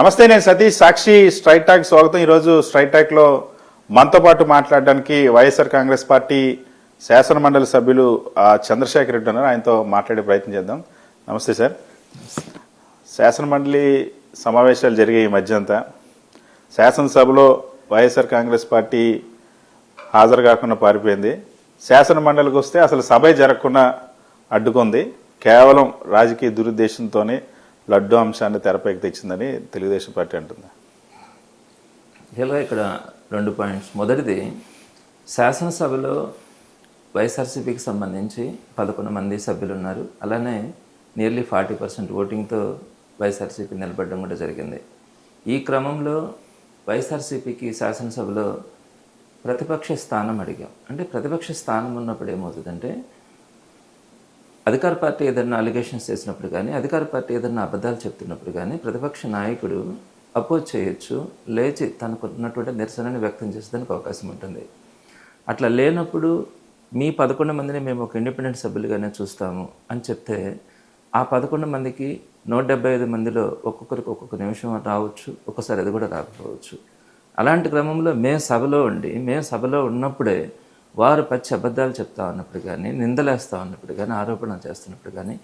నమస్తే, నేను సతీష్. సాక్షి straight talk స్వాగతం. ఈరోజు స్ట్రైట్ టాక్లో మనతో పాటు మాట్లాడడానికి వైఎస్ఆర్ కాంగ్రెస్ పార్టీ శాసన మండలి సభ్యులు చంద్రశేఖర్ రెడ్డి ఉన్నారు. ఆయనతో మాట్లాడే ప్రయత్నం చేద్దాం. నమస్తే సార్. శాసన మండలి సమావేశాలు జరిగే ఈ మధ్య అంతా శాసనసభలో వైఎస్ఆర్ కాంగ్రెస్ పార్టీ హాజరు కాకుండా పారిపోయింది. శాసన మండలికి వస్తే అసలు సభే జరగకుండా అడ్డుకుంది. కేవలం రాజకీయ దురుద్దేశంతోనే లడ్డు అంశాన్ని తెరపైకి తెచ్చిందని తెలుగుదేశం పార్టీ అంటుంది. ఇలా ఇక్కడ 2 పాయింట్స్. మొదటిది, శాసనసభలో వైఎస్ఆర్సీపీకి సంబంధించి 11 మంది సభ్యులు ఉన్నారు. అలానే నియర్లీ 40% ఓటింగ్తో వైఎస్ఆర్సీపీ నిలబడడం కూడా జరిగింది. ఈ క్రమంలో వైఎస్ఆర్సీపీకి శాసనసభలో ప్రతిపక్ష స్థానం అడిగాం. అంటే ప్రతిపక్ష స్థానం ఉన్నప్పుడు ఏమవుతుందంటే, అధికార పార్టీ ఏదైనా అలిగేషన్స్ చేసినప్పుడు కానీ, అధికార పార్టీ ఏదైనా అబద్ధాలు చెప్తున్నప్పుడు కానీ ప్రతిపక్ష నాయకుడు అపోజ్ చేయొచ్చు, లేచి తనకు ఉన్నటువంటి నిరసనని వ్యక్తం చేసేదానికి అవకాశం ఉంటుంది. అట్లా లేనప్పుడు మీ 11 మందిని మేము ఒక ఇండిపెండెంట్ సభ్యులుగానే చూస్తాము అని చెప్తే, ఆ 11 మందికి 175 మందిలో ఒక్కొక్కరికి ఒక్కొక్క నిమిషం రావచ్చు, ఒక్కసారి అది కూడా రాకపోవచ్చు. అలాంటి క్రమంలో మేము సభలో ఉన్నప్పుడే వారు పచ్చి అబద్ధాలు చెప్తా ఉన్నప్పుడు కానీ, నిందలేస్తూ ఉన్నప్పుడు కానీ, ఆరోపణలు చేస్తున్నప్పుడు కానీ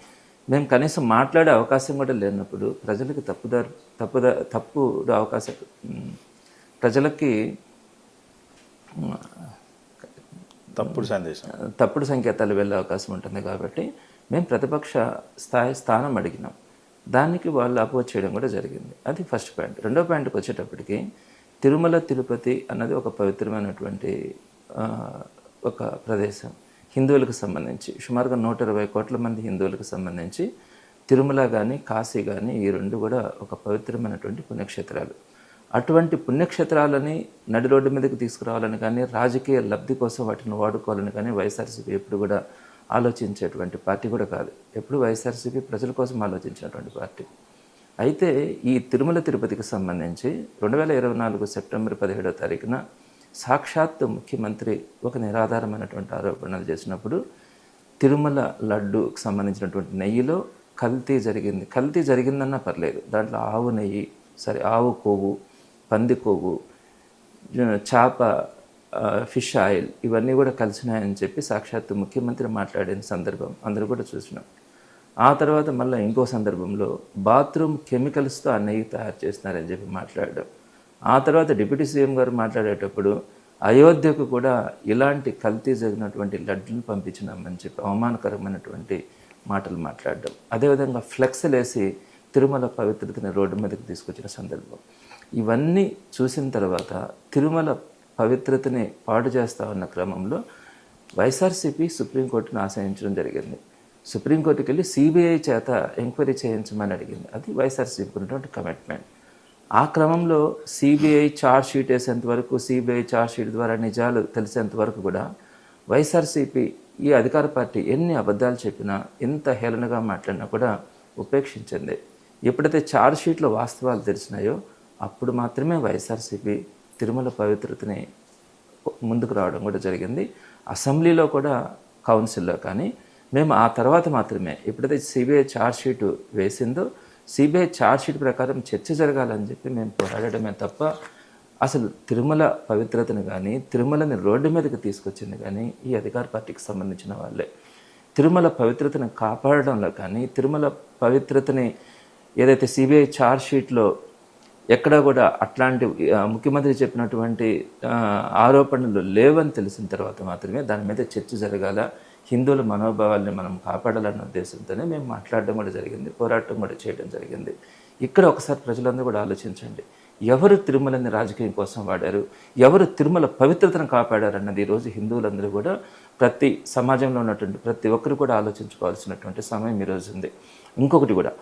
మేము కనీసం మాట్లాడే అవకాశం కూడా లేనప్పుడు ప్రజలకి తప్పుడు అవకాశం, ప్రజలకి తప్పుడు సంకేతాలు వెళ్ళే అవకాశం ఉంటుంది. కాబట్టి మేము ప్రతిపక్ష స్థానం అడిగినాం. దానికి వాళ్ళు అపోజ్ చేయడం కూడా జరిగింది. అది ఫస్ట్ పాయింట్. రెండో పాయింట్కి వచ్చేటప్పటికి, తిరుమల తిరుపతి అన్నది ఒక పవిత్రమైనటువంటి ఒక ప్రదేశం. హిందువులకు సంబంధించి సుమారుగా 120 కోట్ల మంది హిందువులకు సంబంధించి తిరుమల కానీ కాశీ కానీ ఈ రెండు కూడా ఒక పవిత్రమైనటువంటి పుణ్యక్షేత్రాలు. అటువంటి పుణ్యక్షేత్రాలని నడి రోడ్డు మీదకి తీసుకురావాలని కానీ, రాజకీయ లబ్ధి కోసం వాటిని వాడుకోవాలని కానీ వైఎస్ఆర్సీపీ ఎప్పుడు కూడా ఆలోచించేటువంటి పార్టీ కూడా కాదు. ఎప్పుడు వైఎస్ఆర్సీపీ ప్రజల కోసం ఆలోచించినటువంటి పార్టీ. అయితే ఈ తిరుమల తిరుపతికి సంబంధించి 2024 సెప్టెంబర్ 17వ తారీఖున సాక్షాత్ ముఖ్యమంత్రి ఒక నిరాధారమైనటువంటి ఆరోపణలు చేసినప్పుడు, తిరుమల లడ్డుకు సంబంధించినటువంటి నెయ్యిలో కల్తీ జరిగిందన్నా పర్లేదు, దాంట్లో ఆవు నెయ్యి, ఆవు కొవ్వు, పంది కొవ్వు, చేప, ఫిష్ ఆయిల్ ఇవన్నీ కూడా కలిసినాయని చెప్పి సాక్షాత్ ముఖ్యమంత్రి మాట్లాడిన సందర్భం అందరూ కూడా చూసినాం. ఆ తర్వాత మళ్ళీ ఇంకో సందర్భంలో బాత్రూమ్ కెమికల్స్తో ఆ నెయ్యి తయారు చేస్తున్నారని చెప్పి మాట్లాడడం. ఆ తర్వాత డిప్యూటీ సీఎం గారు మాట్లాడేటప్పుడు అయోధ్యకు కూడా ఇలాంటి కల్తీ జరిగినటువంటి లడ్డును పంపించినామని చెప్పి అవమానకరమైనటువంటి మాటలు మాట్లాడడం. అదేవిధంగా ఫ్లెక్స్లు వేసి తిరుమల పవిత్రతని రోడ్డు మీదకి తీసుకొచ్చిన సందర్భం. ఇవన్నీ చూసిన తర్వాత తిరుమల పవిత్రతని పాడు చేస్తూ ఉన్న క్రమంలో వైఎస్ఆర్సీపీ సుప్రీంకోర్టును ఆశ్రయించడం జరిగింది. సుప్రీంకోర్టుకి వెళ్ళి సిబిఐ చేత ఎంక్వైరీ చేయించమని అడిగింది. అది వైఎస్ఆర్సీపీకి ఉన్నటువంటి కమిట్మెంట్. ఆ క్రమంలో సిబిఐ ఛార్జ్ షీట్ వేసేంత వరకు, సిబిఐ ఛార్జ్ షీట్ ద్వారా నిజాలు తెలిసేంత వరకు కూడా వైఎస్ఆర్సీపీ ఈ అధికార పార్టీ ఎన్ని అబద్ధాలు చెప్పినా, ఎంత హేళనగా మాట్లాడినా కూడా ఉపేక్షించింది. ఎప్పుడైతే ఛార్జ్ షీట్లో వాస్తవాలు తెలిసినాయో అప్పుడు మాత్రమే వైఎస్ఆర్సీపీ తిరుమల పవిత్రతని ముందుకు రావడం కూడా జరిగింది. అసెంబ్లీలో కూడా, కౌన్సిల్లో కానీ మేము ఆ తర్వాత మాత్రమే, ఎప్పుడైతే సిబిఐ ఛార్జ్ షీట్ వేసిందో సిబిఐ ఛార్జ్ షీట్ ప్రకారం చర్చ జరగాలని చెప్పి మేము పోరాడమే తప్ప, అసలు తిరుమల పవిత్రతను కానీ, తిరుమలని రోడ్డు మీదకి తీసుకొచ్చింది కానీ ఈ అధికార పార్టీకి సంబంధించిన వాళ్ళే. తిరుమల పవిత్రతను కాపాడడంలో కానీ, తిరుమల పవిత్రతని ఏదైతే సిబిఐ ఛార్జ్ షీట్లో ఎక్కడా కూడా అట్లాంటి ముఖ్యమంత్రి చెప్పినటువంటి ఆరోపణలు లేవని తెలిసిన తర్వాత మాత్రమే దాని మీద చర్చ జరగాల, హిందువుల మనోభావాల్ని మనం కాపాడాలన్న ఉద్దేశంతోనే మేము మాట్లాడడం కూడా జరిగింది, పోరాటం కూడా చేయడం జరిగింది. ఇక్కడ ఒకసారి ప్రజలందరూ కూడా ఆలోచించండి, ఎవరు తిరుమలని రాజకీయం కోసం వాడారు, ఎవరు తిరుమల పవిత్రతను కాపాడారు అన్నది ఈరోజు హిందువులందరూ కూడా, ప్రతి సమాజంలో ఉన్నటువంటి ప్రతి ఒక్కరు కూడా ఆలోచించుకోవాల్సినటువంటి సమయం ఈరోజు ఉంది. ఇంకొకటి కూడా,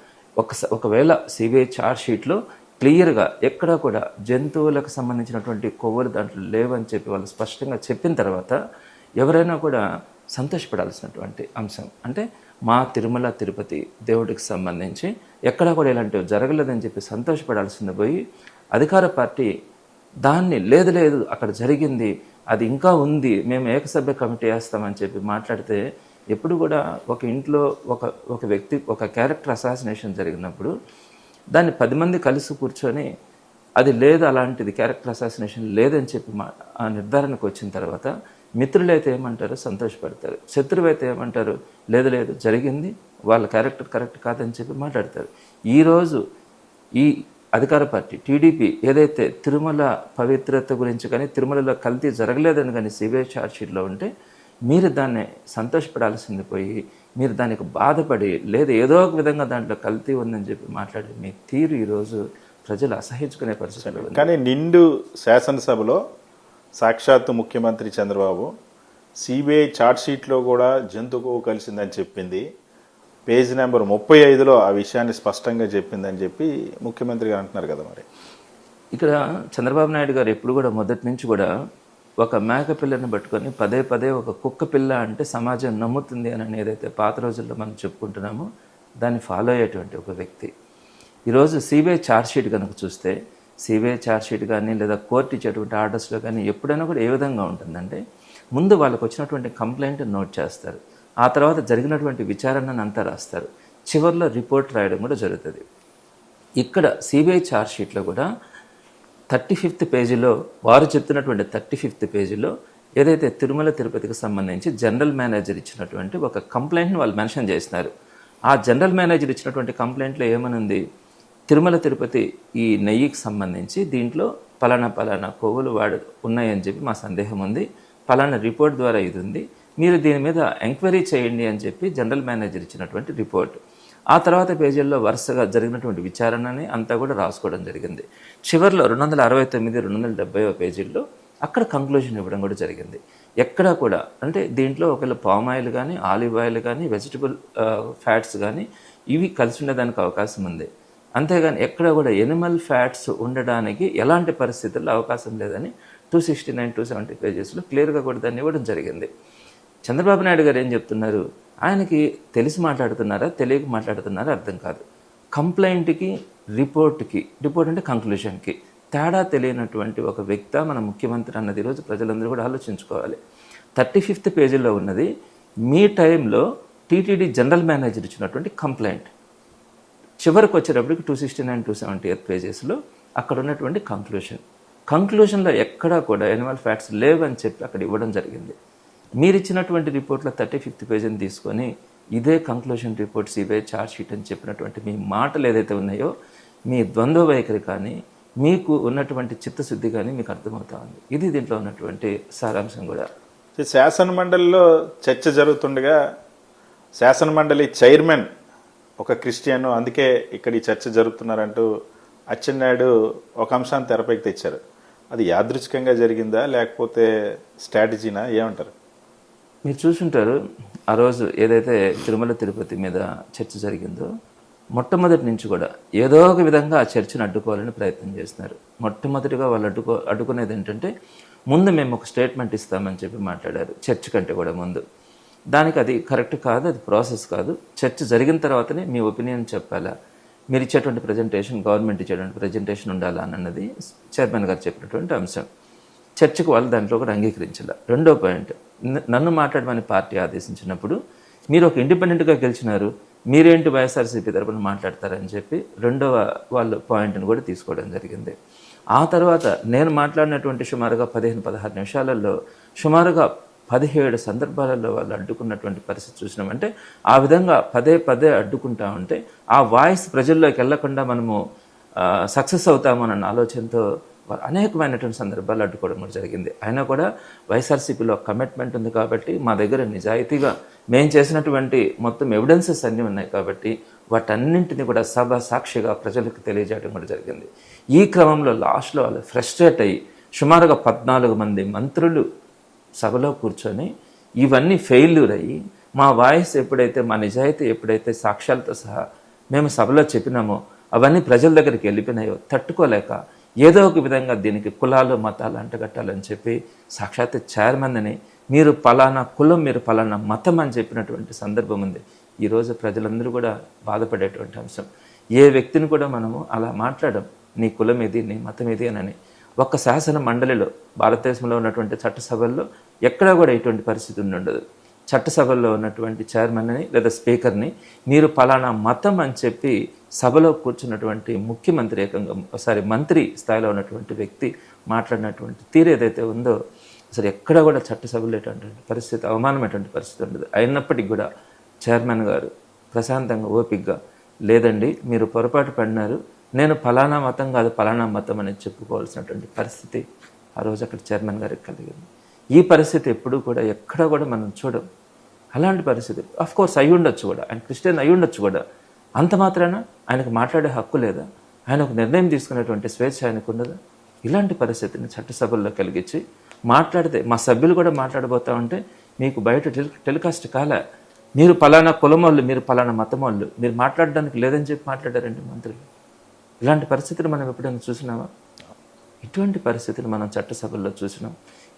ఒకవేళ సిబిఐ ఛార్జ్ షీట్లో క్లియర్గా ఎక్కడా కూడా జంతువులకు సంబంధించినటువంటి కొవ్వులు దాంట్లో లేవని చెప్పి వాళ్ళు స్పష్టంగా చెప్పిన తర్వాత ఎవరైనా కూడా సంతోషపడాల్సినటువంటి అంశం. అంటే మా తిరుమల తిరుపతి దేవుడికి సంబంధించి ఎక్కడా కూడా ఇలాంటివి జరగలేదని చెప్పి సంతోషపడాల్సింది పోయి, అధికార పార్టీ దాన్ని లేదు అక్కడ జరిగింది, అది ఇంకా ఉంది, మేము ఏకసభ్య కమిటీ వేస్తామని చెప్పి మాట్లాడితే, ఎప్పుడు కూడా ఒక ఇంట్లో ఒక వ్యక్తి ఒక క్యారెక్టర్ అసాసినేషన్ జరిగినప్పుడు దాన్ని 10 మంది కలిసి కూర్చొని అది లేదు, అలాంటిది క్యారెక్టర్ అసాసినేషన్ లేదని చెప్పి ఆ నిర్ధారణకు వచ్చిన తర్వాత మిత్రులైతే ఏమంటారు, సంతోషపడతారు. శత్రువు అయితే ఏమంటారు, లేదు లేదు జరిగింది, వాళ్ళ క్యారెక్టర్ కరెక్ట్ కాదని చెప్పి మాట్లాడతారు. ఈరోజు ఈ అధికార పార్టీ టీడీపీ ఏదైతే తిరుమల పవిత్రత గురించి కానీ తిరుమలలో కల్తీ జరగలేదని కానీ సిబిఐ ఛార్జ్షీట్లో ఉంటే మీరు దాన్ని సంతోషపడాల్సింది పోయి మీరు దానికి బాధపడి లేదు ఏదో ఒక విధంగా దాంట్లో కల్తీ ఉందని చెప్పి మాట్లాడి మీ తీరు ఈరోజు ప్రజలు అసహించుకునే పరిస్థితులు ఉంది. కానీ నిండు శాసనసభలో సాక్షాత్తు ముఖ్యమంత్రి చంద్రబాబు సిబిఐ ఛార్జ్షీట్లో కూడా జంతువు కలిసిందని చెప్పింది. పేజ్ నెంబర్ 35లో ఆ విషయాన్ని స్పష్టంగా చెప్పిందని చెప్పి ముఖ్యమంత్రి గారు అంటున్నారు కదా. మరి ఇక్కడ చంద్రబాబు నాయుడు గారు ఎప్పుడు కూడా మొదటి నుంచి కూడా ఒక మేక పిల్లని పట్టుకొని పదే పదే ఒక కుక్క పిల్ల అంటే సమాజం నమ్ముతుంది అని ఏదైతే పాత రోజుల్లో మనం చెప్పుకుంటున్నామో దాన్ని ఫాలో అయ్యేటువంటి ఒక వ్యక్తి. ఈరోజు సిబిఐ ఛార్జ్షీట్ కనుక చూస్తే సిబిఐ ఛార్జ్షీట్ కానీ లేదా కోర్టు ఇచ్చేటువంటి ఆర్డర్స్లో కానీ ఎప్పుడైనా కూడా ఏ విధంగా ఉంటుందంటే ముందు వాళ్ళకు వచ్చినటువంటి కంప్లైంట్ నోట్ చేస్తారు, ఆ తర్వాత జరిగినటువంటి విచారణను అంతా రాస్తారు, చివరిలో రిపోర్ట్ రాయడం కూడా జరుగుతుంది. ఇక్కడ సిబిఐ ఛార్జ్షీట్లో కూడా 35th పేజీలో వారు చెప్తున్నటువంటి 35th పేజీలో ఏదైతే తిరుమల తిరుపతికి సంబంధించి జనరల్ మేనేజర్ ఇచ్చినటువంటి ఒక కంప్లైంట్ని వాళ్ళు మెన్షన్ చేసినారు. ఆ జనరల్ మేనేజర్ ఇచ్చినటువంటి కంప్లైంట్లో ఏమనుంది, తిరుమల తిరుపతి ఈ నెయ్యికి సంబంధించి దీంట్లో పలానా కొవ్వులు ఉన్నాయని చెప్పి మా సందేహం ఉంది, పలానా రిపోర్ట్ ద్వారా ఇది ఉంది, మీరు దీని మీద ఎంక్వైరీ చేయండి అని చెప్పి జనరల్ మేనేజర్ ఇచ్చినటువంటి రిపోర్ట్. ఆ తర్వాత పేజీల్లో వరుసగా జరిగినటువంటి విచారణని అంతా కూడా రాసుకోవడం జరిగింది. చివరిలో 269, 270 పేజీల్లో అక్కడ కంక్లూజన్ ఇవ్వడం కూడా జరిగింది. ఎక్కడా కూడా అంటే దీంట్లో ఒకవేళ పామ్ ఆయిల్ కానీ ఆలివ్ ఆయిల్ కానీ వెజిటబుల్ ఫ్యాట్స్ కానీ ఇవి కలిసి ఉండడానికి అవకాశం ఉంది, అంతేగాని ఎక్కడ కూడా ఎనిమల్ ఫ్యాట్స్ ఉండడానికి ఎలాంటి పరిస్థితుల్లో అవకాశం లేదని 269, 270 పేజెస్లో క్లియర్గా కూడా దాన్ని ఇవ్వడం జరిగింది. చంద్రబాబు నాయుడు గారు ఏం చెప్తున్నారు, ఆయనకి తెలిసి మాట్లాడుతున్నారా తెలియక మాట్లాడుతున్నారా అర్థం కాదు. కంప్లైంట్కి రిపోర్ట్ అంటే కంక్లూషన్కి తేడా తెలియనటువంటి ఒక వ్యక్తి మన ముఖ్యమంత్రి అన్నది ఈరోజు ప్రజలందరూ కూడా ఆలోచించుకోవాలి. 35th పేజీలో ఉన్నది మీ టైంలో టీటీడీ జనరల్ మేనేజర్ ఇచ్చినటువంటి కంప్లైంట్, చివరికి వచ్చేటప్పటికి 269, 278 పేజెస్లో అక్కడ ఉన్నటువంటి కంక్లూషన్లో ఎక్కడా కూడా ఎనిమల్ ఫ్యాట్స్ లేవని చెప్పి అక్కడ ఇవ్వడం జరిగింది. మీరు ఇచ్చినటువంటి రిపోర్ట్లో 35th పేజీని తీసుకొని ఇదే కంక్లూషన్ రిపోర్ట్ సిబిఐ ఛార్జ్షీట్ అని చెప్పినటువంటి మీ మాటలు ఏదైతే ఉన్నాయో మీ ద్వంద్వ వైఖరి కానీ మీకు ఉన్నటువంటి చిత్తశుద్ధి కానీ మీకు అర్థమవుతా ఉంది. ఇది దీంట్లో ఉన్నటువంటి సారాంశం కూడా. శాసన మండలిలో చర్చ జరుగుతుండగా శాసన మండలి చైర్మన్ ఒక క్రిస్టియన్, అందుకే ఇక్కడ ఈ చర్చ జరుపుతున్నారంటూ అచ్చెన్నాయుడు ఒక అంశాన్ని తెరపైకి తెచ్చారు. అది యాదృచ్ఛికంగా జరిగిందా లేకపోతే స్ట్రాటజీనా, ఏమంటారు? మీరు చూసుంటారు ఆ రోజు ఏదైతే తిరుమల తిరుపతి మీద చర్చ జరిగిందో మొట్టమొదటి నుంచి కూడా ఏదో ఒక విధంగా ఆ చర్చను అడ్డుకోవాలని ప్రయత్నం చేస్తున్నారు. మొట్టమొదటిగా వాళ్ళు అడ్డుకునేది ఏంటంటే ముందు మేము ఒక స్టేట్మెంట్ ఇస్తామని చెప్పి మాట్లాడారు, చర్చ కంటే కూడా ముందు. దానికి అది కరెక్ట్ కాదు, అది ప్రాసెస్ కాదు. చర్చ జరిగిన తర్వాతనే మీ ఒపీనియన్ చెప్పాలా, మీరు ఇచ్చేటువంటి ప్రజెంటేషన్ గవర్నమెంట్ ఇచ్చేటువంటి ప్రజెంటేషన్ ఉండాలా అన్నది చైర్మన్ గారు చెప్పినటువంటి అంశం. చర్చకు వాళ్ళు దాంట్లో కూడా అంగీకరించాల. రెండో పాయింట్, నన్ను మాట్లాడమని పార్టీ ఆదేశించినప్పుడు మీరు ఒక ఇండిపెండెంట్గా గెలిచినారు, మీరేంటి వైఎస్ఆర్సీపీ తరపున మాట్లాడతారని చెప్పి రెండవ వాళ్ళ పాయింట్ని కూడా తీసుకోవడం జరిగింది. ఆ తర్వాత నేను మాట్లాడినటువంటి సుమారుగా 15-16 నిమిషాలలో సుమారుగా 17 సందర్భాలలో వాళ్ళు అడ్డుకున్నటువంటి పరిస్థితి చూసినామంటే ఆ విధంగా పదే అడ్డుకుంటా ఉంటే ఆ వాయిస్ ప్రజల్లోకి వెళ్లకుండా మనము సక్సెస్ అవుతామన్న ఆలోచనతో అనేకమైనటువంటి సందర్భాలు అడ్డుకోవడం కూడా జరిగింది. అయినా కూడా వైఎస్ఆర్సీపీలో కమిట్మెంట్ ఉంది కాబట్టి మా దగ్గర నిజాయితీగా మేము చేసినటువంటి మొత్తం ఎవిడెన్సెస్ అన్నీ ఉన్నాయి కాబట్టి వాటన్నింటినీ కూడా సభ సాక్షిగా ప్రజలకు తెలియజేయడం కూడా జరిగింది. ఈ క్రమంలో లాస్ట్లో వాళ్ళు ఫ్రస్ట్రేట్ అయ్యి సుమారుగా 14 మంది మంత్రులు సభలో కూర్చొని ఇవన్నీ ఫెయిల్యూర్ అయ్యి మా వాయిస్ ఎప్పుడైతే మా నిజాయితీ ఎప్పుడైతే సాక్ష్యాలతో సహా మేము సభలో చెప్పినామో అవన్నీ ప్రజల దగ్గరికి వెళ్ళిపోయినాయో తట్టుకోలేక ఏదో ఒక విధంగా దీనికి కులాలు మతాలు అంటగట్టాలని చెప్పి సాక్షాత్ చైర్మన్ని మీరు పలానా కులం మీరు పలానా మతం అని చెప్పినటువంటి సందర్భం ఉంది. ఈరోజు ప్రజలందరూ కూడా బాధపడేటువంటి అంశం. ఏ వ్యక్తిని కూడా మనము అలా మాట్లాడడం, నీ కులం ఏది నీ మతం ఏది అని. ఒక్క శాసన మండలిలో భారతదేశంలో ఉన్నటువంటి చట్టసభల్లో ఎక్కడా కూడా ఇటువంటి పరిస్థితి ఉండదు. చట్టసభల్లో ఉన్నటువంటి చైర్మన్ని లేదా స్పీకర్ని మీరు పలానా మతం అని చెప్పి సభలో కూర్చున్నటువంటి ముఖ్యమంత్రి ఏకంగా మంత్రి స్థాయిలో ఉన్నటువంటి వ్యక్తి మాట్లాడినటువంటి తీరు ఏదైతే ఉందో అసలు ఎక్కడ కూడా చట్టసభలో ఎటువంటి పరిస్థితి అవమానమైనటువంటి పరిస్థితి ఉండదు. అయినప్పటికీ కూడా చైర్మన్ గారు ప్రశాంతంగా ఓపికగా లేదండి మీరు పొరపాటు పడినారు, నేను ఫలానా మతం కాదు ఫలానా మతం అని చెప్పుకోవాల్సినటువంటి పరిస్థితి ఆ రోజు అక్కడ చైర్మన్ గారికి కలిగింది. ఈ పరిస్థితి ఎప్పుడూ కూడా ఎక్కడ కూడా మనం చూడం. అలాంటి పరిస్థితి కోర్స్ అయి ఉండొచ్చు కూడా, ఆయన క్రిస్టియన్ అయి ఉండొచ్చు కూడా, అంత మాత్రాన ఆయనకు మాట్లాడే హక్కు లేదా? ఆయన ఒక నిర్ణయం తీసుకునేటువంటి స్వేచ్ఛ ఆయనకు ఉండదా? ఇలాంటి పరిస్థితిని చట్టసభల్లో కలిగించి మాట్లాడితే మా సభ్యులు కూడా మాట్లాడబోతా ఉంటే మీకు బయట టెలికాస్ట్ కాలే, మీరు పలానా కులం వాళ్ళు, మీరు పలానా మతం వాళ్ళు, మీరు మాట్లాడడానికి లేదని చెప్పి మాట్లాడారండి మంత్రులు. ఇలాంటి పరిస్థితులు మనం ఎప్పుడైనా చూసినామా? ఇటువంటి పరిస్థితులు మనం చట్టసభల్లో చూసినాం.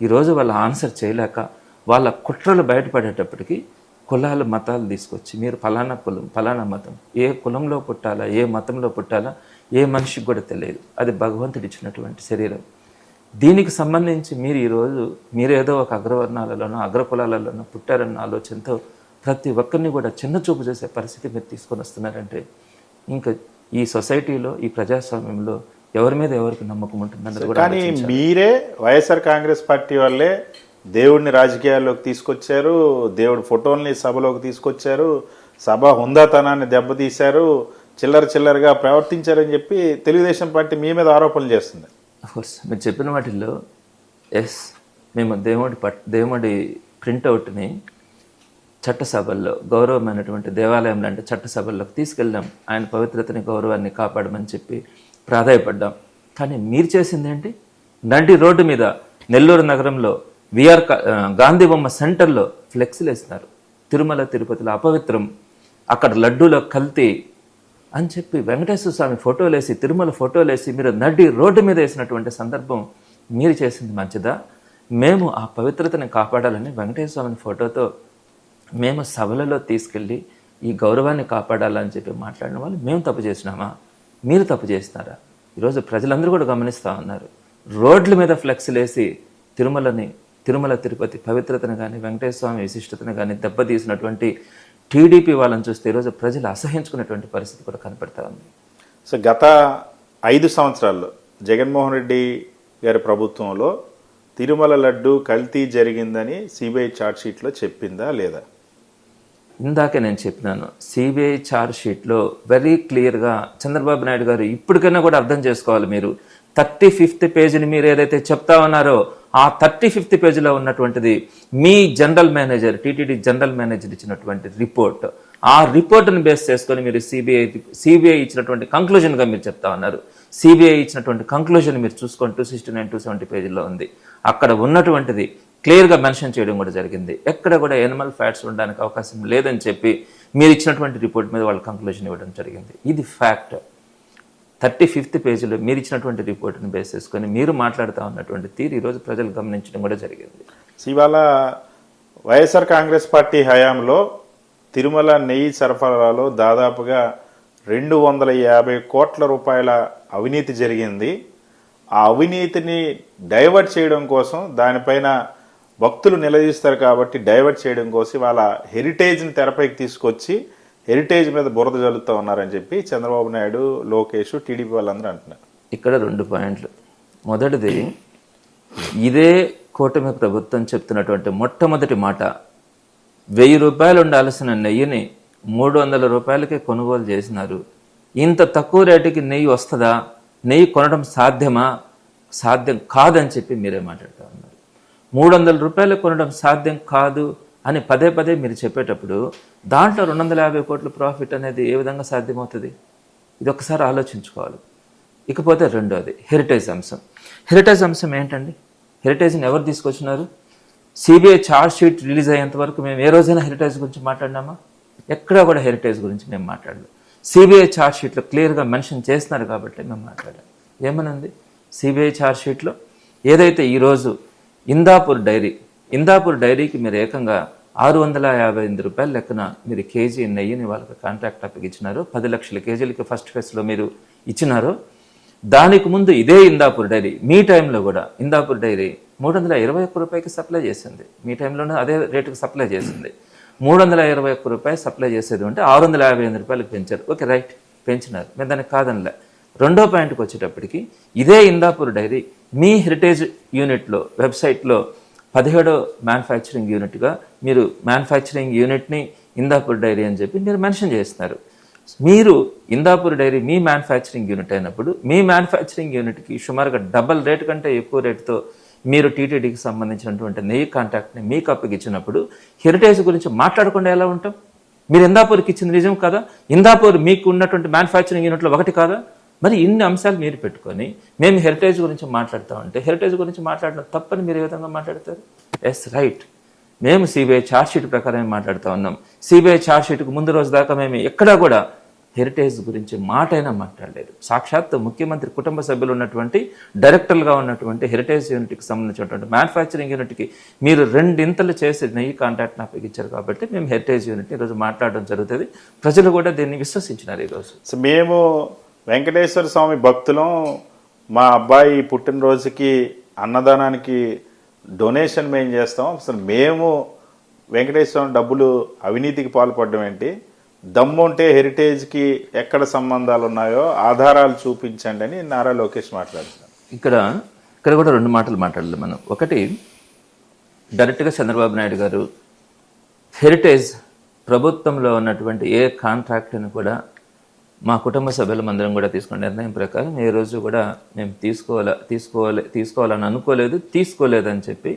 ఈరోజు వాళ్ళ ఆన్సర్ చేయలేక వాళ్ళ కుట్రలు బయటపడేటప్పటికి కులాలు మతాలు తీసుకొచ్చి మీరు ఫలానా కులం ఫలానా మతం, ఏ కులంలో పుట్టాలా ఏ మతంలో పుట్టాలా ఏ మనిషికి కూడా తెలియదు. అది భగవంతుడు ఇచ్చినటువంటి శరీరం. దీనికి సంబంధించి మీరు ఈరోజు మీరేదో ఒక అగ్రవర్ణాలలోనో అగ్రకులాలలోనో పుట్టారన్న ఆలోచనతో ప్రతి ఒక్కరిని కూడా చిన్న చూపు చేసే పరిస్థితి మీరు తీసుకొని వస్తున్నారంటే ఇంకా ఈ సొసైటీలో ఈ ప్రజాస్వామ్యంలో ఎవరి మీద ఎవరికి నమ్మకం ఉంటుందన్నది కూడా. కానీ మీరే వైఎస్ఆర్ కాంగ్రెస్ పార్టీ వాళ్ళే దేవుడిని రాజకీయాల్లోకి తీసుకొచ్చారు, దేవుడి ఫోటోల్ని సభలోకి తీసుకొచ్చారు, సభ హుందాతనాన్ని దెబ్బతీశారు, చిల్లరగా ప్రవర్తించారని చెప్పి తెలుగుదేశం పార్టీ మీ మీద ఆరోపణలు చేస్తుంది. అఫ్కోర్స్ మీరు చెప్పిన వాటిల్లో మేము దేవుడి ప్రింట్అవుట్ని చట్టసభల్లో గౌరవమైనటువంటి దేవాలయం లాంటి చట్టసభల్లోకి తీసుకెళ్ళాం. ఆయన పవిత్రతని గౌరవాన్ని కాపాడమని చెప్పి ప్రాధాయపడ్డాం. కానీ మీరు చేసింది ఏంటి? నడి రోడ్డు మీద నెల్లూరు నగరంలో గాంధీ బొమ్మ సెంటర్లో ఫ్లెక్సీలు వేసినారు. తిరుమల తిరుపతిలో అపవిత్రం, అక్కడ లడ్డూలో కల్తీ అని చెప్పి వెంకటేశ్వర స్వామి ఫోటోలు వేసి తిరుమల ఫోటోలు వేసి మీరు నడి రోడ్డు మీద వేసినటువంటి సందర్భం మీరు చేసింది మంచిదా? మేము ఆ పవిత్రతని కాపాడాలని వెంకటేశ్వర స్వామి ఫోటోతో మేము సభలలో తీసుకెళ్ళి ఈ గౌరవాన్ని కాపాడాలని చెప్పి మాట్లాడిన వాళ్ళు మేము తప్పు చేసినామా? మీరు తప్పు చేసినారా? ఈరోజు ప్రజలందరూ కూడా గమనిస్తూ ఉన్నారు. రోడ్ల మీద ఫ్లెక్స్లు వేసి తిరుమల తిరుపతి పవిత్రతను కానీ వెంకటేశ్వర స్వామి విశిష్టతను కానీ దెబ్బతీసినటువంటి టీడీపీ వాళ్ళని చూస్తే ఈరోజు ప్రజలు అసహించుకునేటువంటి పరిస్థితి కూడా కనపడతా ఉంది. సో గత 5 సంవత్సరాల్లో జగన్మోహన్ రెడ్డి గారి ప్రభుత్వంలో తిరుమల లడ్డు కల్తీ జరిగిందని సిబిఐ ఛార్జ్షీట్లో చెప్పిందా లేదా? ఇందాకే నేను చెప్పినాను, సిబిఐ ఛార్జ్షీట్లో వెరీ క్లియర్గా చంద్రబాబు నాయుడు గారు ఇప్పటికైనా కూడా అర్థం చేసుకోవాలి. మీరు 35th పేజీని మీరు ఏదైతే చెప్తా ఉన్నారో ఆ 35th పేజీలో ఉన్నటువంటిది మీ general manager TTD general manager ఇచ్చినటువంటి రిపోర్ట్. ఆ రిపోర్ట్ని బేస్ చేసుకొని మీరు సిబిఐ ఇచ్చినటువంటి కంక్లూజన్గా మీరు చెప్తా ఉన్నారు. సిబిఐ ఇచ్చినటువంటి కంక్లూజన్ మీరు చూసుకొని 269, 270 పేజీల్లో ఉంది. అక్కడ ఉన్నటువంటిది క్లియర్గా మెన్షన్ చేయడం కూడా జరిగింది. ఎక్కడ కూడా ఎనిమల్ ఫ్యాట్స్ ఉండడానికి అవకాశం లేదని చెప్పి మీరు ఇచ్చినటువంటి రిపోర్ట్ మీద వాళ్ళ కంక్లూజన్ ఇవ్వడం జరిగింది. ఇది ఫ్యాక్ట్. 35th పేజీలో మీరు ఇచ్చినటువంటి రిపోర్ట్ని బేస్ చేసుకొని మీరు మాట్లాడుతూ ఉన్నటువంటి తీరు ఈరోజు ప్రజలు గమనించడం కూడా జరిగింది. ఇవాళ వైఎస్ఆర్ కాంగ్రెస్ పార్టీ హయాంలో తిరుమల నెయ్యి సరఫరాలో దాదాపుగా 250 కోట్ల రూపాయల అవినీతి జరిగింది. ఆ అవినీతిని డైవర్ట్ చేయడం కోసం, దానిపైన భక్తులు నిలదీస్తారు కాబట్టి డైవర్ట్ చేయడం కోసం వాళ్ళ హెరిటేజ్ని తెరపైకి తీసుకొచ్చి హెరిటేజ్ మీద బురద జల్లుతూ ఉన్నారని చెప్పి చంద్రబాబు నాయుడు, లోకేష్, టీడీపీ వాళ్ళందరూ అంటున్నారు. ఇక్కడ 2 పాయింట్లు. మొదటిది, ఇదే కూటమి ప్రభుత్వం చెప్తున్నటువంటి మొట్టమొదటి మాట, 1000 రూపాయలు ఉండాల్సిన నెయ్యిని 300 రూపాయలకే కొనుగోలు చేసినారు. ఇంత తక్కువ రేటుకి నెయ్యి వస్తుందా? నెయ్యి కొనడం సాధ్యమా? సాధ్యం కాదని చెప్పి మీరే మాట్లాడుతూ ఉన్నారు. 300 రూపాయలు కొనడం సాధ్యం కాదు అని పదే మీరు చెప్పేటప్పుడు దాంట్లో 250 కోట్ల ప్రాఫిట్ అనేది ఏ విధంగా సాధ్యమవుతుంది? ఇది ఒకసారి ఆలోచించుకోవాలి. ఇకపోతే రెండోది హెరిటేజ్ అంశం. హెరిటేజ్ అంశం ఏంటండి? హెరిటేజ్ని ఎవరు తీసుకొచ్చినారు? సిబిఐ ఛార్జ్ షీట్ రిలీజ్ అయ్యేంత వరకు మేము ఏ రోజైనా హెరిటేజ్ గురించి మాట్లాడినామా? ఎక్కడా కూడా హెరిటేజ్ గురించి మేము మాట్లాడలేదు. సిబిఐ ఛార్జ్ షీట్లో క్లియర్గా మెన్షన్ చేస్తున్నారు కాబట్టి మేము మాట్లాడాం. ఏమనుంది సిబిఐ ఛార్జ్ షీట్లో? ఏదైతే ఈరోజు ఇందాపూర్ డైరీకి మీరు ఏకంగా 658 రూపాయల లెక్కన మీరు కేజీ నెయ్యిని వాళ్ళకి కాంట్రాక్ట్ అప్పగిచ్చినారు. 10 లక్షల కేజీలకి ఫస్ట్ ఫేజ్లో మీరు ఇచ్చినారు. దానికి ముందు ఇదే ఇందాపూర్ డైరీ మీ టైంలో కూడా ఇందాపూర్ డైరీ 321 రూపాయకి సప్లై చేసింది. మీ టైంలోనే అదే రేటుకి సప్లై చేసింది. 321 రూపాయలు సప్లై చేసేది అంటే 658 రూపాయలకు పెంచారు. ఓకే, రైట్, పెంచినారు, మేము దానికి కాదనిలే. రెండో పాయింట్కి వచ్చేటప్పటికి ఇదే ఇందాపూర్ డైరీ మీ హెరిటేజ్ యూనిట్లో వెబ్సైట్లో 17వ మ్యానుఫ్యాక్చరింగ్ యూనిట్గా మీరు మ్యానుఫ్యాక్చరింగ్ యూనిట్ని ఇందాపూర్ డైరీ అని చెప్పి మీరు మెన్షన్ చేస్తున్నారు. మీరు ఇందాపూర్ డైరీ మీ మ్యానుఫ్యాక్చరింగ్ యూనిట్ అయినప్పుడు మీ మ్యానుఫ్యాక్చరింగ్ యూనిట్కి సుమారుగా డబల్ రేటు కంటే ఎక్కువ రేటుతో మీరు టీటీడీకి సంబంధించినటువంటి నెయ్యి కాంట్రాక్ట్ని మీకు అప్పగించినప్పుడు హెరిటేజ్ గురించి మాట్లాడకుండా ఎలా ఉంటాం? మీరు ఇందాపూర్కి ఇచ్చింది నిజం కదా? ఇందాపూర్ మీకు ఉన్నటువంటి మ్యానుఫ్యాక్చరింగ్ యూనిట్లో ఒకటి కాదా? మరి ఇన్ని అంశాలు మీరు పెట్టుకొని మేము హెరిటేజ్ గురించి మాట్లాడతామంటే హెరిటేజ్ గురించి మాట్లాడడం తప్పని మీరు ఏ విధంగా మాట్లాడతారు? ఎస్, రైట్, మేము సిబిఐ ఛార్జ్షీట్ ప్రకారమే మాట్లాడుతూ ఉన్నాం. సిబిఐ ఛార్జ్షీట్కు ముందు రోజు దాకా మేము ఎక్కడా కూడా హెరిటేజ్ గురించి మాటైనా మాట్లాడలేదు. సాక్షాత్ ముఖ్యమంత్రి కుటుంబ సభ్యులు ఉన్నటువంటి డైరెక్టర్లుగా ఉన్నటువంటి హెరిటేజ్ యూనిట్కి సంబంధించినటువంటి మ్యానుఫ్యాక్చరింగ్ యూనిట్కి మీరు 2 ఇంతలు చేసి నెయ్యి కాంట్రాక్ట్ని అప్పగించారు కాబట్టి మేము హెరిటేజ్ యూనిట్ని ఈరోజు మాట్లాడడం జరుగుతుంది. ప్రజలు కూడా దీన్ని విశ్వసించినారు. ఈరోజు మేము వెంకటేశ్వర స్వామి భక్తులం, మా అబ్బాయి పుట్టినరోజుకి అన్నదానానికి డొనేషన్ మేము చేస్తాం, అసలు మేము వెంకటేశ్వర డబ్బులు అవినీతికి పాల్పడడం ఏంటి? దమ్ముంటే హెరిటేజ్కి ఎక్కడ సంబంధాలు ఉన్నాయో ఆధారాలు చూపించండి అని నారా లోకేష్ మాట్లాడుతున్నారు. ఇక్కడ కూడా 2 మాటలు మాట్లాడాలి మనం. ఒకటి, డైరెక్ట్గా చంద్రబాబు నాయుడు గారు హెరిటేజ్ ప్రభుత్వంలో ఉన్నటువంటి ఏ కాంట్రాక్ట్ని కూడా మా కుటుంబ సభ్యులందరం కూడా తీసుకున్న నిర్ణయం ప్రకారం ఏ రోజు కూడా మేము తీసుకోవాలని అనుకోలేదు, తీసుకోలేదని చెప్పి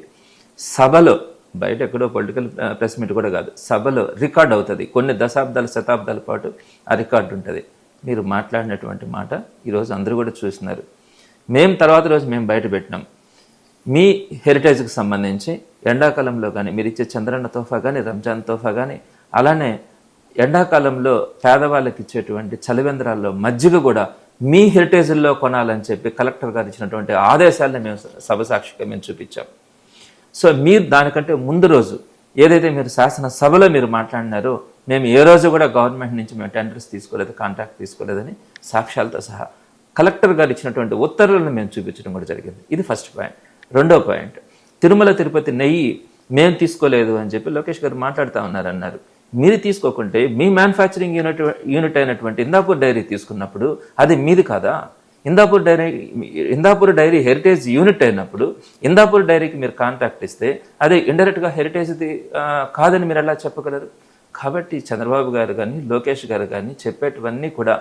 సభలో, బయట ఎక్కడో పొలిటికల్ ప్రెస్ మీట్ కూడా కాదు, సభలో రికార్డ్ అవుతుంది. కొన్ని దశాబ్దాల శతాబ్దాల పాటు ఆ రికార్డు ఉంటుంది. మీరు మాట్లాడినటువంటి మాట ఈరోజు అందరూ కూడా చూస్తున్నారు. మేము తర్వాత రోజు మేము బయట పెట్టినాం. మీ హెరిటేజ్కి సంబంధించి ఎండాకాలంలో కానీ మీరు ఇచ్చే చంద్రన్న తోఫా కానీ రంజాన్ తోఫా కానీ, అలానే ఎండాకాలంలో పేదవాళ్ళకి ఇచ్చేటువంటి చలివేంద్రాల్లో మజ్జిగ కూడా మీ హెరిటేజ్ల్లో కొనాలని చెప్పి కలెక్టర్ గారు ఇచ్చినటువంటి ఆదేశాలను మేము సభ సాక్షిగా మేము చూపించాం. సో మీరు దానికంటే ముందు రోజు ఏదైతే మీరు శాసనసభలో మీరు మాట్లాడినారో మేము ఏ రోజు కూడా గవర్నమెంట్ నుంచి మేము టెండర్స్ తీసుకోలేదు, కాంట్రాక్ట్ తీసుకోలేదని సాక్ష్యాలతో సహా కలెక్టర్ గారు ఇచ్చినటువంటి ఉత్తర్వులను మేము చూపించడం కూడా జరిగింది. ఇది ఫస్ట్ పాయింట్. రెండో పాయింట్, తిరుమల తిరుపతి నెయ్యి మేము తీసుకోలేదు అని చెప్పి లోకేష్ గారు మాట్లాడుతూ అన్నారు. మీరు తీసుకోకుంటే మీ మ్యానుఫ్యాక్చరింగ్ యూనిట్ అయినటువంటి ఇందాపూర్ డైరీ తీసుకున్నప్పుడు అది మీది కాదా? ఇందాపూర్ డైరీ హెరిటేజ్ యూనిట్ అయినప్పుడు ఇందాపూర్ డైరీకి మీరు కాంట్రాక్ట్ ఇస్తే అది ఇండైరెక్ట్గా హెరిటేజ్ది కాదని మీరు ఎలా చెప్పగలరు? కాబట్టి చంద్రబాబు గారు కానీ లోకేష్ గారు కానీ చెప్పేటివన్నీ కూడా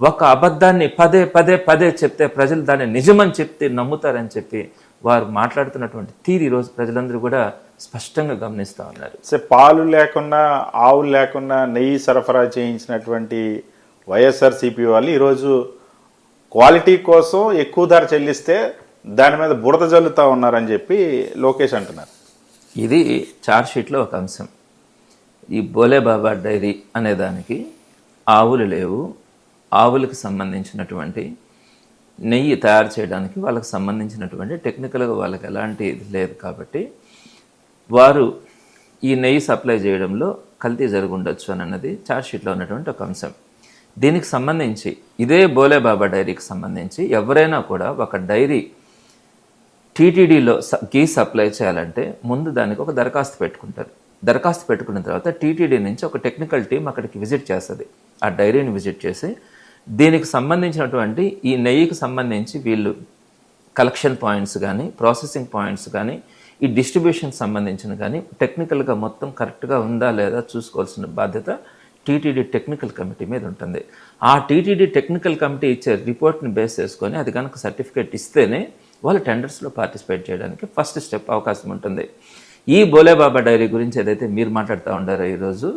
ఒక అబద్ధాన్ని పదే పదే పదే చెప్తే ప్రజలు దాన్ని నిజమని చెప్తే నమ్ముతారని చెప్పి వారు మాట్లాడుతున్నటువంటి తీరు ఈరోజు ప్రజలందరూ కూడా స్పష్టంగా గమనిస్తూ ఉన్నారు. పాలు లేకుండా ఆవులు లేకుండా నెయ్యి సరఫరా చేయించినటువంటి వైఎస్ఆర్సీపీ వాళ్ళు ఈరోజు క్వాలిటీ కోసం ఎక్కువ ధర చెల్లిస్తే దాని మీద బురద జల్లుతూ ఉన్నారని చెప్పి లోకేష్ అంటున్నారు. ఇది ఛార్జ్షీట్లో ఒక అంశం. ఈ బోలేబాబా డైరీ అనేదానికి ఆవులు లేవు, ఆవులకు సంబంధించినటువంటి నెయ్యి తయారు చేయడానికి వాళ్ళకి సంబంధించినటువంటి టెక్నికల్గా వాళ్ళకి ఎలాంటి ఇది లేదు కాబట్టి వారు ఈ నెయ్యి సప్లై చేయడంలో కల్తీ జరుగుండొచ్చు అని అన్నది ఛార్జ్షీట్లో ఉన్నటువంటి ఒక అంశం. దీనికి సంబంధించి ఇదే బోలేబాబా డైరీకి సంబంధించి ఎవరైనా కూడా ఒక డైరీ టీటీడీలో గీ సప్లై చేయాలంటే ముందు దానికి ఒక దరఖాస్తు పెట్టుకుంటారు. దరఖాస్తు పెట్టుకున్న తర్వాత టీటీడీ నుంచి ఒక టెక్నికల్ టీం అక్కడికి విజిట్ చేస్తుంది. ఆ డైరీని విజిట్ చేసి దీనికి సంబంధించినటువంటి ఈ నెయ్యికి సంబంధించి వీళ్ళు కలెక్షన్ పాయింట్స్ కానీ ప్రాసెసింగ్ పాయింట్స్ కానీ ఈ డిస్ట్రిబ్యూషన్ సంబంధించిన కానీ టెక్నికల్గా మొత్తం కరెక్ట్గా ఉందా లేదా చూసుకోవాల్సిన బాధ్యత టీటీడీ టెక్నికల్ కమిటీ మీద ఉంటుంది. ఆ టీటీడీ టెక్నికల్ కమిటీ ఇచ్చే రిపోర్ట్ని బేస్ చేసుకొని అది కనుక సర్టిఫికేట్ ఇస్తేనే వాళ్ళు టెండర్స్లో పార్టిసిపేట్ చేయడానికి ఫస్ట్ స్టెప్ అవకాశం ఉంటుంది. ఈ బోలేబాబా డైరీ గురించి ఏదైతే మీరు మాట్లాడుతూ ఉండారో ఈరోజు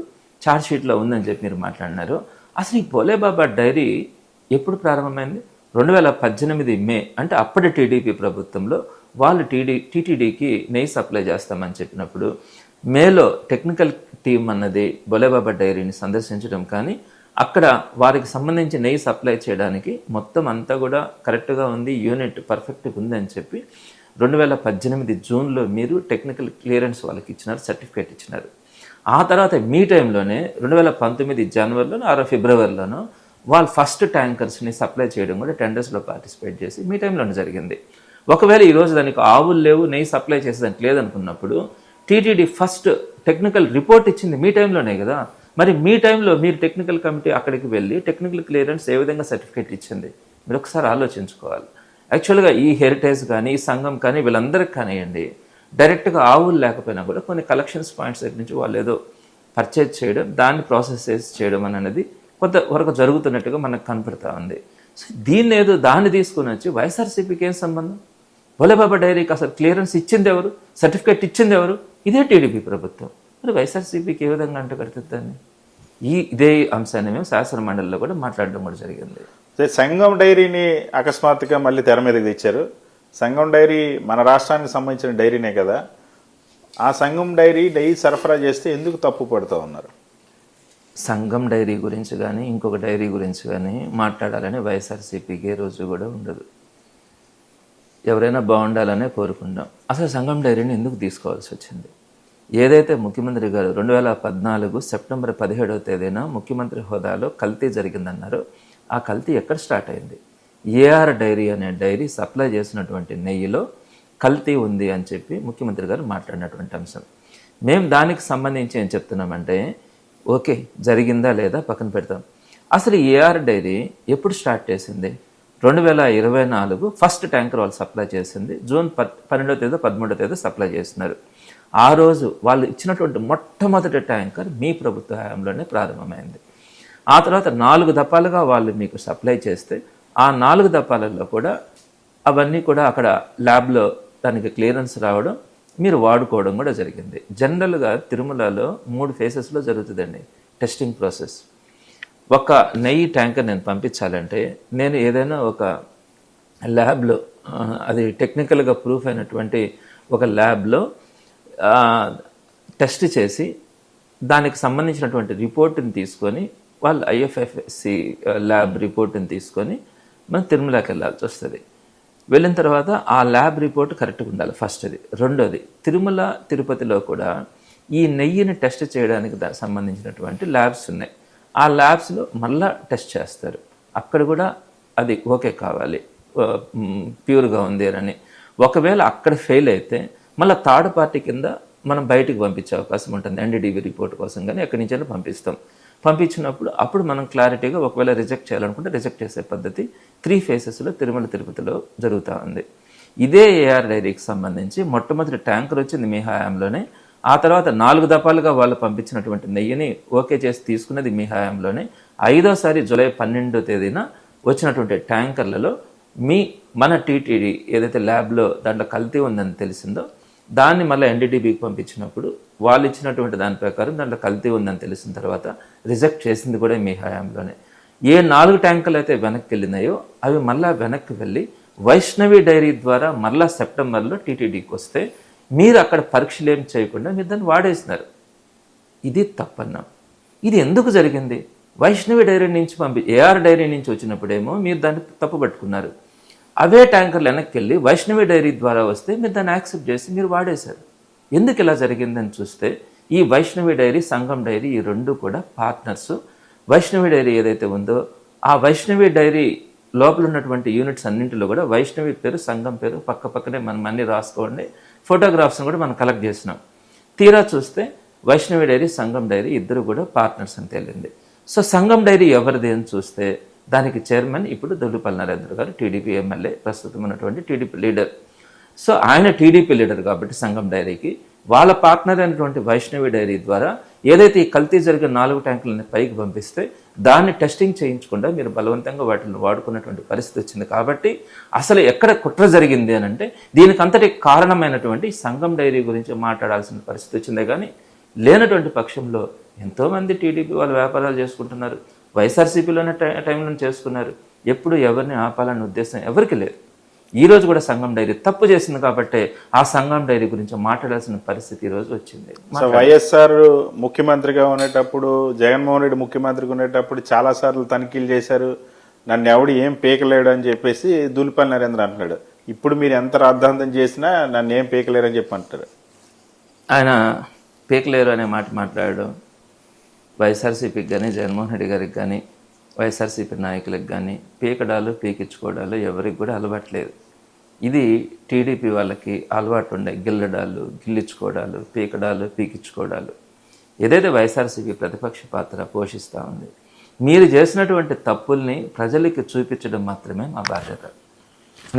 ఛార్జ్షీట్లో ఉందని చెప్పి మీరు మాట్లాడినారో, అసలు ఈ బోలేబాబా డైరీ ఎప్పుడు ప్రారంభమైంది? 2018 మే, అంటే అప్పటి టీడీపీ ప్రభుత్వంలో వాళ్ళు టీటీడీకి నెయ్యి సప్లై చేస్తామని చెప్పినప్పుడు మేలో టెక్నికల్ టీం అన్నది బోలేబాబా డైరీని సందర్శించడం కానీ అక్కడ వారికి సంబంధించి నెయ్యి సప్లై చేయడానికి మొత్తం అంతా కూడా కరెక్ట్గా ఉంది, యూనిట్ పర్ఫెక్ట్గా ఉంది అని చెప్పి 2018 జూన్లో మీరు టెక్నికల్ క్లియరెన్స్ వాళ్ళకి ఇచ్చినారు, సర్టిఫికేట్ ఇచ్చినారు. ఆ తర్వాత మీ టైంలోనే 2019 జనవరిలోనో 6 ఫిబ్రవరిలోనో వాళ్ళు ఫస్ట్ ట్యాంకర్స్ని సప్లై చేయడం కూడా టెండర్స్లో పార్టిసిపేట్ చేసి మీ టైంలోనే జరిగింది. ఒకవేళ ఈరోజు దానికి ఆవులు లేవు, నెయ్యి సప్లై చేసేదానికి లేదనుకున్నప్పుడు టీటీడీ ఫస్ట్ టెక్నికల్ రిపోర్ట్ ఇచ్చింది మీ టైంలోనే కదా. మరి మీ టైంలో మీరు టెక్నికల్ కమిటీ అక్కడికి వెళ్ళి టెక్నికల్ క్లియరెన్స్ ఏ విధంగా సర్టిఫికేట్ ఇచ్చింది మీరు ఒకసారి ఆలోచించుకోవాలి. యాక్చువల్గా ఈ హెరిటేజ్ కానీ ఈ సంఘం కానీ వీళ్ళందరికీ కానివ్వండి, డైరెక్ట్గా ఆవులు లేకపోయినా కూడా కొన్ని కలెక్షన్స్ పాయింట్స్ దగ్గర నుంచి వాళ్ళు ఏదో పర్చేజ్ చేయడం, దాన్ని ప్రాసెస్ చేయడం అనేది కొంతవరకు జరుగుతున్నట్టుగా మనకు కనపడతా ఉంది. సో దీన్ని ఏదో దాన్ని తీసుకుని వచ్చి వైఎస్ఆర్సీపీకి ఏం సంబంధం? భోలేబాబా డైరీకి అసలు క్లియరెన్స్ ఇచ్చింది ఎవరు? సర్టిఫికేట్ ఇచ్చింది ఎవరు? ఇదే టీడీపీ ప్రభుత్వం. మరి వైఎస్ఆర్సీపీకి ఏ విధంగా అంటగడుతుంది దాన్ని? ఇదే అంశాన్ని మేము శాసన మండలిలో కూడా మాట్లాడడం కూడా జరిగింది. సంఘం డైరీని అకస్మాత్తుగా మళ్ళీ తెర మీదకి తెచ్చారు. సంఘం డైరీ మన రాష్ట్రానికి సంబంధించిన డైరీనే కదా. ఆ సంఘం డైరీ సరఫరా చేస్తే ఎందుకు తప్పు పడుతూ ఉన్నారు? సంఘం డైరీ గురించి కానీ ఇంకొక డైరీ గురించి కానీ మాట్లాడాలని వైఎస్ఆర్సీపీకి ఏ రోజు కూడా ఉండదు. ఎవరైనా బాగుండాలనే కోరుకుంటాం. అసలు సంఘం డైరీని ఎందుకు తీసుకోవాల్సి వచ్చింది? ఏదైతే ముఖ్యమంత్రి గారు 2014 సెప్టెంబర్ 17వ తేదీన ముఖ్యమంత్రి హోదాలో కల్తీ జరిగిందన్నారో ఆ కల్తీ ఎక్కడ స్టార్ట్ అయింది? ఏఆర్ డైరీ అనే డైరీ సప్లై చేసినటువంటి నెయ్యిలో కల్తీ ఉంది అని చెప్పి ముఖ్యమంత్రి గారు మాట్లాడినటువంటి అంశం. మేము దానికి సంబంధించి ఏం చెప్తున్నామంటే, ఓకే జరిగిందా లేదా పక్కన పెడతాం. అసలు ఏఆర్ డైరీ ఎప్పుడు స్టార్ట్ చేసింది? 2024 ఫస్ట్ ట్యాంకర్ వాళ్ళు సప్లై చేసింది. జూన్ 12వ తేదీ 13వ తేదీ సప్లై చేస్తున్నారు. ఆ రోజు వాళ్ళు ఇచ్చినటువంటి మొట్టమొదటి ట్యాంకర్ మీ ప్రభుత్వ హయాంలోనే ప్రారంభమైంది. ఆ తర్వాత 4 దఫాలుగా వాళ్ళు మీకు సప్లై చేస్తే ఆ 4 దఫాలలో కూడా అవన్నీ కూడా అక్కడ ల్యాబ్లో దానికి క్లియరెన్స్ రావడం, మీరు వాడుకోవడం కూడా జరిగింది. జనరల్గా తిరుమలలో 3 ఫేసెస్లో జరుగుతుందండి టెస్టింగ్ ప్రాసెస్. ఒక నెయ్యి ట్యాంకర్ నేను పంపించాలంటే నేను ఏదైనా ఒక ల్యాబ్లో, అది టెక్నికల్గా ప్రూఫ్ అయినటువంటి ఒక ల్యాబ్లో టెస్ట్ చేసి దానికి సంబంధించినటువంటి రిపోర్ట్ని తీసుకొని వాళ్ళు ఐఎఫ్ఎఫ్సి ల్యాబ్ రిపోర్ట్ని తీసుకొని మనం తిరుమలకి వెళ్ళాల్సి వస్తుంది. వెళ్ళిన తర్వాత ఆ ల్యాబ్ రిపోర్ట్ కరెక్ట్గా ఉండాలి ఫస్ట్ది. రెండోది, తిరుమల తిరుపతిలో కూడా ఈ నెయ్యిని టెస్ట్ చేయడానికి సంబంధించినటువంటి ల్యాబ్స్ ఉన్నాయి. ఆ ల్యాబ్స్లో మళ్ళా టెస్ట్ చేస్తారు. అక్కడ కూడా అది ఓకే కావాలి, ప్యూర్గా ఉంది అని. ఒకవేళ అక్కడ ఫెయిల్ అయితే మళ్ళీ థర్డ్ పార్టీ కింద మనం బయటికి పంపించే అవకాశం ఉంటుంది. ఎన్డీడీబీ రిపోర్ట్ కోసం కానీ ఎక్కడి నుంచైనా పంపిస్తాం. పంపించినప్పుడు అప్పుడు మనం క్లారిటీగా ఒకవేళ రిజెక్ట్ చేయాలనుకుంటే రిజెక్ట్ చేసే పద్ధతి 3 ఫేసెస్లో తిరుమల తిరుపతిలో జరుగుతూ ఉంది. ఇదే ఏఆర్ డైరీకి సంబంధించి మొట్టమొదటి ట్యాంకర్ వచ్చింది మీ హయాంలోనే. ఆ తర్వాత 4 దఫాలుగా వాళ్ళు పంపించినటువంటి నెయ్యిని ఓకే చేసి తీసుకున్నది మీ హయాంలోనే. 5వసారి జూలై 12వ తేదీన వచ్చినటువంటి ట్యాంకర్లలో మన టీటీడీ ఏదైతే ల్యాబ్లో దాంట్లో కల్తీ ఉందని తెలిసిందో దాన్ని మళ్ళీ ఎన్డీడీబీకి పంపించినప్పుడు వాళ్ళు ఇచ్చినటువంటి దాని ప్రకారం దాంట్లో కల్తీ ఉందని తెలిసిన తర్వాత రిజెక్ట్ చేసింది కూడా మీ హయాంలోనే. ఏ 4 ట్యాంకర్లు అయితే వెనక్కి వెళ్ళినాయో అవి మళ్ళీ వెనక్కి వెళ్ళి వైష్ణవి డైరీ ద్వారా మళ్ళీ సెప్టెంబర్లో టీటీడీకి వస్తే మీరు అక్కడ పరీక్షలు ఏం చేయకుండా మీరు దాన్ని వాడేసినారు. ఇది తప్పన్నాం. ఇది ఎందుకు జరిగింది? వైష్ణవి డైరీ నుంచి ఏఆర్ డైరీ నుంచి వచ్చినప్పుడేమో మీరు దాన్ని తప్పు పట్టుకున్నారు. అవే ట్యాంకర్లు వెనక్కి వెళ్ళి వైష్ణవి డైరీ ద్వారా వస్తే మీరు దాన్ని యాక్సెప్ట్ చేసి మీరు వాడేశారు. ఎందుకు ఇలా జరిగిందని చూస్తే ఈ వైష్ణవి డైరీ, సంఘం డైరీ ఈ 2 కూడా పార్ట్నర్స్. వైష్ణవి డైరీ ఏదైతే ఉందో ఆ వైష్ణవి డైరీ లోపల ఉన్నటువంటి యూనిట్స్ అన్నింటిలో కూడా వైష్ణవి పేరు, సంఘం పేరు పక్క పక్కనే మనం అన్ని రాసుకోండి. ఫోటోగ్రాఫ్స్ని కూడా మనం కలెక్ట్ చేసినాం. తీరా చూస్తే వైష్ణవి డైరీ, సంఘం డైరీ ఇద్దరు కూడా పార్ట్నర్స్ అని తేలింది. సో సంఘం డైరీ ఎవరిది అని చూస్తే దానికి చైర్మన్ ఇప్పుడు దొల్లిపల్లి నరేంద్ర గారు, టీడీపీ ఎమ్మెల్యే, ప్రస్తుతం ఉన్నటువంటి టీడీపీ లీడర్. సో ఆయన టీడీపీ లీడర్ కాబట్టి సంఘం డైరీకి వాళ్ళ పార్ట్నర్ అయినటువంటి వైష్ణవి డైరీ ద్వారా ఏదైతే ఈ కల్తీ జరిగిన 4 ట్యాంకులని పైకి పంపిస్తే దాన్ని టెస్టింగ్ చేయించకుండా మీరు బలవంతంగా వాటిని వాడుకున్నటువంటి పరిస్థితి వచ్చింది. కాబట్టి అసలు ఎక్కడ కుట్ర జరిగింది అని అంటే దీనికి అంతటి కారణమైనటువంటి సంఘం డైరీ గురించి మాట్లాడాల్సిన పరిస్థితి వచ్చిందే కానీ లేనటువంటి పక్షంలో ఎంతోమంది టీడీపీ వాళ్ళు వ్యాపారాలు చేసుకుంటున్నారు. వైఎస్ఆర్సీపీలోనే టైంలో చేసుకున్నారు. ఎప్పుడు ఎవరిని ఆపాలనే ఉద్దేశం ఎవరికి లేదు. ఈరోజు కూడా సంఘం డైరీ తప్పు చేసింది కాబట్టి ఆ సంఘం డైరీ గురించి మాట్లాడాల్సిన పరిస్థితి ఈరోజు వచ్చింది. వైఎస్ఆర్ ముఖ్యమంత్రిగా ఉండేటప్పుడు, జగన్మోహన్ రెడ్డి ముఖ్యమంత్రిగా ఉండేటప్పుడు చాలా సార్లు తనిఖీలు చేశారు, నన్ను ఎవడు ఏం పీకలేడు అని చెప్పేసి దూలిపల్లి నరేంద్ర అంటున్నాడు. ఇప్పుడు మీరు ఎంత రాద్ధాంతం చేసినా నన్ను ఏం పీకలేరు అని చెప్పి అంటారు. ఆయన పీకలేరు అనే మాట మాట్లాడడం వైఎస్ఆర్సీపీకి కానీ జగన్మోహన్ రెడ్డి గారికి కానీ వైఎస్ఆర్సీపీ నాయకులకు కానీ పీకడాలు పీకించుకోవడాలు ఎవరికి కూడా అలవాట్లేదు. ఇది టీడీపీ వాళ్ళకి అలవాటు ఉండే గిల్లడాలు గిల్లించుకోవడాలు పీకడాలు పీకించుకోవడాలు. ఏదైతే వైఎస్ఆర్సీపీ ప్రతిపక్ష పాత్ర పోషిస్తూ ఉంది, మీరు చేసినటువంటి తప్పుల్ని ప్రజలకి చూపించడం మాత్రమే మా బాధ్యత.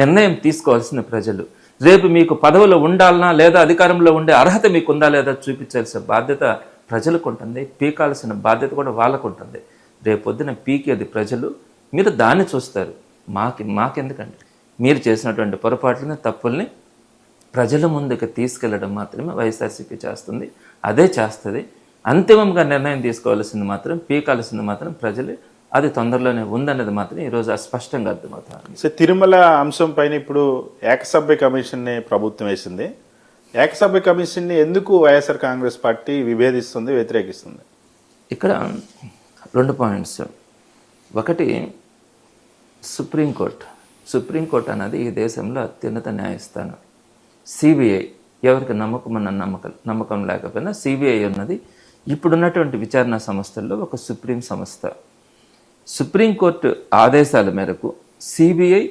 నిర్ణయం తీసుకోవాల్సిన ప్రజలు. రేపు మీకు పదవులో ఉండాలనా లేదా అధికారంలో ఉండే అర్హత మీకు ఉందా లేదా చూపించాల్సిన బాధ్యత ప్రజలకు ఉంటుంది. పీకాల్సిన బాధ్యత కూడా వాళ్ళకు ఉంటుంది. రేపొద్దున పీకేది ప్రజలు, మీరు దాన్ని చూస్తారు. మాకెందుకండి? మీరు చేసినటువంటి పొరపాట్లని తప్పుల్ని ప్రజల ముందుకు తీసుకెళ్లడం మాత్రమే వైఎస్ఆర్సీపీ చేస్తుంది, అదే చేస్తుంది. అంతిమంగా నిర్ణయం తీసుకోవాల్సింది మాత్రం, పీకాల్సింది మాత్రం ప్రజలు. అది తొందరలోనే ఉందన్నది మాత్రం ఈరోజు స్పష్టంగా అర్థమవుతుంది. సో తిరుమల అంశం పైన ఇప్పుడు ఏకసభ్య కమిషన్ని ప్రభుత్వం వేసింది. ఏకసభ్య కమిషన్ని ఎందుకు వైఎస్ఆర్ కాంగ్రెస్ పార్టీ విభేదిస్తుంది, వ్యతిరేకిస్తుంది? ఇక్కడ 2 పాయింట్స్. ఒకటి, సుప్రీంకోర్టు అన్నది ఈ దేశంలో అత్యున్నత న్యాయస్థానం. సిబిఐ ఎవరికి నమ్మకం లేకపోయినా సిబిఐ ఉన్నది ఇప్పుడున్నటువంటి విచారణ సంస్థల్లో ఒక సుప్రీం సంస్థ. సుప్రీంకోర్టు ఆదేశాల మేరకు సిబిఐ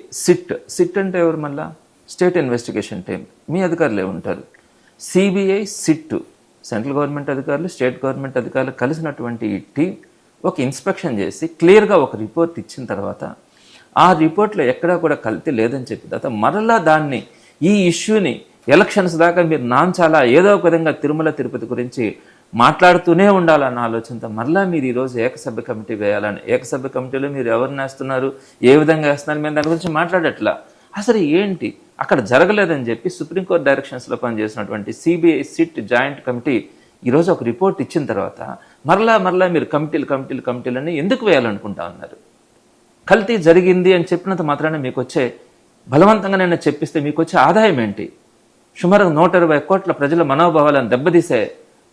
సిట్ అంటే ఎవరు? మళ్ళా స్టేట్ ఇన్వెస్టిగేషన్ టీమ్, మీ అధికారులే ఉంటారు. సిబిఐ సెంట్రల్ గవర్నమెంట్ అధికారులు స్టేట్ గవర్నమెంట్ అధికారులు కలిసినటువంటి ఈ టీం ఒక ఇన్స్పెక్షన్ చేసి క్లియర్గా ఒక రిపోర్ట్ ఇచ్చిన తర్వాత, ఆ రిపోర్ట్లో ఎక్కడా కూడా కల్తీ లేదని చెప్పిన తర్వాత మరలా దాన్ని, ఈ ఇష్యూని ఎలక్షన్స్ దాకా మీరు నాంచాలా, ఏదో ఒక విధంగా తిరుమల తిరుపతి గురించి మాట్లాడుతూనే ఉండాలన్న ఆలోచనతో మరలా మీరు ఈరోజు ఏకసభ్య కమిటీ వేయాలని. ఏకసభ్య కమిటీలో మీరు ఎవరిని వేస్తున్నారు, ఏ విధంగా వేస్తున్నారు, మేము దాని గురించి మాట్లాడట్లా. అసలు ఏంటి అక్కడ జరగలేదని చెప్పి సుప్రీంకోర్టు డైరెక్షన్స్లో పనిచేసినటువంటి సిబిఐ జాయింట్ కమిటీ ఈరోజు ఒక రిపోర్ట్ ఇచ్చిన తర్వాత మరలా మీరు కమిటీలని ఎందుకు వేయాలనుకుంటా ఉన్నారు? కల్తీ జరిగింది అని చెప్పినంత మాత్రాన మీకు వచ్చే, బలవంతంగా నేను చెప్పిస్తే మీకు వచ్చే ఆదాయం ఏంటి? సుమారు 120 కోట్ల ప్రజల మనోభావాలను దెబ్బతీసే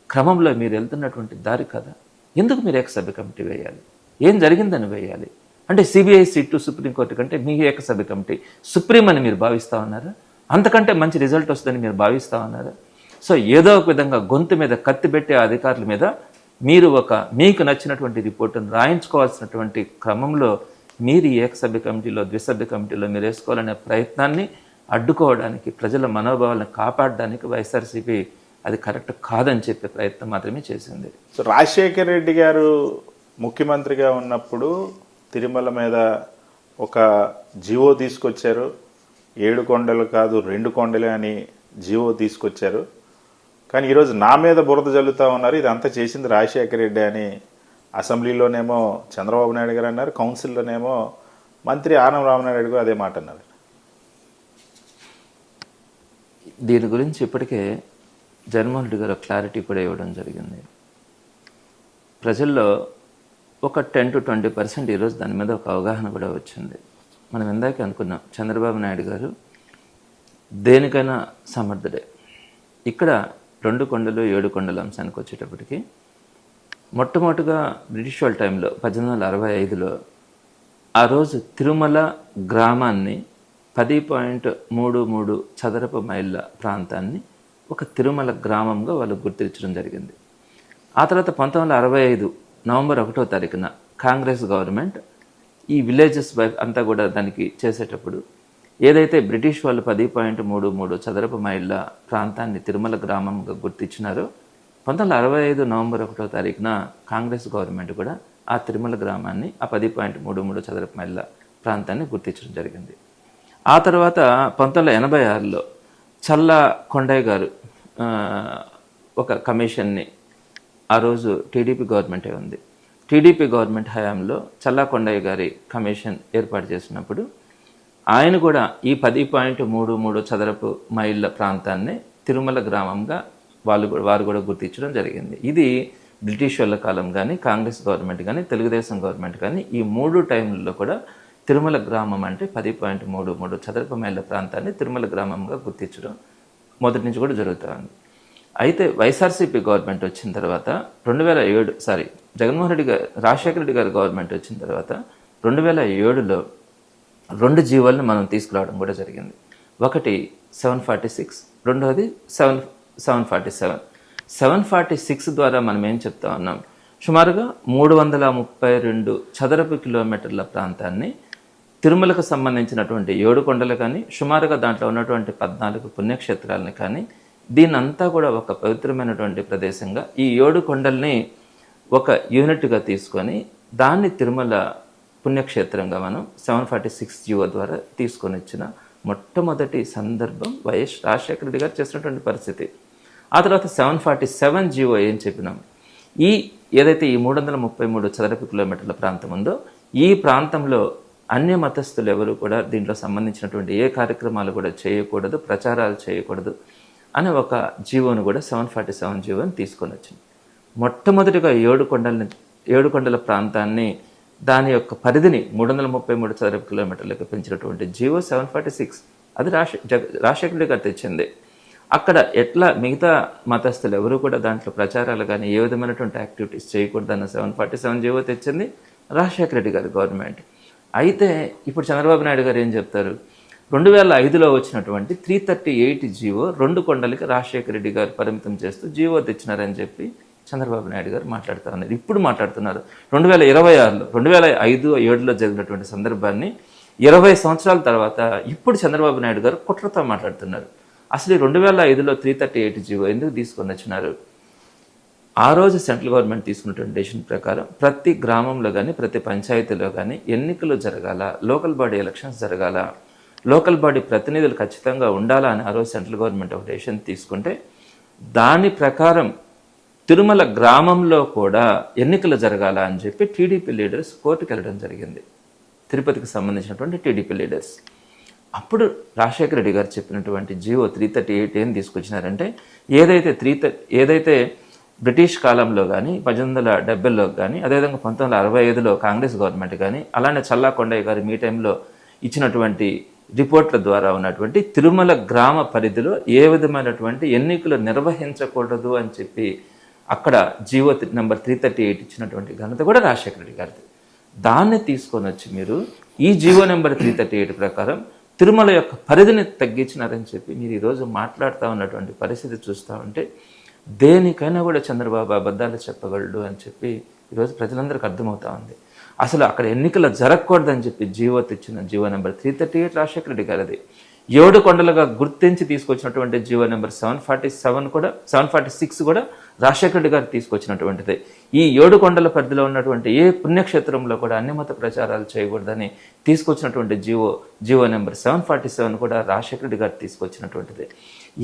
క్రమంలో మీరు వెళ్తున్నటువంటి దారి కదా. ఎందుకు మీరు ఏకసభ్య కమిటీ వేయాలి? ఏం జరిగిందని వేయాలి? అంటే సిబిఐ సుప్రీంకోర్టు కంటే మీ ఏకసభ్య కమిటీ సుప్రీం అని మీరు భావిస్తూ ఉన్నారా? అంతకంటే మంచి రిజల్ట్ వస్తుందని మీరు భావిస్తూ ఉన్నారా? సో ఏదో ఒక విధంగా గొంతు మీద కత్తి పెట్టే అధికారుల మీద మీరు మీకు నచ్చినటువంటి రిపోర్టును రాయించుకోవాల్సినటువంటి క్రమంలో మీరు ఏకసభ్య కమిటీలో ద్విసభ్య కమిటీలో మీరు వేసుకోవాలనే ప్రయత్నాన్ని అడ్డుకోవడానికి, ప్రజల మనోభావాలను కాపాడడానికి వైఎస్ఆర్సీపీ అది కరెక్ట్ కాదని చెప్పే ప్రయత్నం మాత్రమే చేసింది. సో రాజశేఖర రెడ్డి గారు ముఖ్యమంత్రిగా ఉన్నప్పుడు తిరుమల మీద ఒక జీవో తీసుకొచ్చారు. 7 కొండలు కాదు 2 కొండలే అని జీవో తీసుకొచ్చారు. కానీ ఈరోజు నా మీద బురద జల్లుతూ ఉన్నారు, ఇదంతా చేసింది రాజశేఖర రెడ్డి అని అసెంబ్లీలోనేమో చంద్రబాబు నాయుడు గారు అన్నారు, కౌన్సిల్లోనేమో మంత్రి ఆనం రామనాయుడు గారు అదే మాట అన్నారు. దీని గురించి ఇప్పటికే జగన్మోహన్ రెడ్డి గారు క్లారిటీ కూడా ఇవ్వడం జరిగింది. ప్రజల్లో ఒక 10 to 20% ఈరోజు దాని మీద ఒక అవగాహన కూడా వచ్చింది. మనం ఇందాకే అనుకున్నాం, చంద్రబాబు నాయుడు గారు దేనికైనా సమర్థుడే. ఇక్కడ 2 కొండలు 7 కొండల అంశానికి వచ్చేటప్పటికి మొట్టమొదటిగా బ్రిటిష్ వాళ్ళ టైంలో 1865లో ఆ రోజు తిరుమల గ్రామాన్ని 10.33 చదరపు మైళ్ళ ప్రాంతాన్ని ఒక తిరుమల గ్రామంగా వాళ్ళు గుర్తించడం జరిగింది. ఆ తర్వాత 1965 నవంబర్ 1వ తారీఖున కాంగ్రెస్ గవర్నమెంట్ ఈ విలేజెస్ అంతా కూడా దానికి చేసేటప్పుడు ఏదైతే బ్రిటిష్ వాళ్ళు 10.33 చదరపు మైళ్ళ ప్రాంతాన్ని తిరుమల గ్రామంగా గుర్తించినారో 1965 నవంబర్ 1వ తారీఖున కాంగ్రెస్ గవర్నమెంట్ కూడా ఆ తిరుమల గ్రామాన్ని ఆ 10.33 చదరపు మైళ్ళ ప్రాంతాన్ని గుర్తించడం జరిగింది. ఆ తర్వాత 1986లో చల్లా కొండయ్య గారు ఒక కమిషన్ని, ఆ రోజు టీడీపీ గవర్నమెంటే ఉంది, టీడీపీ గవర్నమెంట్ హయాంలో చల్లా కొండయ్య గారి కమిషన్ ఏర్పాటు చేసినప్పుడు ఆయన కూడా ఈ 10.33 చదరపు మైళ్ళ ప్రాంతాన్ని తిరుమల గ్రామంగా వారు కూడా గుర్తించడం జరిగింది. ఇది బ్రిటిష్ వాళ్ళ కాలం కానీ కాంగ్రెస్ గవర్నమెంట్ కానీ తెలుగుదేశం గవర్నమెంట్ కానీ ఈ 3 టైంలలో కూడా తిరుమల గ్రామం అంటే 10.33 చదరపు మైళ్ళ ప్రాంతాన్ని తిరుమల గ్రామంగా గుర్తించడం మొదటి నుంచి కూడా జరుగుతుంది. అయితే వైఎస్ఆర్సీపీ గవర్నమెంట్ వచ్చిన తర్వాత 2007 జగన్మోహన్ రెడ్డి గారు రాజశేఖర రెడ్డి గారి గవర్నమెంట్ వచ్చిన తర్వాత 2007లో 2 జీవోలను మనం తీసుకురావడం కూడా జరిగింది. ఒకటి 746, రెండవది 747. 746 ద్వారా మనం ఏం చెప్తా ఉన్నాం, సుమారుగా 332 చదరపు కిలోమీటర్ల ప్రాంతాన్ని తిరుమలకు సంబంధించినటువంటి 7 కొండలు కానీ, సుమారుగా దాంట్లో ఉన్నటువంటి 14 పుణ్యక్షేత్రాలని కానీ, దీనంతా కూడా ఒక పవిత్రమైనటువంటి ప్రదేశంగా ఈ 7 కొండల్ని ఒక యూనిట్గా తీసుకొని దాన్ని తిరుమల పుణ్యక్షేత్రంగా మనం 746 జీవో ద్వారా తీసుకొని వచ్చిన మొట్టమొదటి సందర్భం వైఎస్ రాజశేఖర రెడ్డి గారు చేసినటువంటి పరిస్థితి. ఆ తర్వాత 747 జీవో ఏం చెప్పినాం, ఈ ఏదైతే ఈ 333 చదరపు కిలోమీటర్ల ప్రాంతం ఉందో ఈ ప్రాంతంలో అన్య మతస్థులు ఎవరు కూడా దీంట్లో సంబంధించినటువంటి ఏ కార్యక్రమాలు కూడా చేయకూడదు, ప్రచారాలు చేయకూడదు అనే ఒక జీవోను కూడా 747 జీవోని తీసుకొని వచ్చింది. మొట్టమొదటిగా 7 కొండల ప్రాంతాన్ని దాని యొక్క పరిధిని 333 చదరపు కిలోమీటర్లకు పెంచినటువంటి జీవో 746 అది రాజశేఖర రెడ్డి గారు తెచ్చింది. అక్కడ ఎట్లా మిగతా మతస్థులు ఎవరు కూడా దాంట్లో ప్రచారాలు కానీ ఏ విధమైనటువంటి యాక్టివిటీస్ చేయకూడదన్న 747 జీవో తెచ్చింది రాజశేఖర రెడ్డి గారి గవర్నమెంట్. అయితే ఇప్పుడు చంద్రబాబు నాయుడు గారు ఏం చెప్తారు, 2005లో వచ్చినటువంటి 338 జీవో 2 కొండలకి రాజశేఖర రెడ్డి గారు పరిమితం చేస్తూ జీవో తెచ్చినారని చెప్పి చంద్రబాబు నాయుడు గారు మాట్లాడుతూ ఉన్నారు. ఇప్పుడు మాట్లాడుతున్నారు 2026లో 2005-7లో జరిగినటువంటి సందర్భాన్ని 20 సంవత్సరాల తర్వాత ఇప్పుడు చంద్రబాబు నాయుడు గారు కుట్రతో మాట్లాడుతున్నారు. అసలు 2005లో 338 జీవో ఎందుకు తీసుకొని వచ్చినారు? ఆ రోజు సెంట్రల్ గవర్నమెంట్ తీసుకున్నటువంటి డెసిషన్ ప్రకారం ప్రతి గ్రామంలో కానీ ప్రతి పంచాయతీలో కానీ ఎన్నికలు జరగాల, లోకల్ బాడీ ఎలక్షన్స్ జరగాల, లోకల్ బాడీ ప్రతినిధులు ఖచ్చితంగా ఉండాలా అని ఆ రోజు సెంట్రల్ గవర్నమెంట్ ఒక డెసిషన్ తీసుకుంటే దాని ప్రకారం తిరుమల గ్రామంలో కూడా ఎన్నికలు జరగాల అని చెప్పి టీడీపీ లీడర్స్ కోర్టుకు వెళ్ళడం జరిగింది. తిరుపతికి సంబంధించినటువంటి టీడీపీ లీడర్స్ అప్పుడు రాజశేఖర రెడ్డి గారు చెప్పినటువంటి జీవో 338 ఏం తీసుకొచ్చినారంటే ఏదైతే బ్రిటిష్ కాలంలో కానీ 1870లో కానీ అదేవిధంగా 1965లో కాంగ్రెస్ గవర్నమెంట్ కానీ అలానే చల్లా కొండయ్య గారు మీ టైంలో ఇచ్చినటువంటి రిపోర్ట్ల ద్వారా ఉన్నటువంటి తిరుమల గ్రామ పరిధిలో ఏ విధమైనటువంటి ఎన్నికలు నిర్వహించకూడదు అని చెప్పి అక్కడ జీవో నెంబర్ 338 ఇచ్చినటువంటి ఘనత కూడా రాజశేఖర రెడ్డి గారిది. దాన్ని తీసుకొని వచ్చి మీరు ఈ జీవో నెంబర్ 338 ప్రకారం తిరుమల యొక్క పరిధిని తగ్గించినారని చెప్పి మీరు ఈరోజు మాట్లాడుతూ ఉన్నటువంటి పరిస్థితి చూస్తూ ఉంటే దేనికైనా కూడా చంద్రబాబు అబద్ధాలు చెప్పగలడు అని చెప్పి ఈరోజు ప్రజలందరికీ అర్థమవుతా ఉంది. అసలు అక్కడ ఎన్నికలు జరగకూడదని చెప్పి జీవో తెచ్చిన జీవో నెంబర్ 338 రాజశేఖర రెడ్డి గారిది. 7 కొండలుగా గుర్తించి తీసుకొచ్చినటువంటి జీవో నెంబర్ 746 కూడా రాజశేఖర రెడ్డి గారు తీసుకొచ్చినటువంటిది. ఈ 7 కొండల పరిధిలో ఉన్నటువంటి ఏ పుణ్యక్షేత్రంలో కూడా అన్యమత ప్రచారాలు చేయకూడదని తీసుకొచ్చినటువంటి జీవో నెంబర్ 747 కూడా రాజశేఖర రెడ్డి గారు తీసుకొచ్చినటువంటిది.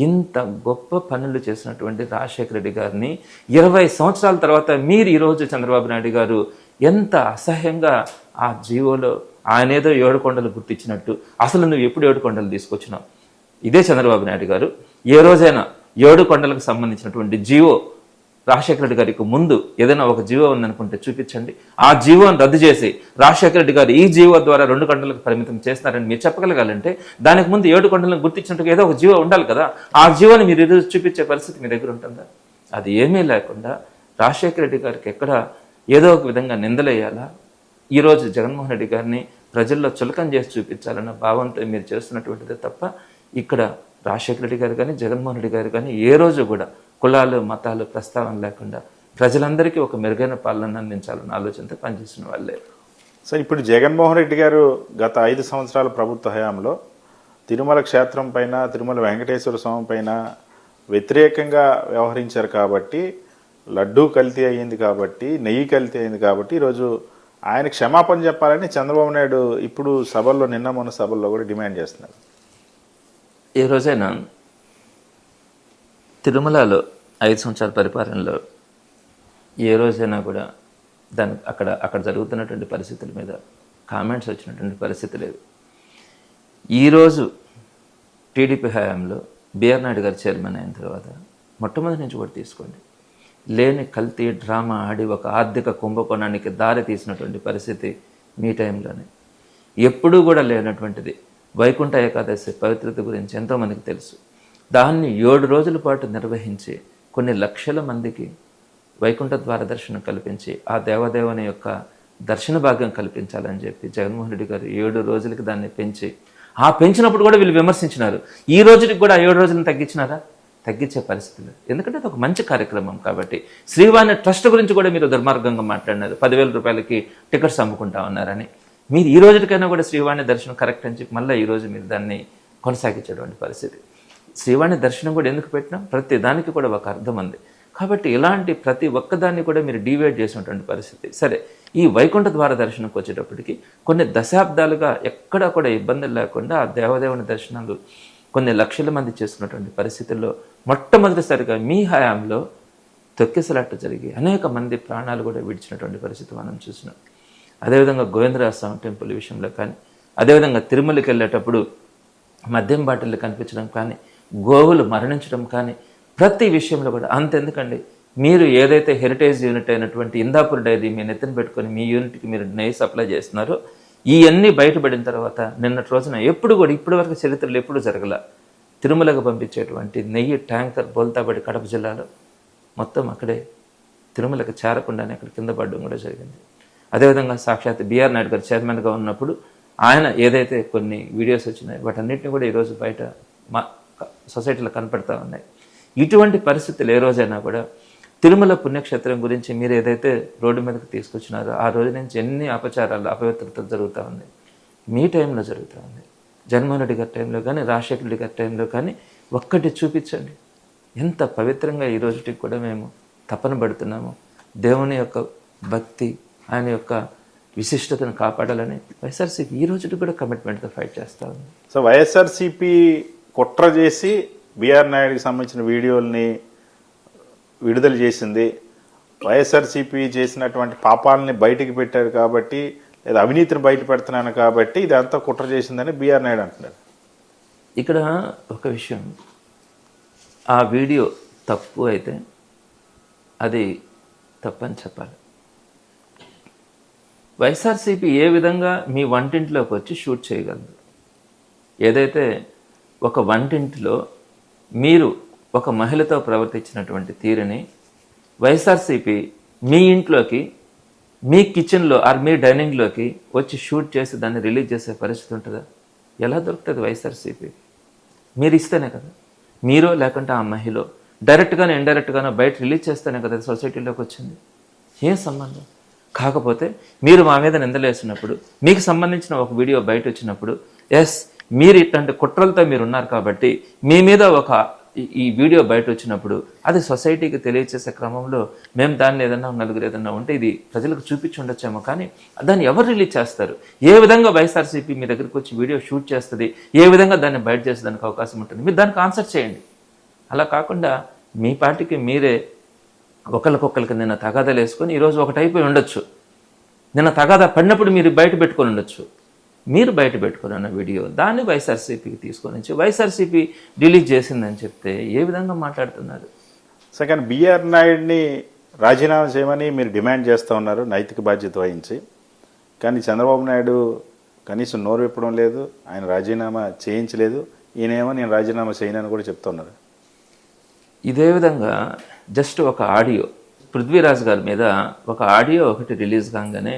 ఇంత గొప్ప పనులు చేసినటువంటి రాజశేఖర రెడ్డి గారిని 20 సంవత్సరాల తర్వాత మీరు ఈరోజు చంద్రబాబు నాయుడు గారు ఎంత అసహ్యంగా ఆ జీవోలో ఆయన ఏదో 7 కొండలు గుర్తించినట్టు అసలు నువ్వు ఎప్పుడు 7 కొండలు తీసుకొచ్చినావు? ఇదే చంద్రబాబు నాయుడు గారు ఏ రోజైనా 7 కొండలకు సంబంధించినటువంటి జీవో రాజశేఖర రెడ్డి గారికి ముందు ఏదైనా ఒక జీవో ఉందనుకుంటే చూపించండి. ఆ జీవోని రద్దు చేసి రాజశేఖర రెడ్డి గారు ఈ జీవో ద్వారా 2 కొండలకు పరిమితం చేస్తున్నారని మీరు చెప్పగలగాలంటే దానికి ముందు 7 కొండలను గుర్తించినట్టుగా ఏదో ఒక జీవో ఉండాలి కదా. ఆ జీవోని మీరు ఈరోజు చూపించే పరిస్థితి మీ దగ్గర ఉంటుందా? అది ఏమీ లేకుండా రాజశేఖర రెడ్డి గారికి ఎక్కడ ఏదో ఒక విధంగా నిందలేయాలా, ఈరోజు జగన్మోహన్ రెడ్డి గారిని ప్రజల్లో చులకం చేసి చూపించాలన్న భావంతో మీరు చేస్తున్నటువంటిదే తప్ప ఇక్కడ రాజశేఖర రెడ్డి గారు కానీ జగన్మోహన్ రెడ్డి గారు కానీ ఏ రోజు కూడా కులాలు మతాలు ప్రస్తావన లేకుండా ప్రజలందరికీ ఒక మెరుగైన పాలన అందించాలన్న ఆలోచనతో పనిచేసిన వాళ్ళే. సో ఇప్పుడు జగన్మోహన్ రెడ్డి గారు గత 5 సంవత్సరాల ప్రభుత్వ హయాంలో తిరుమల క్షేత్రం పైన తిరుమల వెంకటేశ్వర స్వామి పైన వ్యతిరేకంగా వ్యవహరించారు కాబట్టి, లడ్డూ కల్తీ అయ్యింది కాబట్టి, నెయ్యి కల్తీ అయింది కాబట్టి ఈరోజు ఆయన క్షమాపణ చెప్పాలని చంద్రబాబు నాయుడు ఇప్పుడు సభల్లో నిన్న మొన్న సభల్లో కూడా డిమాండ్ చేస్తున్నారు. ఏ రోజైనా తిరుమలలో 5 సంవత్సరాల పరిపాలనలో ఏ రోజైనా కూడా అక్కడ జరుగుతున్నటువంటి పరిస్థితుల మీద కామెంట్స్ వచ్చినటువంటి పరిస్థితి లేదు. ఈరోజు టీడీపీ హయాంలో బిఆర్ నాయుడు గారు చైర్మన్ అయిన తర్వాత మొట్టమొదటి నుంచి కూడా తీసుకోండి, లేని కల్తీ డ్రామా ఆడి ఒక ఆర్థిక కుంభకోణానికి దారి తీసినటువంటి పరిస్థితి మీ టైంలోనే. ఎప్పుడూ కూడా లేనటువంటిది వైకుంఠ ఏకాదశి పవిత్రత గురించి ఎంతోమందికి తెలుసు. దాన్ని 7 రోజుల పాటు నిర్వహించి కొన్ని లక్షల మందికి వైకుంఠ ద్వార దర్శనం కల్పించి ఆ దేవదేవుని యొక్క దర్శన భాగ్యం కల్పించాలని చెప్పి జగన్మోహన్ రెడ్డి గారు 7 రోజులకి దాన్ని పెంచినప్పుడు కూడా వీళ్ళు విమర్శించినారు. ఈ రోజుకి కూడా 7 రోజులను తగ్గించినారా? తగ్గించే పరిస్థితులు, ఎందుకంటే అది ఒక మంచి కార్యక్రమం కాబట్టి. శ్రీవాణి ట్రస్ట్ గురించి కూడా మీరు దుర్మార్గంగా మాట్లాడినారు, 10,000 రూపాయలకి టికెట్స్ అమ్ముకుంటా ఉన్నారని. మీరు ఈ రోజుకైనా కూడా శ్రీవాణి దర్శనం కరెక్ట్ అని చెప్పి మళ్ళీ ఈరోజు మీరు దాన్ని కొనసాగించేటువంటి పరిస్థితి. శ్రీవాణి దర్శనం కూడా ఎందుకు పెట్టినాం, ప్రతి దానికి కూడా ఒక అర్థం ఉంది కాబట్టి ఇలాంటి ప్రతి ఒక్కదాన్ని కూడా మీరు డివైడ్ చేసినటువంటి పరిస్థితి. సరే, ఈ వైకుంఠ ద్వార దర్శనంకి వచ్చేటప్పటికి కొన్ని దశాబ్దాలుగా ఎక్కడా కూడా ఇబ్బందులు లేకుండా ఆ దేవదేవుని దర్శనాలు కొన్ని లక్షల మంది చేస్తున్నటువంటి పరిస్థితుల్లో మొట్టమొదటిసారిగా మీ హయాంలో తొక్కిసలాట జరిగి అనేక మంది ప్రాణాలు కూడా విడిచినటువంటి పరిస్థితి మనం చూసినాం. అదేవిధంగా గోవిందరాజ స్వామి టెంపుల్ విషయంలో కానీ, అదేవిధంగా తిరుమలకి వెళ్ళేటప్పుడు మద్యం బాటిళ్ళు కనిపించడం కానీ, గోవులు మరణించడం కానీ, ప్రతి విషయంలో కూడా అంతెందుకండి, మీరు ఏదైతే హెరిటేజ్ యూనిట్ అయినటువంటి ఇందాపూర్ డైరీ మీ నెత్తిన పెట్టుకొని మీ యూనిట్కి మీరు నెయ్యి సప్లై చేస్తున్నారో, ఇవన్నీ బయటపడిన తర్వాత నిన్నటి రోజున ఎప్పుడు కూడా ఇప్పటి వరకు చరిత్రలో ఎప్పుడు జరగల, తిరుమలకు పంపించేటువంటి నెయ్యి ట్యాంకర్ బోల్తాబడి కడప జిల్లాలో మొత్తం అక్కడే తిరుమలకు చేరకుండానే అక్కడ కింద పడడం కూడా జరిగింది. అదేవిధంగా సాక్షాత్ బిఆర్ నాయుడు గారు చైర్మన్గా ఉన్నప్పుడు ఆయన ఏదైతే కొన్ని వీడియోస్ వచ్చినాయి వాటన్నిటిని కూడా ఈరోజు బయట మా సొసైటీలో కనపడతా ఉన్నాయి. ఇటువంటి పరిస్థితులు ఏ రోజైనా కూడా తిరుమల పుణ్యక్షేత్రం గురించి మీరు ఏదైతే రోడ్డు మీదకి తీసుకొచ్చినారో ఆ రోజు నుంచి ఎన్ని అపచారాలు అపవిత్రతలు జరుగుతూ ఉంది. మీ టైంలో జరుగుతూ ఉంది, జగన్మోహన్ రెడ్డి గారి టైంలో కానీ, రాజశేఖర రెడ్డి గారి టైంలో కానీ. ఒక్కటి చూపించండి ఎంత పవిత్రంగా ఈ రోజుకి కూడా మేము తపన పడుతున్నాము. దేవుని యొక్క భక్తి, ఆయన యొక్క విశిష్టతను కాపాడాలని వైఎస్ఆర్సీపీ ఈ రోజుకి కూడా కమిట్మెంట్తో ఫైట్ చేస్తూ ఉంది. సో వైఎస్ఆర్సీపీ కుట్ర చేసి బిఆర్ నాయుడికి సంబంధించిన వీడియోల్ని విడుదల చేసింది, వైఎస్ఆర్సీపీ చేసినటువంటి పాపాలని బయటికి పెట్టారు కాబట్టి, లేదా అవినీతిని బయట పెడుతున్నాను కాబట్టి ఇదంతా కుట్ర చేసిందని బిఆర్ నాయుడు అంటున్నారు. ఇక్కడ ఒక విషయం, ఆ వీడియో తప్పు అయితే అది తప్పని చెప్పాలి. వైఎస్ఆర్సీపీ ఏ విధంగా మీ వంటింట్లోకి వచ్చి షూట్ చేయగలదు? ఏదైతే ఒక వంటింటిలో మీరు ఒక మహిళతో ప్రవర్తించినటువంటి తీరుని వైఎస్ఆర్సీపీ మీ ఇంట్లోకి, మీ కిచెన్లో ఆర్ మీ డైనింగ్లోకి వచ్చి షూట్ చేసి దాన్ని రిలీజ్ చేసే పరిస్థితి ఉంటుందా? ఎలా దొరుకుతుంది వైఎస్ఆర్సీపీ? మీరు ఇస్తేనే కదా, మీరో లేకుంటే ఆ మహిళ డైరెక్ట్గానో ఇండైరెక్ట్గానో బయట రిలీజ్ చేస్తేనే కదా సొసైటీలోకి వచ్చింది. ఏం సంబంధం? కాకపోతే మీరు మా మీద నిందలేసినప్పుడు, మీకు సంబంధించిన ఒక వీడియో బయట వచ్చినప్పుడు, ఎస్ మీరు ఇట్లాంటి కుట్రలతో మీరు ఉన్నారు కాబట్టి మీ మీద ఒక ఈ వీడియో బయట వచ్చినప్పుడు అది సొసైటీకి తెలియచేసే క్రమంలో మేము దాన్ని ఏదన్నా నలుగురు ఏదన్నా ఉంటే ఇది ప్రజలకు చూపించి ఉండొచ్చేమో, కానీ దాన్ని ఎవరు రిలీజ్ చేస్తారు? ఏ విధంగా వైఎస్ఆర్సీపీ మీ దగ్గరికి వచ్చి వీడియో షూట్ చేస్తుంది, ఏ విధంగా దాన్ని బయట చేసేదానికి అవకాశం ఉంటుంది? మీరు దానికి ఆన్సర్ చేయండి. అలా కాకుండా మీ పార్టీకి మీరే ఒకరికొకరికి నిన్న తగాదాలు వేసుకొని ఈరోజు ఒకటైపోయి ఉండొచ్చు. నిన్న తగాదా పడినప్పుడు మీరు బయట పెట్టుకొని ఉండొచ్చు. మీరు బయట పెట్టుకున్న వీడియో దాన్ని వైఎస్ఆర్సీపీకి తీసుకొని వచ్చి వైఎస్ఆర్సీపీ రిలీజ్ చేసిందని చెప్తే ఏ విధంగా మాట్లాడుతున్నారు? సెకండ్, బిఆర్ నాయుడిని రాజీనామా చేయమని మీరు డిమాండ్ చేస్తూ ఉన్నారు నైతిక బాధ్యత వహించి, కానీ చంద్రబాబు నాయుడు కనీసం నోరు విప్పడం లేదు, ఆయన రాజీనామా చేయించలేదు. ఈయనేమో నేను రాజీనామా చేయనని కూడా చెప్తున్నారు. ఇదే విధంగా జస్ట్ ఒక ఆడియో, పృథ్వీరాజ్ గారి మీద ఒక ఆడియో ఒకటి రిలీజ్ కాగానే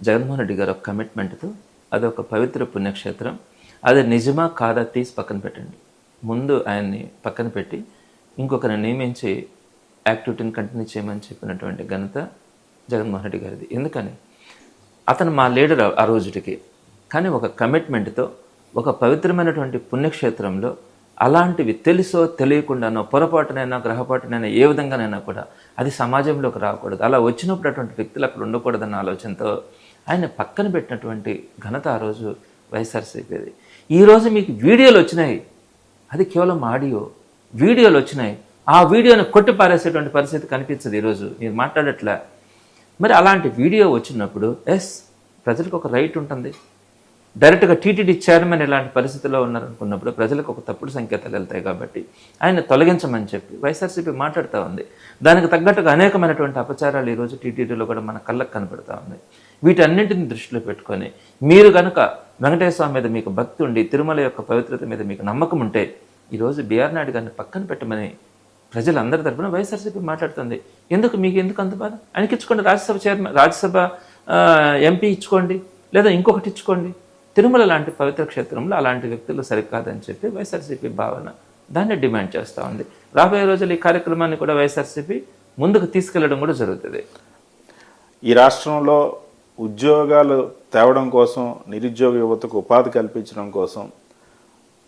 జగన్మోహన్ రెడ్డి గారు ఒక కమిట్మెంట్తో అదొక పవిత్ర పుణ్యక్షేత్రం, అది నిజమా కాదా తీసి పక్కన పెట్టండి. ముందు ఆయన్ని పక్కన పెట్టి ఇంకొకరిని నియమించి యాక్టివిటీని కంటిన్యూ చేయమని చెప్పినటువంటి ఘనత జగన్మోహన్ రెడ్డి గారిది. ఎందుకని అతను మా లీడర్ ఆ రోజుటికి, కానీ ఒక కమిట్మెంట్తో ఒక పవిత్రమైనటువంటి పుణ్యక్షేత్రంలో అలాంటివి తెలుసో తెలియకుండానో పొరపాటునైనా గ్రహపాటునైనా ఏ విధంగానైనా కూడా అది సమాజంలోకి రాకూడదు, అలా వచ్చినప్పుడు అటువంటి వ్యక్తులు అక్కడ ఉండకూడదన్న ఆలోచనతో ఆయన పక్కన పెట్టినటువంటి ఘనత ఆ రోజు వైఎస్ఆర్సీపీది. ఈరోజు మీకు వీడియోలు వచ్చినాయి, అది కేవలం ఆడియో, వీడియోలు వచ్చినాయి, ఆ వీడియోని కొట్టి పారేసేటువంటి పరిస్థితి కనిపించదు ఈరోజు మీరు మాట్లాడట్లే. మరి అలాంటి వీడియో వచ్చినప్పుడు ఎస్ ప్రజలకు ఒక రైట్ ఉంటుంది. డైరెక్ట్గా టీటీడీ చైర్మన్ ఇలాంటి పరిస్థితిలో ఉన్నారనుకున్నప్పుడు ప్రజలకు ఒక తప్పుడు సంకేతాలు వెళ్తాయి కాబట్టి ఆయన తొలగించమని చెప్పి వైఎస్ఆర్సీపీ మాట్లాడుతూ ఉంది. దానికి తగ్గట్టుగా అనేకమైనటువంటి అపచారాలు ఈరోజు టీటీడీలో కూడా మన కళ్ళకు కనపడతా ఉన్నాయి. వీటన్నింటిని దృష్టిలో పెట్టుకొని మీరు కనుక వెంకటేశ్వర స్వామి మీద మీకు భక్తి ఉండి తిరుమల యొక్క పవిత్రత మీద మీకు నమ్మకం ఉంటే ఈరోజు బిఆర్ నాయుడు గారిని పక్కన పెట్టమని ప్రజలందరి తరఫున వైఎస్ఆర్సీపీ మాట్లాడుతుంది. మీకు ఎందుకు అంత బాధ? ఆయనకి ఇచ్చుకోండి, రాజ్యసభ చైర్మన్, రాజ్యసభ ఎంపీ ఇచ్చుకోండి, లేదా ఇంకొకటి ఇచ్చుకోండి. తిరుమల లాంటి పవిత్ర క్షేత్రంలో అలాంటి వ్యక్తులు సరికాదని చెప్పి వైఎస్ఆర్సీపీ భావన దాన్ని డిమాండ్ చేస్తూ ఉంది. రాబోయే రోజులు ఈ కార్యక్రమాన్ని కూడా వైఎస్ఆర్సీపీ ముందుకు తీసుకెళ్లడం కూడా జరుగుతుంది. ఈ రాష్ట్రంలో ఉద్యోగాలు తేవడం కోసం, నిరుద్యోగ యువతకు ఉపాధి కల్పించడం కోసం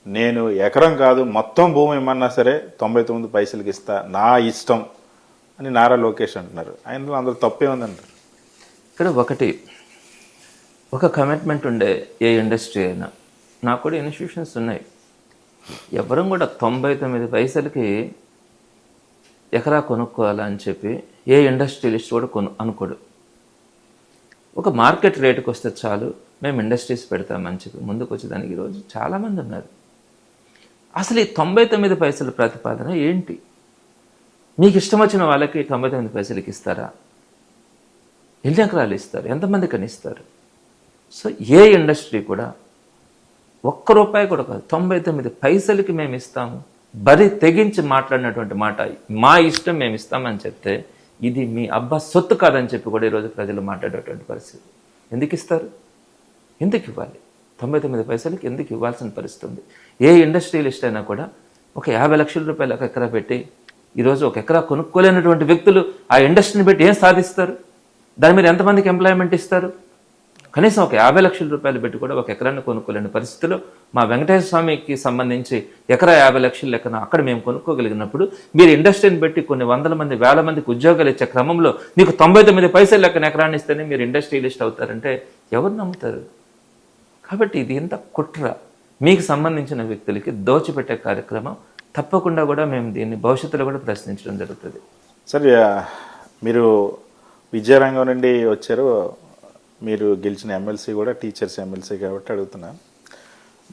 నేను ఎకరం కాదు మొత్తం భూమి ఏమన్నా సరే 99 పైసలకి ఇస్తా, నా ఇష్టం అని నారా లోకేష్ అంటున్నారు. ఆయనలో అందరూ తప్పే ఉందంటారు. ఇక్కడ ఒక కమిట్మెంట్ ఉండే ఏ ఇండస్ట్రీ అయినా, నాకు కూడా ఇన్స్టిట్యూషన్స్ ఉన్నాయి. ఎవరు కూడా 99 పైసలకి ఎకరా కొనుక్కోవాలని చెప్పి ఏ ఇండస్ట్రియలిస్ట్ కూడా అనుకోడు. ఒక మార్కెట్ రేటుకి వస్తే చాలు మేము ఇండస్ట్రీస్ పెడతామని చెప్పి ముందుకు వచ్చేదానికి ఈరోజు చాలామంది ఉన్నారు. అసలు ఈ 99 పైసల ప్రతిపాదన ఏంటి? మీకు ఇష్టం వచ్చిన వాళ్ళకి 99 పైసలకి ఇస్తారా? ఎన్ని ఎకరాలు ఇస్తారు? ఎంతమందికి అని ఇస్తారు? సో ఏ ఇండస్ట్రీ కూడా ₹1 కూడా కాదు, 99 పైసలకి మేము ఇస్తాము, బరి తెగించి మాట్లాడినటువంటి మాట, మా ఇష్టం మేము ఇస్తామని చెప్తే ఇది మీ అబ్బా సొత్తు కాదని చెప్పి కూడా ఈరోజు ప్రజలు మాట్లాడేటువంటి పరిస్థితి. ఎందుకు ఇస్తారు? ఎందుకు ఇవ్వాలి? 99 పైసలకి ఎందుకు ఇవ్వాల్సిన పరిస్థితి ఉంది? ఏ ఇండస్ట్రియలిస్ట్ అయినా కూడా ఒక 50 లక్షల రూపాయలు ఒక ఎకరా పెట్టి ఈరోజు ఒక ఎకరా కొనుక్కోలేనటువంటి వ్యక్తులు ఆ ఇండస్ట్రీని పెట్టి ఏం సాధిస్తారు? దాని మీద ఎంతమందికి ఎంప్లాయ్మెంట్ ఇస్తారు? కనీసం ఒక 50 లక్షల రూపాయలు పెట్టి కూడా ఒక ఎకరాన్ని కొనుక్కోలేని పరిస్థితిలో మా వెంకటేశ్వర స్వామికి సంబంధించి ఎకరా 50 లక్షల లెక్కన అక్కడ మేము కొనుక్కోగలిగినప్పుడు మీరు ఇండస్ట్రీని పెట్టి కొన్ని వందల మంది, వేల మందికి ఉద్యోగాలు ఇచ్చే క్రమంలో మీకు 99 పైసల లెక్కన ఎకరాన్ని ఇస్తేనే మీరు ఇండస్ట్రియలిస్ట్ అవుతారంటే ఎవరు నమ్ముతారు? కాబట్టి ఇది ఎంత కుట్ర, మీకు సంబంధించిన వ్యక్తులకి దోచిపెట్టే కార్యక్రమం. తప్పకుండా కూడా మేము దీన్ని భవిష్యత్తులో కూడా ప్రశ్నించడం జరుగుతుంది. సరే, మీరు విద్యారంగం నుండి వచ్చారు, మీరు గెలిచిన ఎమ్మెల్సీ కూడా టీచర్స్ ఎమ్మెల్సీ కాబట్టి అడుగుతున్నా.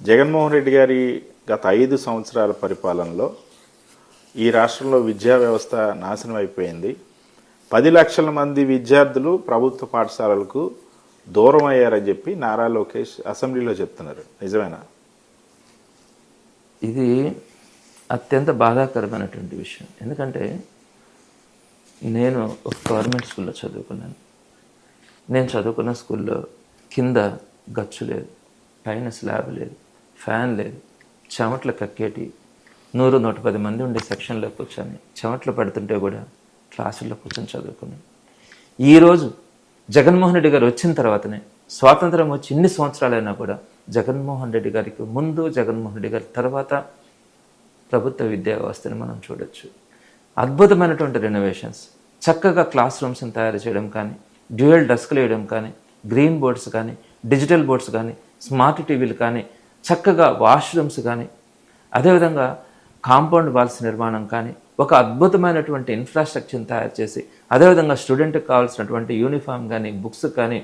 జగన్మోహన్ రెడ్డి గారి గత 5 సంవత్సరాల పరిపాలనలో ఈ రాష్ట్రంలో విద్యా వ్యవస్థ నాశనం అయిపోయింది. 10 లక్షల మంది విద్యార్థులు ప్రభుత్వ పాఠశాలలకు దూరం అయ్యారని చెప్పి నారా లోకేష్ అసెంబ్లీలో చెప్తున్నారు. నిజమేనా? ఇది అత్యంత బాధాకరమైనటువంటి విషయం. ఎందుకంటే నేను ఒక గవర్నమెంట్ స్కూల్లో చదువుకున్నాను. నేను చదువుకున్న స్కూల్లో కింద గచ్చు లేదు, పైన స్లాబ్ లేదు, ఫ్యాన్ లేదు, చెమట్లు కక్కేటి 100-110 మంది ఉండే సెక్షన్లో కూర్చొని చెమట్లు పడుతుంటే కూడా క్లాసుల్లో కూర్చొని చదువుకున్నాను. ఈరోజు జగన్మోహన్ రెడ్డి గారు వచ్చిన తర్వాతనే, స్వాతంత్రం వచ్చి ఇన్ని సంవత్సరాలైనా కూడా జగన్మోహన్ రెడ్డి గారికి ముందు, జగన్మోహన్ రెడ్డి గారి తర్వాత ప్రభుత్వ విద్యా వ్యవస్థని మనం చూడొచ్చు. అద్భుతమైనటువంటి రెనోవేషన్స్, చక్కగా క్లాస్ రూమ్స్ని తయారు చేయడం కానీ, డ్యూయల్ డెస్క్లు వేయడం కానీ, గ్రీన్ బోర్డ్స్ కానీ, డిజిటల్ బోర్డ్స్ కానీ, స్మార్ట్ టీవీలు కానీ, చక్కగా వాష్రూమ్స్ కానీ, అదేవిధంగా కాంపౌండ్ వాల్స్ నిర్మాణం కానీ, ఒక అద్భుతమైనటువంటి ఇన్ఫ్రాస్ట్రక్చర్ని తయారు చేసి, అదేవిధంగా స్టూడెంట్కి కావాల్సినటువంటి యూనిఫామ్ కానీ, బుక్స్ కానీ,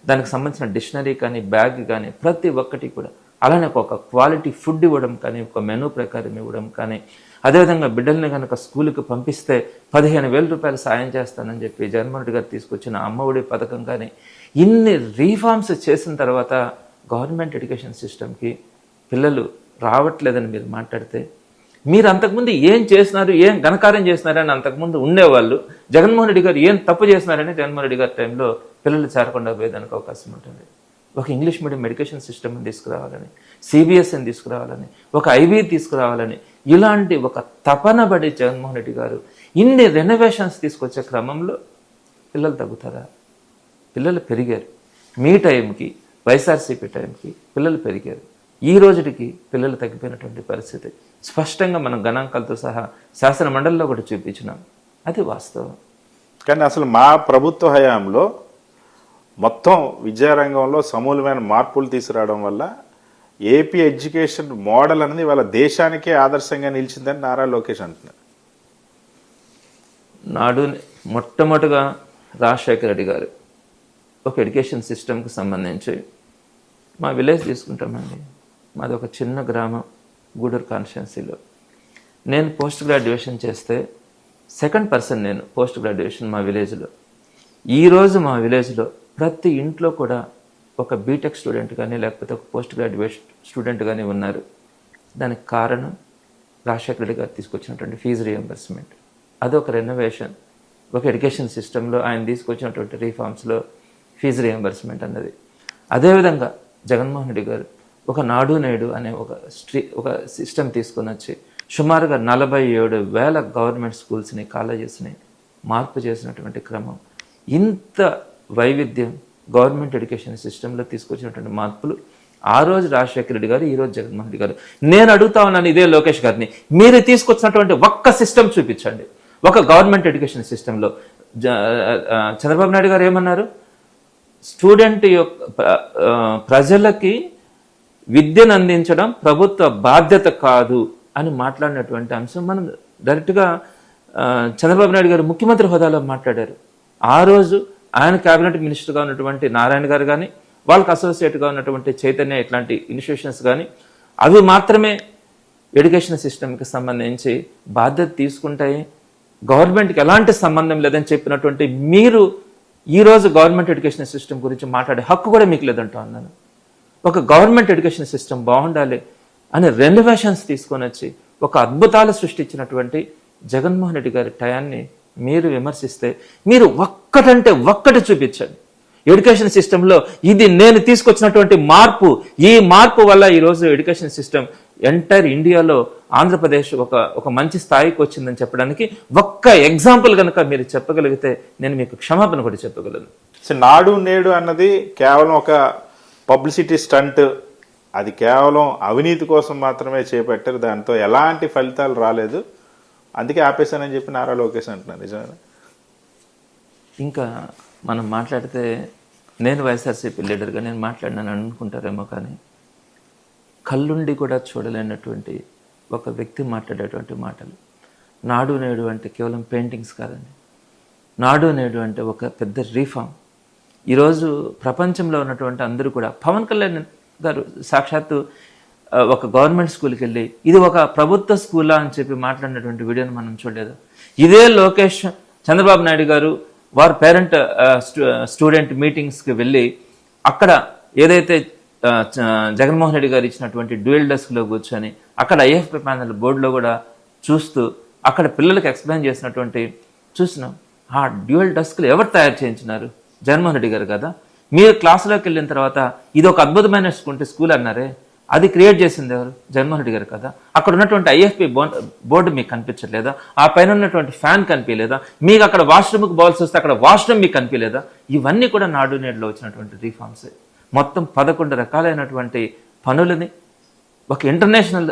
దానికి సంబంధించిన డిక్షనరీ కానీ, బ్యాగ్ కానీ, ప్రతి ఒక్కటి కూడా, అలానే ఒక క్వాలిటీ ఫుడ్ ఇవ్వడం కానీ, ఒక మెనూ ప్రకారం ఇవ్వడం కానీ, అదేవిధంగా బిడ్డల్ని కనుక స్కూల్కి పంపిస్తే 15,000 రూపాయలు సాయం చేస్తానని చెప్పి జగన్మోహన్ రెడ్డి గారు తీసుకొచ్చిన అమ్మఒడి పథకం కానీ, ఇన్ని రీఫార్మ్స్ చేసిన తర్వాత గవర్నమెంట్ ఎడ్యుకేషన్ సిస్టమ్కి పిల్లలు రావట్లేదని మీరు మాట్లాడితే, మీరు అంతకుముందు ఏం చేసినారు, ఏం ఘనకార్యం చేసినారని అంతకుముందు ఉండేవాళ్ళు, జగన్మోహన్ రెడ్డి గారు ఏం తప్పు చేసినారని జగన్మోహన్ రెడ్డి గారి టైంలో పిల్లలు చేరకుండా పోయేదానికి అవకాశం ఉంటుంది. ఒక ఇంగ్లీష్ మీడియం ఎడ్యుకేషన్ సిస్టమ్ని తీసుకురావాలని, సిబిఎస్ఈని తీసుకురావాలని, ఒక ఐబీ తీసుకురావాలని, ఇలాంటి ఒక తపన పడి జగన్మోహన్ రెడ్డి గారు ఇన్ని రెనోవేషన్స్ తీసుకొచ్చే క్రమంలో పిల్లలు తగ్గుతారా? పిల్లలు పెరిగారు. మీ టైంకి, వైఎస్ఆర్సీపీ టైంకి పిల్లలు పెరిగారు. ఈ రోజుకి పిల్లలు తగ్గిపోయినటువంటి పరిస్థితి స్పష్టంగా మనం గణాంకాలతో సహా శాసన మండలిలో కూడా చూపించినాం. అది వాస్తవం. కానీ అసలు మా ప్రభుత్వ హయాంలో మొత్తం విద్యారంగంలో సమూలమైన మార్పులు తీసుకురావడం వల్ల ఏపీ ఎడ్యుకేషన్ మోడల్ అనేది వాళ్ళ దేశానికే ఆదర్శంగా నిలిచిందని నారా లోకేష్ అంటున్నారు. నాడు మొట్టమొదటిగా రాజశేఖర రెడ్డి గారు ఒక ఎడ్యుకేషన్ సిస్టమ్కి సంబంధించి, మా విలేజ్ తీసుకుంటామండి, మాది ఒక చిన్న గ్రామం గూడూరు కాన్స్టిట్యున్సీలో. నేను పోస్ట్ గ్రాడ్యుయేషన్ చేస్తే సెకండ్ పర్సన్ నేను పోస్ట్ గ్రాడ్యుయేషన్ మా విలేజ్లో. ఈరోజు మా విలేజ్లో ప్రతి ఇంట్లో కూడా ఒక బీటెక్ స్టూడెంట్ కానీ, లేకపోతే ఒక పోస్ట్ గ్రాడ్యుయేట్ స్టూడెంట్ కానీ ఉన్నారు. దానికి కారణం రాజశేఖర రెడ్డి గారు తీసుకొచ్చినటువంటి ఫీజు రియంబర్స్మెంట్. అదొక రెనోవేషన్. ఒక ఎడ్యుకేషన్ సిస్టంలో ఆయన తీసుకొచ్చినటువంటి రీఫార్మ్స్లో ఫీజు రియంబర్స్మెంట్ అన్నది. అదేవిధంగా జగన్మోహన్ రెడ్డి గారు ఒక నాడు నేడు అనే ఒక సిస్టమ్ తీసుకొని వచ్చి సుమారుగా 47,000 గవర్నమెంట్ స్కూల్స్ని కాలేజెస్ని మార్పు చేసినటువంటి క్రమం. ఇంత వైవిధ్యం గవర్నమెంట్ ఎడ్యుకేషన్ సిస్టంలో తీసుకొచ్చినటువంటి మార్పులు ఆ రోజు రాజశేఖర రెడ్డి గారు, ఈ రోజు జగన్మోహన్ రెడ్డి గారు. నేను అడుగుతా ఉన్నాను ఇదే లోకేష్ గారిని, మీరు తీసుకొచ్చినటువంటి ఒక్క సిస్టమ్ చూపించండి. ఒక గవర్నమెంట్ ఎడ్యుకేషన్ సిస్టంలో చంద్రబాబు నాయుడు గారు ఏమన్నారు, స్టూడెంట్ యొక్క ప్రజలకి విద్యను అందించడం ప్రభుత్వ బాధ్యత కాదు అని మాట్లాడినటువంటి అంశం మనం డైరెక్ట్గా చంద్రబాబు నాయుడు గారు ముఖ్యమంత్రి హోదాలో మాట్లాడారు. ఆ రోజు ఆయన క్యాబినెట్ మినిస్టర్గా ఉన్నటువంటి నారాయణ గారు కానీ, వాళ్ళకి అసోసియేట్గా ఉన్నటువంటి చైతన్య ఇట్లాంటి ఇన్స్టిట్యూషన్స్ కానీ అవి మాత్రమే ఎడ్యుకేషన్ సిస్టమ్కి సంబంధించి బాధ్యత తీసుకుంటాయి, గవర్నమెంట్కి ఎలాంటి సంబంధం లేదని చెప్పినటువంటి మీరు ఈరోజు గవర్నమెంట్ ఎడ్యుకేషన్ సిస్టమ్ గురించి మాట్లాడే హక్కు కూడా మీకు లేదంటూ అన్నాను. ఒక గవర్నమెంట్ ఎడ్యుకేషన్ సిస్టమ్ బాగుండాలి అని రెనోవేషన్స్ తీసుకొని వచ్చి ఒక అద్భుతాలు సృష్టించినటువంటి జగన్మోహన్ రెడ్డి గారి టయాన్ని మీరు విమర్శిస్తే, మీరు ఒక్కటంటే ఒక్కటి చూపించండి ఎడ్యుకేషన్ సిస్టంలో ఇది నేను తీసుకొచ్చినటువంటి మార్పు, ఈ మార్పు వల్ల ఈరోజు ఎడ్యుకేషన్ సిస్టమ్ ఎంటైర్ ఇండియాలో ఆంధ్రప్రదేశ్ ఒక మంచి స్థాయికి వచ్చిందని చెప్పడానికి ఒక్క ఎగ్జాంపుల్ కనుక మీరు చెప్పగలిగితే నేను మీకు క్షమాపణ కూడా చెప్పగలను. నాడు నేడు అన్నది కేవలం ఒక పబ్లిసిటీ స్టంట్, అది కేవలం అవినీతి కోసం మాత్రమే చేపట్టారు, దాంతో ఎలాంటి ఫలితాలు రాలేదు, అందుకే ఆపేశానని చెప్పి నారా లోకేష్ అంటున్నారు. నిజమేనా? ఇంకా మనం మాట్లాడితే నేను వైఎస్ఆర్సీపీ లీడర్గా నేను మాట్లాడినాను అనుకుంటారేమో, కానీ కళ్ళుండి కూడా చూడలేనటువంటి ఒక వ్యక్తి మాట్లాడేటువంటి మాటలు. నాడు నేడు అంటే కేవలం పెయింటింగ్స్ కాదండి, నాడు నేడు అంటే ఒక పెద్ద రీఫార్మ్. ఈరోజు ప్రపంచంలో ఉన్నటువంటి అందరూ కూడా, పవన్ కళ్యాణ్ గారు సాక్షాత్తు ఒక గవర్నమెంట్ స్కూల్కి వెళ్ళి ఇది ఒక ప్రభుత్వ స్కూలా అని చెప్పి మాట్లాడినటువంటి వీడియోని మనం చూడలేదు. ఇదే లోకేష్ చంద్రబాబు నాయుడు గారు వారు పేరెంట్ స్టూడెంట్ మీటింగ్స్కి వెళ్ళి అక్కడ ఏదైతే జగన్మోహన్ రెడ్డి గారు ఇచ్చినటువంటి డ్యూయల్ డెస్క్లో కూర్చొని అక్కడ ఐఎఫ్పి ప్యానల్ బోర్డులో కూడా చూస్తూ అక్కడ పిల్లలకు ఎక్స్ప్లెయిన్ చేసినటువంటి చూసినాం. ఆ డ్యూయల్ డెస్క్లు ఎవరు తయారు చేయించినారు? జగన్మోహన్ రెడ్డి గారు కదా. మీరు క్లాసులోకి వెళ్ళిన తర్వాత ఇది ఒక అద్భుతమైన స్కూల్ అన్నారే, అది క్రియేట్ చేసింది ఎవరు? జగన్మోహన్ రెడ్డి గారు కదా. అక్కడ ఉన్నటువంటి ఐఎఫ్పి బోర్డు మీకు కనిపించట్లేదా? ఆ పైన ఉన్నటువంటి ఫ్యాన్ కనిపించలేదా? మీకు అక్కడ వాష్రూమ్కి బాల్స్ వస్తే అక్కడ వాష్రూమ్ మీకు కనిపించలేదా? ఇవన్నీ కూడా నాడు నేడులో వచ్చినటువంటి రీఫార్మ్సే. మొత్తం 11 రకాలైనటువంటి పనులని ఒక ఇంటర్నేషనల్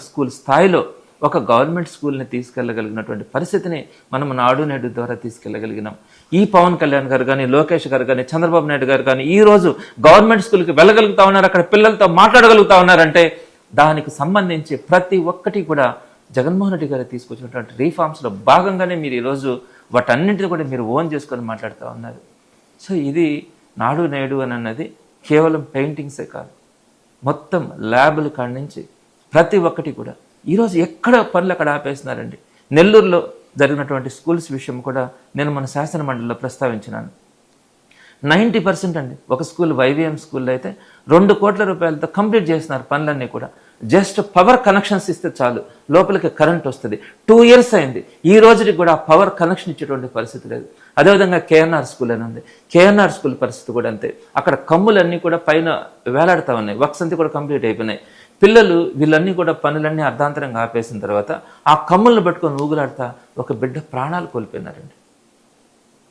స్కూల్ స్థాయిలో ఒక గవర్నమెంట్ స్కూల్ని తీసుకెళ్ళగలిగినటువంటి పరిస్థితిని మనం నాడు నేడు ద్వారా తీసుకెళ్ళగలిగినాం. ఈ పవన్ కళ్యాణ్ గారు కానీ, లోకేష్ గారు కానీ, చంద్రబాబు నాయుడు గారు కానీ ఈరోజు గవర్నమెంట్ స్కూల్కి వెళ్ళగలుగుతా ఉన్నారు, అక్కడ పిల్లలతో మాట్లాడగలుగుతా ఉన్నారంటే దానికి సంబంధించి ప్రతి ఒక్కటి కూడా జగన్మోహన్ రెడ్డి గారు తీసుకొచ్చినటువంటి రీఫార్మ్స్లో భాగంగానే మీరు ఈరోజు వాటన్నింటినీ కూడా మీరు ఓన్ చేసుకొని మాట్లాడుతూ ఉన్నారు. సో ఇది నాడు నేడు అని అన్నది కేవలం పెయింటింగ్సే కాదు, మొత్తం ల్యాబుల కాడి నుంచి ప్రతి ఒక్కటి కూడా ఈరోజు ఎక్కడ పనులు అక్కడ ఆపేస్తున్నారండి. నెల్లూరులో జరిగినటువంటి స్కూల్స్ విషయం కూడా నేను మన శాసన మండలిలో ప్రస్తావించినాను. 90% అండి ఒక స్కూల్ వైవిఎం స్కూల్లో అయితే 2 కోట్ల రూపాయలతో కంప్లీట్ చేస్తున్నారు పనులన్నీ కూడా. జస్ట్ పవర్ కనెక్షన్స్ ఇస్తే చాలు, లోపలికి కరెంట్ వస్తుంది. 2 years అయింది, ఈ రోజుకి కూడా పవర్ కనెక్షన్ ఇచ్చేటువంటి పరిస్థితి లేదు. అదేవిధంగా కేఎన్ఆర్ స్కూల్ అని ఉంది, కేఎన్ఆర్ స్కూల్ పరిస్థితి కూడా అంతే. అక్కడ కమ్ములన్నీ కూడా పైన వేలాడుతూ ఉన్నాయి, వర్క్స్ అంతా కూడా కంప్లీట్ అయిపోయినాయి. పిల్లలు వీళ్ళన్నీ కూడా పనులన్నీ అర్ధాంతరంగా ఆపేసిన తర్వాత ఆ కమ్ములను పట్టుకొని ఊగులాడుతా ఒక బిడ్డ ప్రాణాలు కోల్పోయినారండి.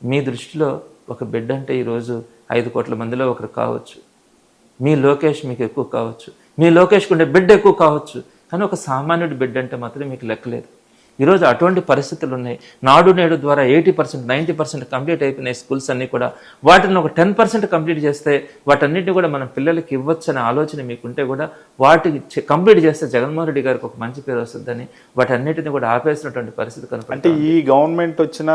మీ దృష్టిలో ఒక బిడ్డ అంటే ఈరోజు 5 కోట్ల మందిలో ఒకరు కావచ్చు, మీ లోకేష్ మీకు ఎక్కువ కావచ్చు, మీ లోకేష్కి ఉండే బిడ్డ ఎక్కువ కావచ్చు, కానీ ఒక సామాన్యుడి బిడ్డ అంటే మాత్రం మీకు లెక్కలేదు. ఈరోజు అటువంటి పరిస్థితులు ఉన్నాయి. నాడు నేడు ద్వారా 80%, 90% కంప్లీట్ అయిపోయినాయి స్కూల్స్ అన్నీ కూడా. వాటిని ఒక 10% కంప్లీట్ చేస్తే వాటన్నిటిని కూడా మనం పిల్లలకి ఇవ్వచ్చు అనే ఆలోచన మీకుంటే కూడా వాటికి కంప్లీట్ చేస్తే జగన్మోహన్ రెడ్డి గారికి ఒక మంచి పేరు వస్తుందని వాటన్నిటిని కూడా ఆపేసినటువంటి పరిస్థితి కనుక. అంటే ఈ గవర్నమెంట్ వచ్చిన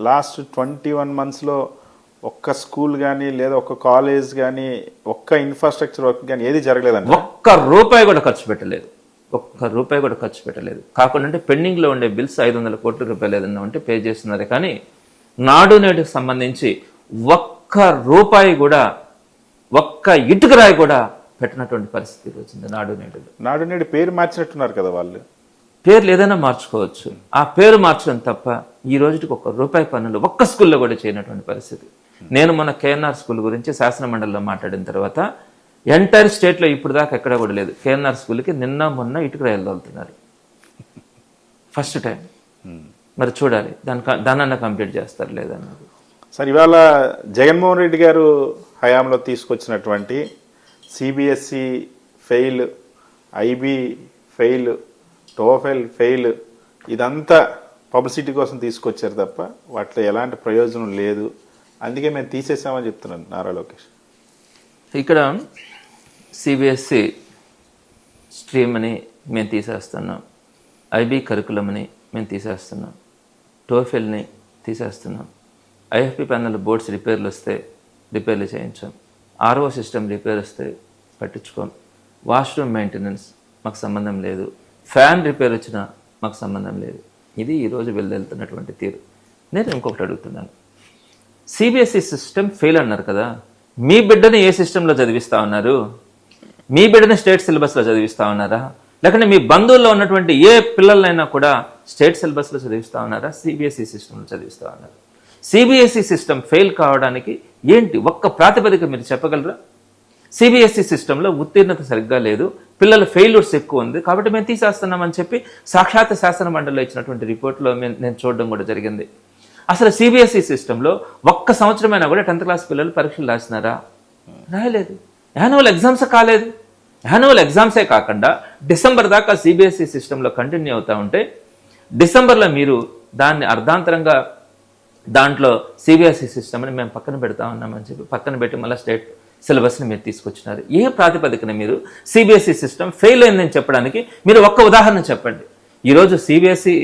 లాస్ట్ 21 monthsలో ఒక్క స్కూల్ కానీ లేదా ఒక్క కాలేజ్ కానీ ఒక్క ఇన్ఫ్రాస్ట్రక్చర్ వర్క్ కానీ ఏది జరగలేదండి. ఒక్క రూపాయి కూడా ఖర్చు పెట్టలేదు, ఒక్క రూపాయి కూడా ఖర్చు పెట్టలేదు. కాకుండా అంటే పెండింగ్లో ఉండే బిల్స్ 500 కోట్ల రూపాయలు ఏదన్నా ఉంటే పే చేస్తున్నారు, కానీ నాడు నేడుకి సంబంధించి ఒక్క రూపాయి కూడా, ఒక్క ఇటుక రాయి కూడా పెట్టినటువంటి పరిస్థితి వచ్చింది నాడు నేడు. నాడు నేడు పేరు మార్చినట్టున్నారు కదా వాళ్ళు. పేర్లు ఏదైనా మార్చుకోవచ్చు, ఆ పేరు మార్చడం తప్ప ఈ రోజుకి ఒక్క రూపాయి పనులు ఒక్క స్కూల్లో కూడా చేయనటువంటి పరిస్థితి. నేను మన కేఎన్ఆర్ స్కూల్ గురించి శాసన మండలిలో మాట్లాడిన తర్వాత ఎంటైర్ స్టేట్లో ఇప్పుడు దాకా ఎక్కడ కూడా లేదు. కేఎన్ఆర్ స్కూల్కి నిన్న మొన్న ఇటుక రైలు తోలుతున్నారు ఫస్ట్ టైం. మరి చూడాలి దానన్నా కంప్లీట్ చేస్తారు లేదన్నది. సార్, ఇవాళ జగన్మోహన్ రెడ్డి గారు హయాంలో తీసుకొచ్చినటువంటి CBSE fail, IB fail, TOEFL fail, ఇదంతా పబ్లిసిటీ కోసం తీసుకొచ్చారు తప్ప వాటిలో ఎలాంటి ప్రయోజనం లేదు, అందుకే మేము తీసేసామని చెప్తున్నాను నారా లోకేష్. ఇక్కడ సిబిఎస్ఈ స్ట్రీమ్ అని మేము తీసేస్తున్నాం, ఐబీ కరికులం అని మేము తీసేస్తున్నాం, టోఫెల్ని తీసేస్తున్నాం, ఐఎఫ్పి ప్యానల్ బోర్డ్స్ రిపేర్లు వస్తే రిపేర్లు చేయించాం, ఆర్ఓ సిస్టమ్ రిపేర్ వస్తే పట్టించుకోం, వాష్రూమ్ మెయింటెనెన్స్ మాకు సంబంధం లేదు, ఫ్యాన్ రిపేర్ వచ్చినా మాకు సంబంధం లేదు. ఇది ఈరోజు వెళ్తున్నటువంటి తీరు. నేను ఇంకొకటి అడుగుతున్నాను, సిబిఎస్ఈ సిస్టమ్ ఫెయిల్ అన్నారు కదా, మీ బిడ్డని ఏ సిస్టంలో చదివిస్తా ఉన్నారు? మీ బిడ్డని స్టేట్ సిలబస్లో చదివిస్తా ఉన్నారా? లేకుంటే మీ బంధువుల్లో ఉన్నటువంటి ఏ పిల్లలైనా కూడా స్టేట్ సిలబస్లో చదివిస్తా ఉన్నారా? సిబిఎస్ఈ సిస్టంలో చదివిస్తా ఉన్నారు. సిబిఎస్ఈ సిస్టమ్ ఫెయిల్ కావడానికి ఏంటి ఒక్క ప్రాతిపదిక మీరు చెప్పగలరా? సిబిఎస్ఈ సిస్టంలో ఉత్తీర్ణత సరిగ్గా లేదు, పిల్లల ఫెయిల్యూర్స్ ఎక్కువ ఉంది కాబట్టి మేము తీసేస్తున్నామని చెప్పి సాక్షాత్ శాసన మండలిలో ఇచ్చినటువంటి రిపోర్ట్లో నేను చూడడం కూడా జరిగింది. అసలు సిబిఎస్ఈ సిస్టంలో ఒక్క సంవత్సరమైనా కూడా 10th క్లాస్ పిల్లలు పరీక్షలు రాసినారా? రాయలేదు. యాన్యువల్ ఎగ్జామ్స్ కాలేదు. యాన్యువల్ ఎగ్జామ్సే కాకుండా డిసెంబర్ దాకా సిబిఎస్ఈ సిస్టంలో కంటిన్యూ అవుతూ ఉంటే డిసెంబర్లో మీరు దాన్ని అర్ధాంతరంగా దాంట్లో సిబిఎస్ఈ సిస్టమ్ని మేము పక్కన పెడతా ఉన్నామని చెప్పి పక్కన పెట్టి మళ్ళీ స్టేట్ సిలబస్ని మీరు తీసుకొచ్చినారు. ఏ ప్రాతిపదికన మీరు సిబిఎస్ఈ సిస్టమ్ ఫెయిల్ అయిందని చెప్పడానికి మీరు ఒక్క ఉదాహరణ చెప్పండి. ఈరోజు సిబిఎస్ఈ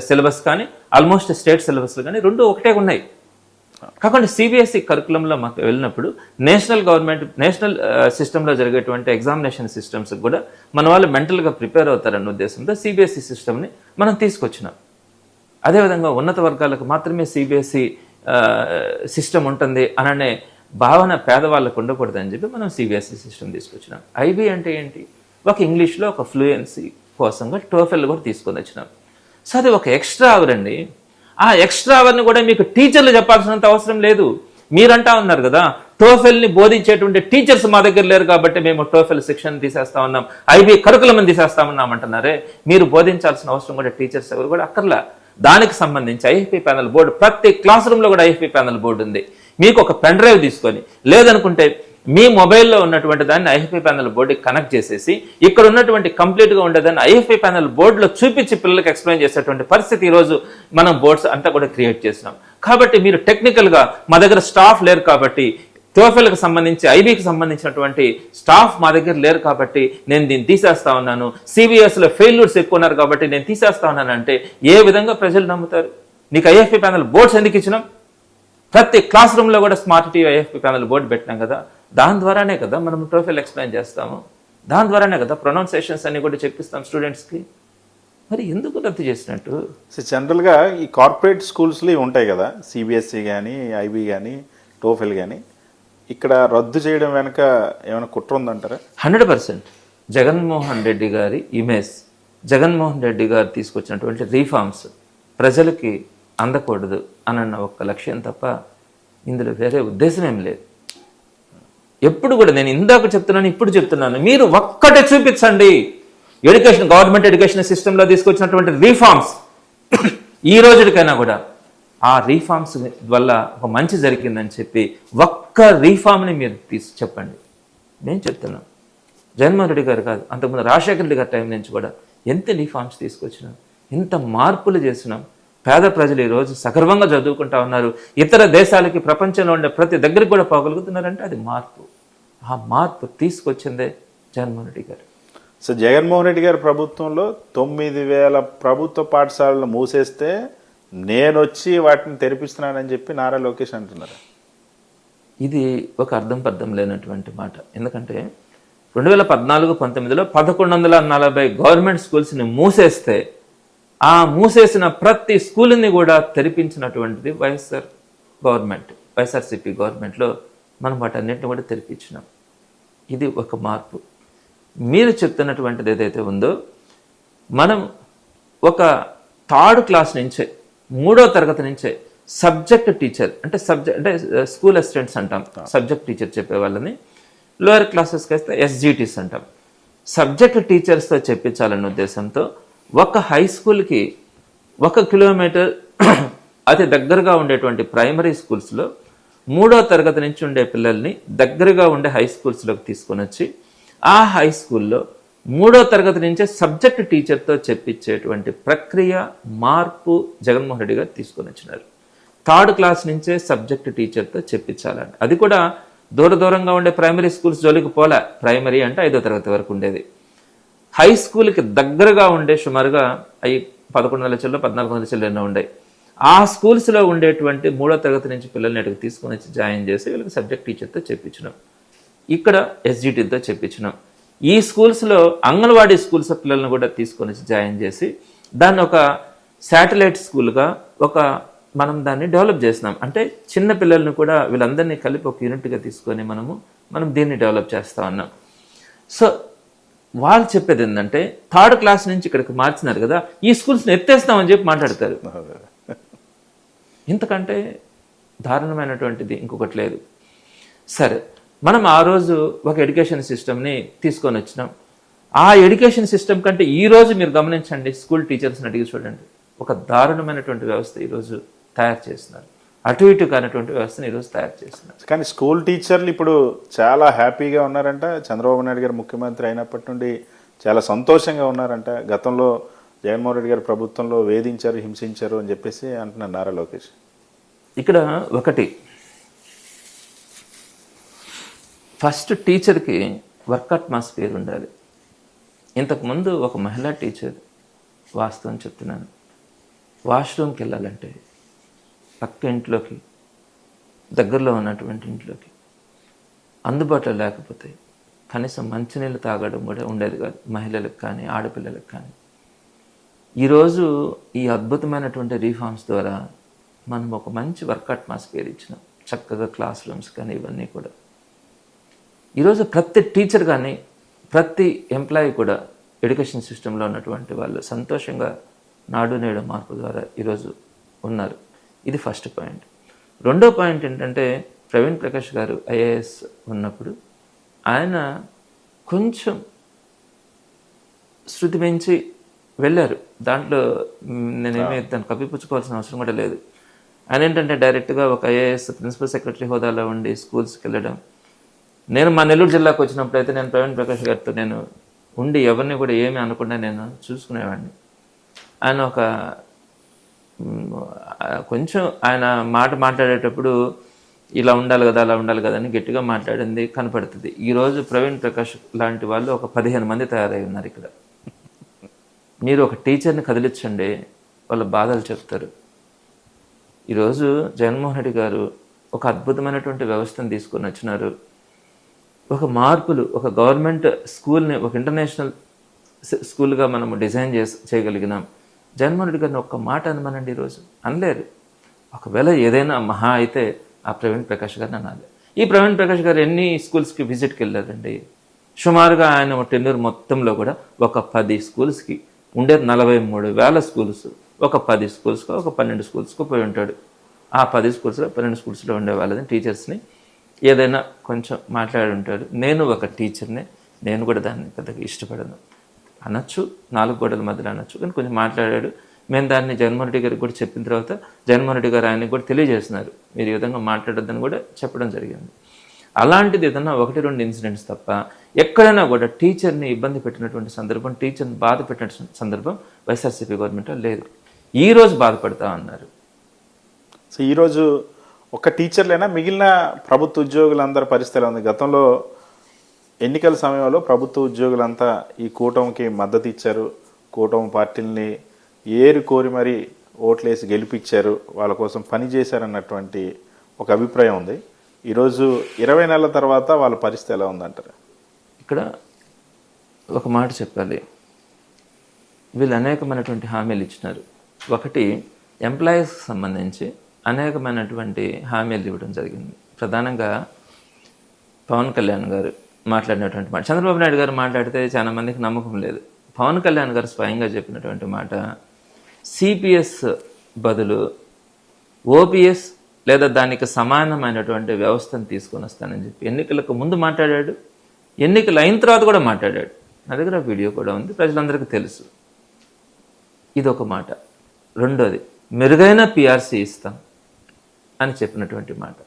సిలబస్ కానీ ఆల్మోస్ట్ స్టేట్ సిలబస్లు కానీ రెండు ఒకటే ఉన్నాయి. కాకుండా సిబిఎస్ఈ కరికులంలో మాకు వెళ్ళినప్పుడు నేషనల్ సిస్టంలో జరిగేటువంటి ఎగ్జామినేషన్ సిస్టమ్స్ కూడా మన వాళ్ళు మెంటల్గా ప్రిపేర్ అవుతారన్న ఉద్దేశంతో సిబిఎస్ఈ సిస్టమ్ని మనం తీసుకొచ్చినాం. అదేవిధంగా ఉన్నత వర్గాలకు మాత్రమే సిబిఎస్ఈ సిస్టమ్ ఉంటుంది అననే భావన పేదవాళ్ళకు ఉండకూడదని చెప్పి మనం సిబిఎస్ఈ సిస్టమ్ తీసుకొచ్చినాం. ఐబీ అంటే ఏంటి? ఒక ఇంగ్లీష్లో ఒక ఫ్లూయెన్సీ కోసంగా టోఫెల్ కూడా తీసుకొని వచ్చినాం. సో అది ఒక ఎక్స్ట్రా అవర్ అండి. ఆ ఎక్స్ట్రా అవర్ని కూడా మీకు టీచర్లు చెప్పాల్సినంత అవసరం లేదు. మీరంటా ఉన్నారు కదా, టోఫెల్ని బోధించేటువంటి టీచర్స్ మా దగ్గర లేరు కాబట్టి మేము టోఫెల్ శిక్షణ తీసేస్తా ఉన్నాం, ఐబీ కరికులం తీసేస్తామన్నాం అంటున్నారే. మీరు బోధించాల్సిన అవసరం కూడా టీచర్స్ ఎవరు కూడా అక్కర్లా. దానికి సంబంధించి ఐఎఫ్పి ప్యానల్ బోర్డు ప్రతి క్లాస్ రూమ్లో కూడా ఐఎఫ్పి ప్యానల్ బోర్డు ఉంది. మీకు ఒక పెన్ డ్రైవ్ తీసుకొని లేదనుకుంటే మీ మొబైల్లో ఉన్నటువంటి దాన్ని ఐఎఫ్పి ప్యానల్ బోర్డుకి కనెక్ట్ చేసేసి ఇక్కడ ఉన్నటువంటి కంప్లీట్గా ఉండేదాన్ని ఐఎఫ్పి ప్యానల్ బోర్డులో చూపించి పిల్లలకు ఎక్స్ప్లెయిన్ చేసేటువంటి పరిస్థితి ఈరోజు మనం బోర్డ్స్ అంతా కూడా క్రియేట్ చేసినాం. కాబట్టి మీరు టెక్నికల్గా మా దగ్గర స్టాఫ్ లేరు కాబట్టి, టోఫెల్కి సంబంధించి ఐబీకి సంబంధించినటువంటి స్టాఫ్ మా దగ్గర లేరు కాబట్టి నేను దీన్ని తీసేస్తా ఉన్నాను, సిబిఎస్లో ఫెయిల్యూర్స్ ఎక్కువ ఉన్నారు కాబట్టి నేను తీసేస్తా ఉన్నాను అంటే ఏ విధంగా ప్రజలు నమ్ముతారు? నీకు ఐఎఫ్పి ప్యానల్ బోర్డ్స్ ఎందుకు ఇచ్చినాం? ప్రతి క్లాస్ రూమ్లో కూడా smart TV IFP panel board పెట్టినాం కదా. దాని ద్వారానే కదా మనం టోఫెల్ ఎక్స్ప్లెయిన్ చేస్తాము. దాని ద్వారానే కదా ప్రొనౌన్సియేషన్స్ అన్ని కూడా చెప్పిస్తాం స్టూడెంట్స్కి. మరి ఎందుకు రద్దు చేసినట్టు? సో జనరల్గా ఈ కార్పొరేట్ స్కూల్స్లో ఉంటాయి కదా, సిబిఎస్ఈ కానీ ఐబీ కానీ టోఫెల్ కానీ, ఇక్కడ రద్దు చేయడం వెనక ఏమైనా కుట్ర ఉందంటారా? 100%. జగన్మోహన్ రెడ్డి గారి ఇమేజ్, జగన్మోహన్ రెడ్డి గారు తీసుకొచ్చినటువంటి రీఫార్మ్స్ ప్రజలకి అందకూడదు అన్న ఒక్క లక్ష్యం తప్ప ఇందులో వేరే ఉద్దేశం ఏం లేదు. ఎప్పుడు కూడా నేను ఇందాక చెప్తున్నాను, ఇప్పుడు చెప్తున్నాను, మీరు ఒక్కటే చూపించండి గవర్నమెంట్ ఎడ్యుకేషన్ సిస్టంలో తీసుకొచ్చినటువంటి రీఫార్మ్స్ ఈ రోజుకైనా కూడా ఆ రీఫార్మ్స్ వల్ల ఒక మంచి జరిగిందని చెప్పి ఒక్క రీఫార్మ్ని మీరు చెప్పండి. నేను చెప్తున్నాను, జగన్మోహన్ రెడ్డి గారు కాదు, అంతకుముందు రాజశేఖర రెడ్డి గారి టైం నుంచి కూడా ఎంత రీఫార్మ్స్ తీసుకొచ్చినాం, ఎంత మార్పులు చేసినాం. పేద ప్రజలు ఈరోజు సగర్వంగా చదువుకుంటా ఉన్నారు. ఇతర దేశాలకి ప్రపంచంలో ఉండే ప్రతి దగ్గరికి కూడా పోగలుగుతున్నారంటే అది మార్పు. ఆ మార్పు తీసుకొచ్చిందే జగన్మోహన్ రెడ్డి గారు. సో జగన్మోహన్ రెడ్డి గారి ప్రభుత్వంలో 9,000 ప్రభుత్వ పాఠశాలలు మూసేస్తే నేను వచ్చి వాటిని తెరిపిస్తున్నానని చెప్పి నారా లోకేష్ అంటున్నారు. ఇది ఒక అర్థం పర్థం లేనటువంటి మాట. ఎందుకంటే 2014-19లో 1140 గవర్నమెంట్ స్కూల్స్ని మూసేస్తే ఆ మూసేసిన ప్రతి స్కూల్ని కూడా తెరిపించినటువంటిది వైఎస్ఆర్సీపీ గవర్నమెంట్లో మనం వాటన్నిటిని కూడా తెరిపించినాం. ఇది ఒక మార్పు. మీరు చెప్తున్నటువంటిది ఏదైతే ఉందో, మనం ఒక 3rd క్లాస్ నుంచే 3వ తరగతి నుంచే సబ్జెక్ట్ టీచర్ అంటే స్కూల్ అసిస్టెంట్స్ అంటాం, సబ్జెక్ట్ టీచర్ చెప్పే వాళ్ళని లోయర్ క్లాసెస్కి వస్తే ఎస్జిటీస్ అంటాం. సబ్జెక్ట్ టీచర్స్తో చెప్పించాలన్న ఉద్దేశంతో ఒక హై స్కూల్కి 1 కిలోమీటర్ అతి దగ్గరగా ఉండేటువంటి ప్రైమరీ స్కూల్స్లో 3వ తరగతి నుంచి ఉండే పిల్లల్ని దగ్గరగా ఉండే హై స్కూల్స్లోకి తీసుకొని వచ్చి ఆ హై స్కూల్లో 3వ తరగతి నుంచే సబ్జెక్ట్ టీచర్తో చెప్పించేటువంటి ప్రక్రియ మార్పు జగన్మోహన్ రెడ్డి గారు తీసుకొని వచ్చినారు. 3rd క్లాస్ నుంచే సబ్జెక్ట్ టీచర్తో చెప్పించాలని. అది కూడా దూరంగా ఉండే ప్రైమరీ స్కూల్స్ జోలికి పోలే. ప్రైమరీ అంటే 5వ తరగతి వరకు ఉండేది. హై స్కూల్కి దగ్గరగా ఉండే సుమారుగా 1100 చిల్లర 1400 చిల్లర ఎన్నో ఉండే ఆ స్కూల్స్లో ఉండేటువంటి 3వ తరగతి నుంచి పిల్లల్ని అక్కడికి తీసుకొని వచ్చి జాయిన్ చేసి వీళ్ళకి సబ్జెక్ట్ టీచర్తో చెప్పించినాం. ఇక్కడ ఎస్జిటీతో చెప్పించినాం. ఈ స్కూల్స్లో అంగన్వాడీ స్కూల్స్ పిల్లల్ని కూడా తీసుకొని వచ్చి జాయిన్ చేసి దాన్ని ఒక శాటిలైట్ స్కూల్గా మనం దాన్ని డెవలప్ చేసినాం. అంటే చిన్న పిల్లల్ని కూడా వీళ్ళందరినీ కలిపి ఒక యూనిట్గా తీసుకొని మనం దీన్ని డెవలప్ చేస్తా ఉన్నాం. సో వాళ్ళు చెప్పేది ఏంటంటే 3rd క్లాస్ నుంచి ఇక్కడికి మార్చినారు కదా, ఈ స్కూల్స్ని ఎత్తేస్తామని చెప్పి మాట్లాడతారు. ఇంతకంటే దారుణమైనటువంటిది ఇంకొకటి లేదు. సరే, మనం ఆ రోజు ఒక ఎడ్యుకేషన్ సిస్టమ్ని తీసుకొని వచ్చినాం. ఆ ఎడ్యుకేషన్ సిస్టమ్ కంటే ఈరోజు మీరు గమనించండి, స్కూల్ టీచర్స్ని అడిగి చూడండి, ఒక దారుణమైనటువంటి వ్యవస్థ ఈరోజు తయారు చేస్తున్నారు. అటు ఇటు కానటువంటి వ్యవస్థను ఈరోజు తయారు చేస్తున్నారు. కానీ స్కూల్ టీచర్లు ఇప్పుడు చాలా హ్యాపీగా ఉన్నారంట. చంద్రబాబు నాయుడు గారు ముఖ్యమంత్రి అయినప్పటి నుండి చాలా సంతోషంగా ఉన్నారంట. గతంలో జగన్మోహన్ రెడ్డి గారు ప్రభుత్వంలో వేధించారు, హింసించారు అని చెప్పేసి అంటున్నారు నారా లోకేష్. ఇక్కడ ఒకటి, ఫస్ట్ టీచర్కి వర్క్ అట్మాస్ఫియర్ ఉండాలి. ఇంతకుముందు ఒక మహిళా టీచర్, వాస్తవం చెప్తున్నాను, వాష్రూమ్కి వెళ్ళాలంటే పక్క ఇంట్లోకి, దగ్గరలో ఉన్నటువంటి ఇంట్లోకి అందుబాటులో లేకపోతే కనీసం మంచినీళ్ళు తాగడం కూడా ఉండేది కాదు మహిళలకు కానీ ఆడపిల్లలకు కానీ. ఈరోజు ఈ అద్భుతమైనటువంటి రీఫార్మ్స్ ద్వారా మనం ఒక మంచి వర్క్ అట్మాస్ఫియర్ ఇచ్చినాం. చక్కగా క్లాస్ రూమ్స్ కానీ ఇవన్నీ కూడా. ఈరోజు ప్రతి టీచర్ కానీ ప్రతి ఎంప్లాయీ కూడా ఎడ్యుకేషన్ సిస్టంలో ఉన్నటువంటి వాళ్ళు సంతోషంగా నాడు నేడు మార్పు ద్వారా ఈరోజు ఉన్నారు. ఇది ఫస్ట్ పాయింట్. రెండో పాయింట్ ఏంటంటే, ప్రవీణ్ ప్రకాష్ గారు ఐఏఎస్ ఉన్నప్పుడు ఆయన కొంచెం శృతి పెంచి వెళ్ళారు. దాంట్లో నేనేమీ దాన్ని కప్పిపుచ్చుకోవాల్సిన అవసరం కూడా లేదు. ఆయన ఏంటంటే డైరెక్ట్గా ఒక ఐఏఎస్ ప్రిన్సిపల్ సెక్రటరీ హోదాలో ఉండి స్కూల్స్కి వెళ్ళడం. నేను మా నెల్లూరు జిల్లాకు వచ్చినప్పుడు అయితే నేను ప్రవీణ్ ప్రకాష్ గారితో నేను ఉండి ఎవరిని కూడా ఏమీ అనకుండా నేను చూసుకునేవాడిని. ఆయన ఒక కొంచెం ఆయన మాట్లాడేటప్పుడు ఇలా ఉండాలి కదా అలా ఉండాలి కదా అని గట్టిగా మాట్లాడింది కనపడుతుంది. ఈరోజు ప్రవీణ్ ప్రకాష్ లాంటి వాళ్ళు ఒక 15 మంది తయారై ఉన్నారు ఇక్కడ. మీరు ఒక టీచర్ని కదిలించండి, వాళ్ళ బాధలు చెప్తారు. ఈరోజు జగన్మోహన్ రెడ్డి గారు ఒక అద్భుతమైనటువంటి వ్యవస్థను తీసుకొని వచ్చినారు. ఒక మార్పులు, ఒక గవర్నమెంట్ స్కూల్ని ఒక ఇంటర్నేషనల్ స్కూల్గా మనము డిజైన్ చేయగలిగినాం. జగన్మోహన్ రెడ్డి గారిని ఒక్క మాట అనమనండి, ఈరోజు అనలేరు. ఒకవేళ ఏదైనా మహా అయితే ఆ ప్రవీణ్ ప్రకాష్ గారిని అనాలి. ఈ ప్రవీణ్ ప్రకాష్ గారు ఎన్ని స్కూల్స్కి విజిట్కి వెళ్ళారండి? సుమారుగా ఆయన టెన్యూర్ మొత్తంలో కూడా ఒక 10 స్కూల్స్కి ఉండేది 43,000 స్కూల్స్, ఒక 10 స్కూల్స్కో ఒక 12 స్కూల్స్కో పోయి ఉంటాడు. ఆ 10 స్కూల్స్లో 12 స్కూల్స్లో ఉండే వాళ్ళని టీచర్స్ని ఏదైనా కొంచెం మాట్లాడి ఉంటాడు. నేను ఒక టీచర్ని, నేను కూడా దాన్ని పెద్దగా ఇష్టపడను అనొచ్చు, 4 గోడల మధ్యలో అనొచ్చు, కానీ కొంచెం మాట్లాడాడు. మేము దాన్ని జగన్మోహన్ రెడ్డి గారికి కూడా చెప్పిన తర్వాత జగన్మోహన్ రెడ్డి గారు ఆయనకి కూడా తెలియజేస్తున్నారు, మీరు ఈ విధంగా మాట్లాడొద్దని కూడా చెప్పడం జరిగింది. అలాంటిది ఏదన్నా 1-2 ఇన్సిడెంట్స్ తప్ప ఎక్కడైనా కూడా టీచర్ని ఇబ్బంది పెట్టినటువంటి సందర్భం, టీచర్ని బాధ పెట్టిన సందర్భం వైఎస్ఆర్సీపీ గవర్నమెంట్లో లేదు. ఈరోజు బాధపడతా ఉన్నారు. సో ఈరోజు ఒక టీచర్లైనా మిగిలిన ప్రభుత్వ ఉద్యోగులందరి పరిస్థితి ఎలా ఉంది? గతంలో ఎన్నికల సమయంలో ప్రభుత్వ ఉద్యోగులంతా ఈ కూటమికి మద్దతు ఇచ్చారు, కూటమి పార్టీలని ఏరి కోరి మరి ఓట్లేసి గెలిపించారు, వాళ్ళ కోసం పనిచేశారన్నటువంటి ఒక అభిప్రాయం ఉంది. ఈరోజు 20 నెలల తర్వాత వాళ్ళ పరిస్థితి ఎలా ఉందంటారు? ఇక్కడ ఒక మాట చెప్పాలి, వీళ్ళు అనేకమైనటువంటి హామీలు ఇచ్చినారు. ఒకటి, ఎంప్లాయీస్కి సంబంధించి అనేకమైనటువంటి హామీలు ఇవ్వడం జరిగింది. ప్రధానంగా పవన్ కళ్యాణ్ గారు మాట్లాడినటువంటి మాట, చంద్రబాబు నాయుడు గారు మాట్లాడితే చాలా మందికి నమ్మకం లేదు. పవన్ కళ్యాణ్ గారు స్వయంగా చెప్పినటువంటి మాట, సిపిఎస్ బదులు ఓపీఎస్ లేదా దానికి సమానమైనటువంటి వ్యవస్థను తీసుకొని వస్తానని చెప్పి ఎన్నికలకు ముందు మాట్లాడాడు. ఎన్నికలు అయిన తర్వాత కూడా మాట్లాడాడు. నా దగ్గర వీడియో కూడా ఉంది, ప్రజలందరికీ తెలుసు. ఇదొక మాట. రెండోది, మెరుగైన పిఆర్సీ ఇస్తాం అని చెప్పినటువంటి మాట.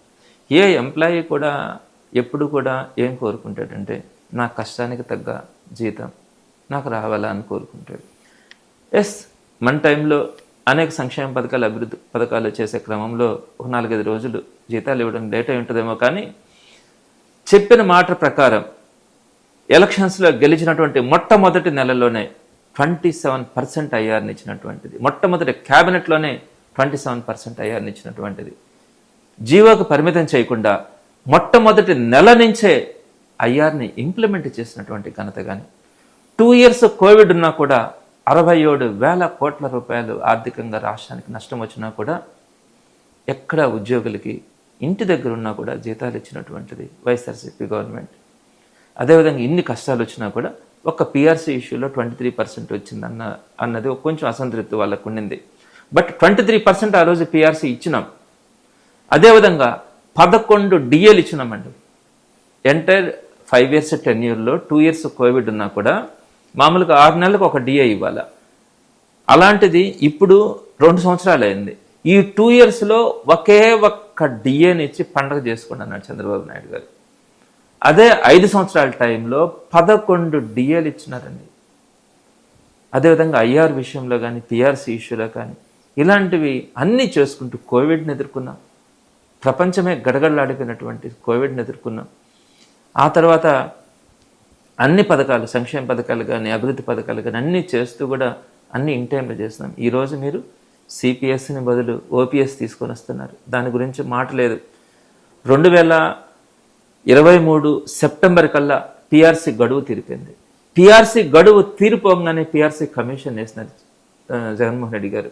ఏ ఎంప్లాయీ కూడా ఎప్పుడు కూడా ఏం కోరుకుంటాడంటే నా కష్టానికి తగ్గ జీతం నాకు రావాలా అని కోరుకుంటాడు. ఎస్, మన టైంలో అనేక సంక్షేమ పథకాలు, అభివృద్ధి పథకాలు చేసే క్రమంలో ఒక 4-5 రోజులు జీతాలు ఇవ్వడం లేట్ అయి ఉంటుందేమో, కానీ చెప్పిన మాట ప్రకారం ఎలక్షన్స్లో గెలిచినటువంటి మొట్టమొదటి నెలలోనే 27% ఐఆర్ని ఇచ్చినటువంటిది. మొట్టమొదటి క్యాబినెట్లోనే 27% ఐఆర్ని ఇచ్చినటువంటిది. జీవోకు పరిమితం చేయకుండా మొట్టమొదటి నెల నుంచే ఐఆర్ని ఇంప్లిమెంట్ చేసినటువంటి ఘనత. కానీ 2 years కోవిడ్ ఉన్నా కూడా 67,000 కోట్ల రూపాయలు ఆర్థికంగా రాష్ట్రానికి నష్టం వచ్చినా కూడా ఎక్కడ ఉద్యోగులకి ఇంటి దగ్గర ఉన్నా కూడా జీతాలు ఇచ్చినటువంటిది వైఎస్ఆర్సీపీ గవర్నమెంట్. అదేవిధంగా ఇన్ని కష్టాలు వచ్చినా కూడా ఒక పిఆర్సీ ఇష్యూలో 23% వచ్చింది అన్నది కొంచెం అసంతృప్తి వాళ్ళకు ఉండింది. బట్ 23% ఆ రోజు పిఆర్సీ ఇచ్చినాం. అదేవిధంగా 11 డిఏలు ఇచ్చినామండి. ఎంటైర్ 5 years టెన్యూర్లో 2 years కోవిడ్ ఉన్నా కూడా మామూలుగా 6 నెలలకు ఒక డిఏ ఇవ్వాలి. అలాంటిది ఇప్పుడు 2 సంవత్సరాలు అయింది. ఈ 2 yearsలో ఒకే ఒక్క డిఏని ఇచ్చి పండగ చేసుకోండి అన్నాడు చంద్రబాబు నాయుడు గారు. అదే 5 సంవత్సరాల టైంలో 11 డిఏలు ఇచ్చినారండి. అదేవిధంగా ఐఆర్ విషయంలో కానీ, పిఆర్సీ ఇష్యూలో కానీ ఇలాంటివి అన్నీ చేసుకుంటూ కోవిడ్ని ఎదుర్కొన్నాం. ప్రపంచమే గడగడలాడిపోయినటువంటి కోవిడ్ని ఎదుర్కొన్నాం. ఆ తర్వాత అన్ని పథకాలు, సంక్షేమ పథకాలు కానీ, అభివృద్ధి పథకాలు కానీ అన్నీ చేస్తూ కూడా అన్ని ఇన్ టైంలో చేస్తున్నాం. ఈరోజు మీరు సిపిఎస్ని బదులు ఓపీఎస్ తీసుకొని వస్తున్నారు. దాని గురించి మాట లేదు. 2023 సెప్టెంబర్ కల్లా పిఆర్సీ గడువు తీరిపోయింది. పిఆర్సీ గడువు తీరిపోగానే పిఆర్సీ కమిషన్ వేసినారు జగన్మోహన్ రెడ్డి గారు.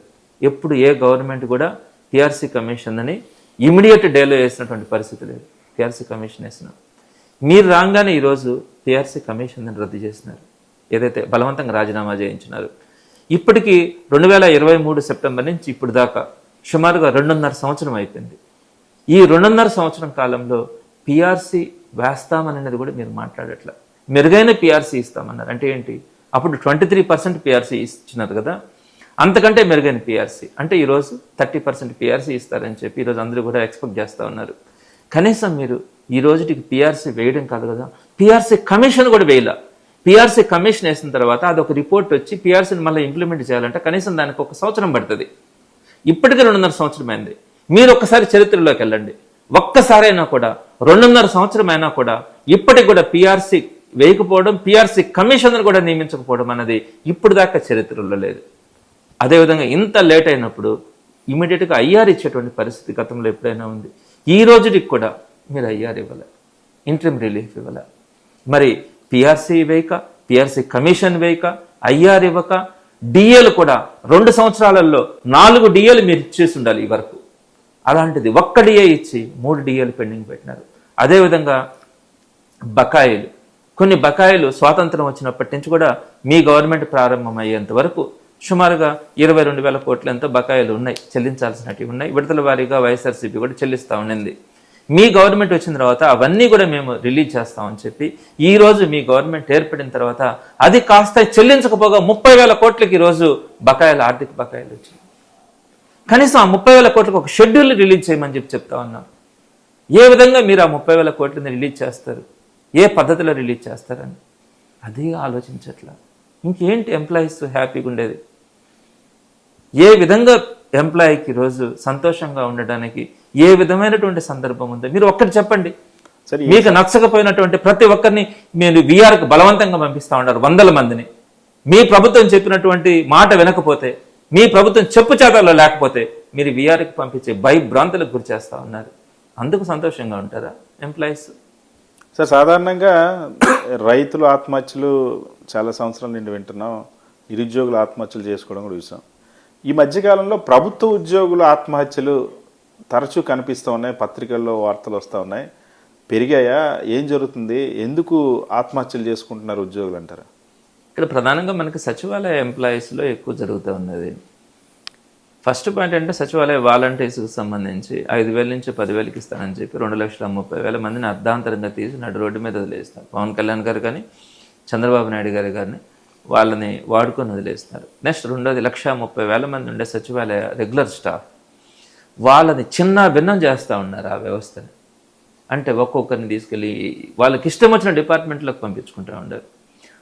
ఎప్పుడు ఏ గవర్నమెంట్ కూడా పిఆర్సీ కమిషన్ అని ఇమీడియట్ డేలో వేసినటువంటి పరిస్థితి లేదు. పిఆర్సీ కమిషన్ వేసినాం. మీరు రాగానే ఈరోజు పిఆర్సీ కమిషన్ రద్దు చేసినారు, ఏదైతే బలవంతంగా రాజీనామా చేయించినారు. ఇప్పటికీ 2023 సెప్టెంబర్ నుంచి ఇప్పుడు దాకా సుమారుగా 2.5 సంవత్సరం అయిపోయింది. ఈ 2.5 సంవత్సరం కాలంలో పిఆర్సీ వేస్తామనేది కూడా మీరు మాట్లాడట్లా. మెరుగైన పిఆర్సీ ఇస్తామన్నారు. అంటే ఏంటి? అప్పుడు 23% పిఆర్సీ ఇచ్చినారు కదా, అంతకంటే మెరుగైన పిఆర్సీ అంటే ఈరోజు 30% పిఆర్సీ ఇస్తారని చెప్పి ఈరోజు అందరూ కూడా ఎక్స్పెక్ట్ చేస్తూ ఉన్నారు. కనీసం మీరు ఈ రోజుకి పిఆర్సీ వేయడం కాదు కదా, పిఆర్సీ కమిషన్ కూడా వేయాల. పిఆర్సీ కమిషన్ వేసిన తర్వాత అదొక రిపోర్ట్ వచ్చి పిఆర్సీని మళ్ళీ ఇంప్లిమెంట్ చేయాలంటే కనీసం దానికి 1 సంవత్సరం పడుతుంది. ఇప్పటికే 2.5 సంవత్సరం అయింది. మీరు ఒక్కసారి చరిత్రలోకి వెళ్ళండి. ఒక్కసారైనా కూడా 2.5 సంవత్సరం అయినా కూడా ఇప్పటికి కూడా పిఆర్సీ వేయకపోవడం, పిఆర్సీ కమిషనర్ కూడా నియమించకపోవడం అన్నది ఇప్పుడు దాకా చరిత్రలో లేదు. అదేవిధంగా ఇంత లేట్ అయినప్పుడు ఇమీడియట్గా ఐఆర్ ఇచ్చేటువంటి పరిస్థితి గతంలో ఎప్పుడైనా ఉంది. ఈ రోజుకి కూడా మీరు ఐఆర్ ఇవ్వాలి, ఇంట్రిమ్ రిలీఫ్ ఇవ్వాలి. మరి పిఆర్సీ వేయక, పిఆర్సీ కమిషన్ వేయక, ఐఆర్ ఇవ్వక, డిఏలు కూడా 2 సంవత్సరాలలో 4 డిఏలు మీరు ఇచ్చేసి ఉండాలి ఈ వరకు. అలాంటిది 1 డిఏ ఇచ్చి 3 డిఏలు పెండింగ్ పెట్టినారు. అదేవిధంగా బకాయిలు, కొన్ని బకాయిలు స్వాతంత్రం వచ్చినప్పటి నుంచి కూడా మీ గవర్నమెంట్ ప్రారంభమయ్యేంత వరకు సుమారుగా 22,000 కోట్లు ఎంతో బకాయిలు ఉన్నాయి, చెల్లించాల్సినవి ఉన్నాయి. విడతల వారీగా వైఎస్ఆర్సీపీ కూడా చెల్లిస్తూ ఉండింది. మీ గవర్నమెంట్ వచ్చిన తర్వాత అవన్నీ కూడా మేము రిలీజ్ చేస్తామని చెప్పి ఈ రోజు మీ గవర్నమెంట్ ఏర్పడిన తర్వాత అది కాస్త చెల్లించకపోగా 30,000 కోట్లకి ఈరోజు బకాయిలు, ఆర్థిక బకాయిలు వచ్చింది. కనీసం ఆ 30,000 కోట్లకు ఒక షెడ్యూల్ రిలీజ్ చేయమని చెప్తా ఉన్నాం. ఏ విధంగా మీరు ఆ 30,000 కోట్లని రిలీజ్ చేస్తారు, ఏ పద్ధతిలో రిలీజ్ చేస్తారని అది ఆలోచించట్లా. ఇంకేంటి ఎంప్లాయీస్ హ్యాపీగా ఉండేది? ఏ విధంగా ఎంప్లాయీకి రోజు సంతోషంగా ఉండడానికి ఏ విధమైనటువంటి సందర్భం ఉందో మీరు ఒక్కటి చెప్పండి. మీకు నచ్చకపోయినటువంటి ప్రతి ఒక్కరిని మీరు వీఆర్కి బలవంతంగా పంపిస్తా ఉన్నారు, 100 మందిని. మీ ప్రభుత్వం చెప్పినటువంటి మాట వినకపోతే, మీ ప్రభుత్వం చెప్పు చేతల్లో లేకపోతే మీరు వీఆర్కి పంపించే భయభ్రాంతులకు గురి చేస్తా ఉన్నారు. అందుకు సంతోషంగా ఉంటారా ఎంప్లాయీస్? సార్, సాధారణంగా రైతులు ఆత్మహత్యలు చాలా సంవత్సరాల నుండి వింటున్నాం. నిరుద్యోగులు ఆత్మహత్యలు చేసుకోవడం కూడా చూసాం. ఈ మధ్యకాలంలో ప్రభుత్వ ఉద్యోగుల ఆత్మహత్యలు తరచూ కనిపిస్తూ ఉన్నాయి, పత్రికల్లో వార్తలు వస్తూ ఉన్నాయి. పెరిగాయా? ఏం జరుగుతుంది? ఎందుకు ఆత్మహత్యలు చేసుకుంటున్నారు ఉద్యోగులు అంటారా? ఇక్కడ ప్రధానంగా మనకి సచివాలయ ఎంప్లాయీస్లో ఎక్కువ జరుగుతూ ఉన్నది. ఫస్ట్ పాయింట్ అంటే సచివాలయ వాలంటీర్స్కి సంబంధించి 5,000 నుంచి 10,000కి ఇస్తానని చెప్పి 2,30,000 మందిని అర్ధాంతరంగా తీసి నడు రోడ్డు మీద వదిలేస్తారు. పవన్ కళ్యాణ్ గారు కానీ చంద్రబాబు నాయుడు గారు కానీ వాళ్ళని వాడుకొని వదిలేస్తున్నారు. నెక్స్ట్ రెండోది 1,30,000 మంది ఉండే సచివాలయ రెగ్యులర్ స్టాఫ్ వాళ్ళని చిన్న భిన్నం చేస్తూ ఉన్నారు ఆ వ్యవస్థని. అంటే ఒక్కొక్కరిని తీసుకెళ్ళి వాళ్ళకి ఇష్టం వచ్చిన డిపార్ట్మెంట్లోకి పంపించుకుంటూ ఉన్నారు.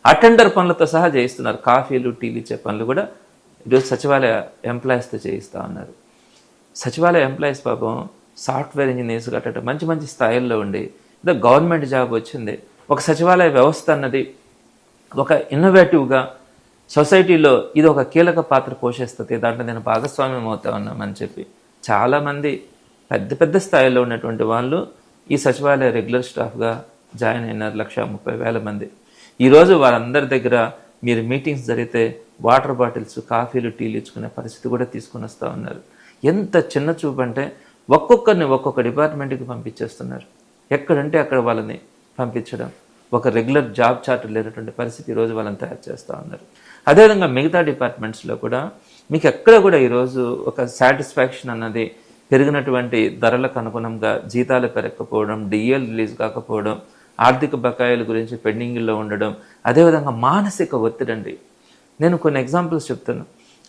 అటెండర్ పనులతో సహా చేయిస్తున్నారు. కాఫీలు టీలు ఇచ్చే పనులు కూడా ఈరోజు సచివాలయ ఎంప్లాయీస్తో చేయిస్తూ ఉన్నారు. సచివాలయ ఎంప్లాయీస్ పాపం సాఫ్ట్వేర్ ఇంజనీర్స్ గట్ట మంచి మంచి స్థాయిల్లో ఉండి ఏదో గవర్నమెంట్ జాబ్ వచ్చింది. ఒక సచివాలయ వ్యవస్థ అన్నది ఒక ఇన్నోవేటివ్గా సొసైటీలో ఇది ఒక కీలక పాత్ర పోషిస్తుంది, దాంట్లో నేను భాగస్వామ్యం అవుతా ఉన్నామని చెప్పి చాలామంది పెద్ద పెద్ద స్థాయిలో ఉన్నటువంటి వాళ్ళు ఈ సచివాలయ రెగ్యులర్ స్టాఫ్గా జాయిన్ అయినారు. 1,30,000 మంది. ఈరోజు వారందరి దగ్గర మీరు మీటింగ్స్ జరిగితే వాటర్ బాటిల్స్ కాఫీలు టీలు ఇచ్చుకునే పరిస్థితి కూడా తీసుకుని వస్తూ ఉన్నారు. ఎంత చిన్న చూపు అంటే ఒక్కొక్కరిని ఒక్కొక్క డిపార్ట్మెంట్కి పంపించేస్తున్నారు. ఎక్కడంటే అక్కడ వాళ్ళని పంపించడం, ఒక రెగ్యులర్ జాబ్ చార్ట్ లేనటువంటి పరిస్థితి ఈరోజు వాళ్ళని తయారు చేస్తూ ఉన్నారు. అదేవిధంగా మిగతా డిపార్ట్మెంట్స్లో కూడా మీకు ఎక్కడ కూడా ఈరోజు ఒక సాటిస్ఫాక్షన్ అన్నది పెరిగినటువంటి ధరలకు అనుగుణంగా జీతాలు పెరగకపోవడం, డిఎల్ రిలీజ్ కాకపోవడం, ఆర్థిక బకాయిల గురించి పెండింగ్లో ఉండడం, అదేవిధంగా మానసిక ఒత్తిడి అండి. నేను కొన్ని ఎగ్జాంపుల్స్ చెప్తాను.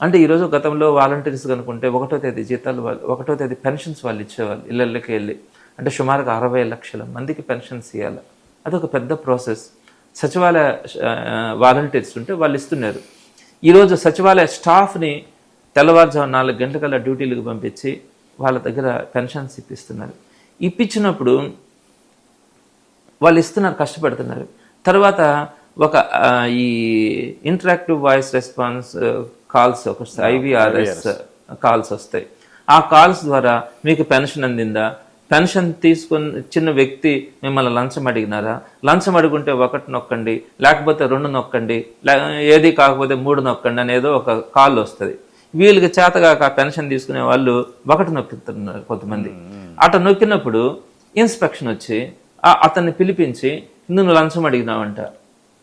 అంటే ఈరోజు గతంలో వాలంటీర్స్ కనుకుంటే 1వ తేదీ జీతాలు వాళ్ళు 1వ తేదీ పెన్షన్స్ వాళ్ళు ఇచ్చేవాళ్ళు ఇళ్ళకి వెళ్ళి. అంటే సుమారుగా 60 లక్షల మందికి పెన్షన్స్ ఇవ్వాలి. అదొక పెద్ద ప్రాసెస్. సచివాలయ వాలంటీర్స్ ఉంటే వాళ్ళు ఇస్తున్నారు. ఈరోజు సచివాలయ స్టాఫ్ని తెల్లవారుజాము 4 గంటల డ్యూటీలకు పంపించి వాళ్ళ దగ్గర పెన్షన్స్ ఇప్పిస్తున్నారు. ఇప్పించినప్పుడు వాళ్ళు ఇస్తున్నారు, కష్టపడుతున్నారు. తర్వాత ఒక ఈ ఇంటరాక్టివ్ వాయిస్ రెస్పాన్స్ కాల్స్, ఒక IVRS కాల్స్ వస్తాయి. ఆ కాల్స్ ద్వారా మీకు పెన్షన్ అందిందా, పెన్షన్ తీసుకుని చిన్న వ్యక్తి మిమ్మల్ని లంచం అడిగినారా, లంచం అడుగుంటే 1 నొక్కండి, లేకపోతే 2 నొక్కండి, ఏది కాకపోతే 3 నొక్కండి అనేదో ఒక కాల్ వస్తుంది. వీళ్ళకి చేతగాక పెన్షన్ తీసుకునే వాళ్ళు 1 నొక్కుతున్నారు కొంతమంది. అట నొక్కినప్పుడు ఇన్స్పెక్షన్ వచ్చి అతన్ని పిలిపించి నువ్వు లంచం అడిగినావంట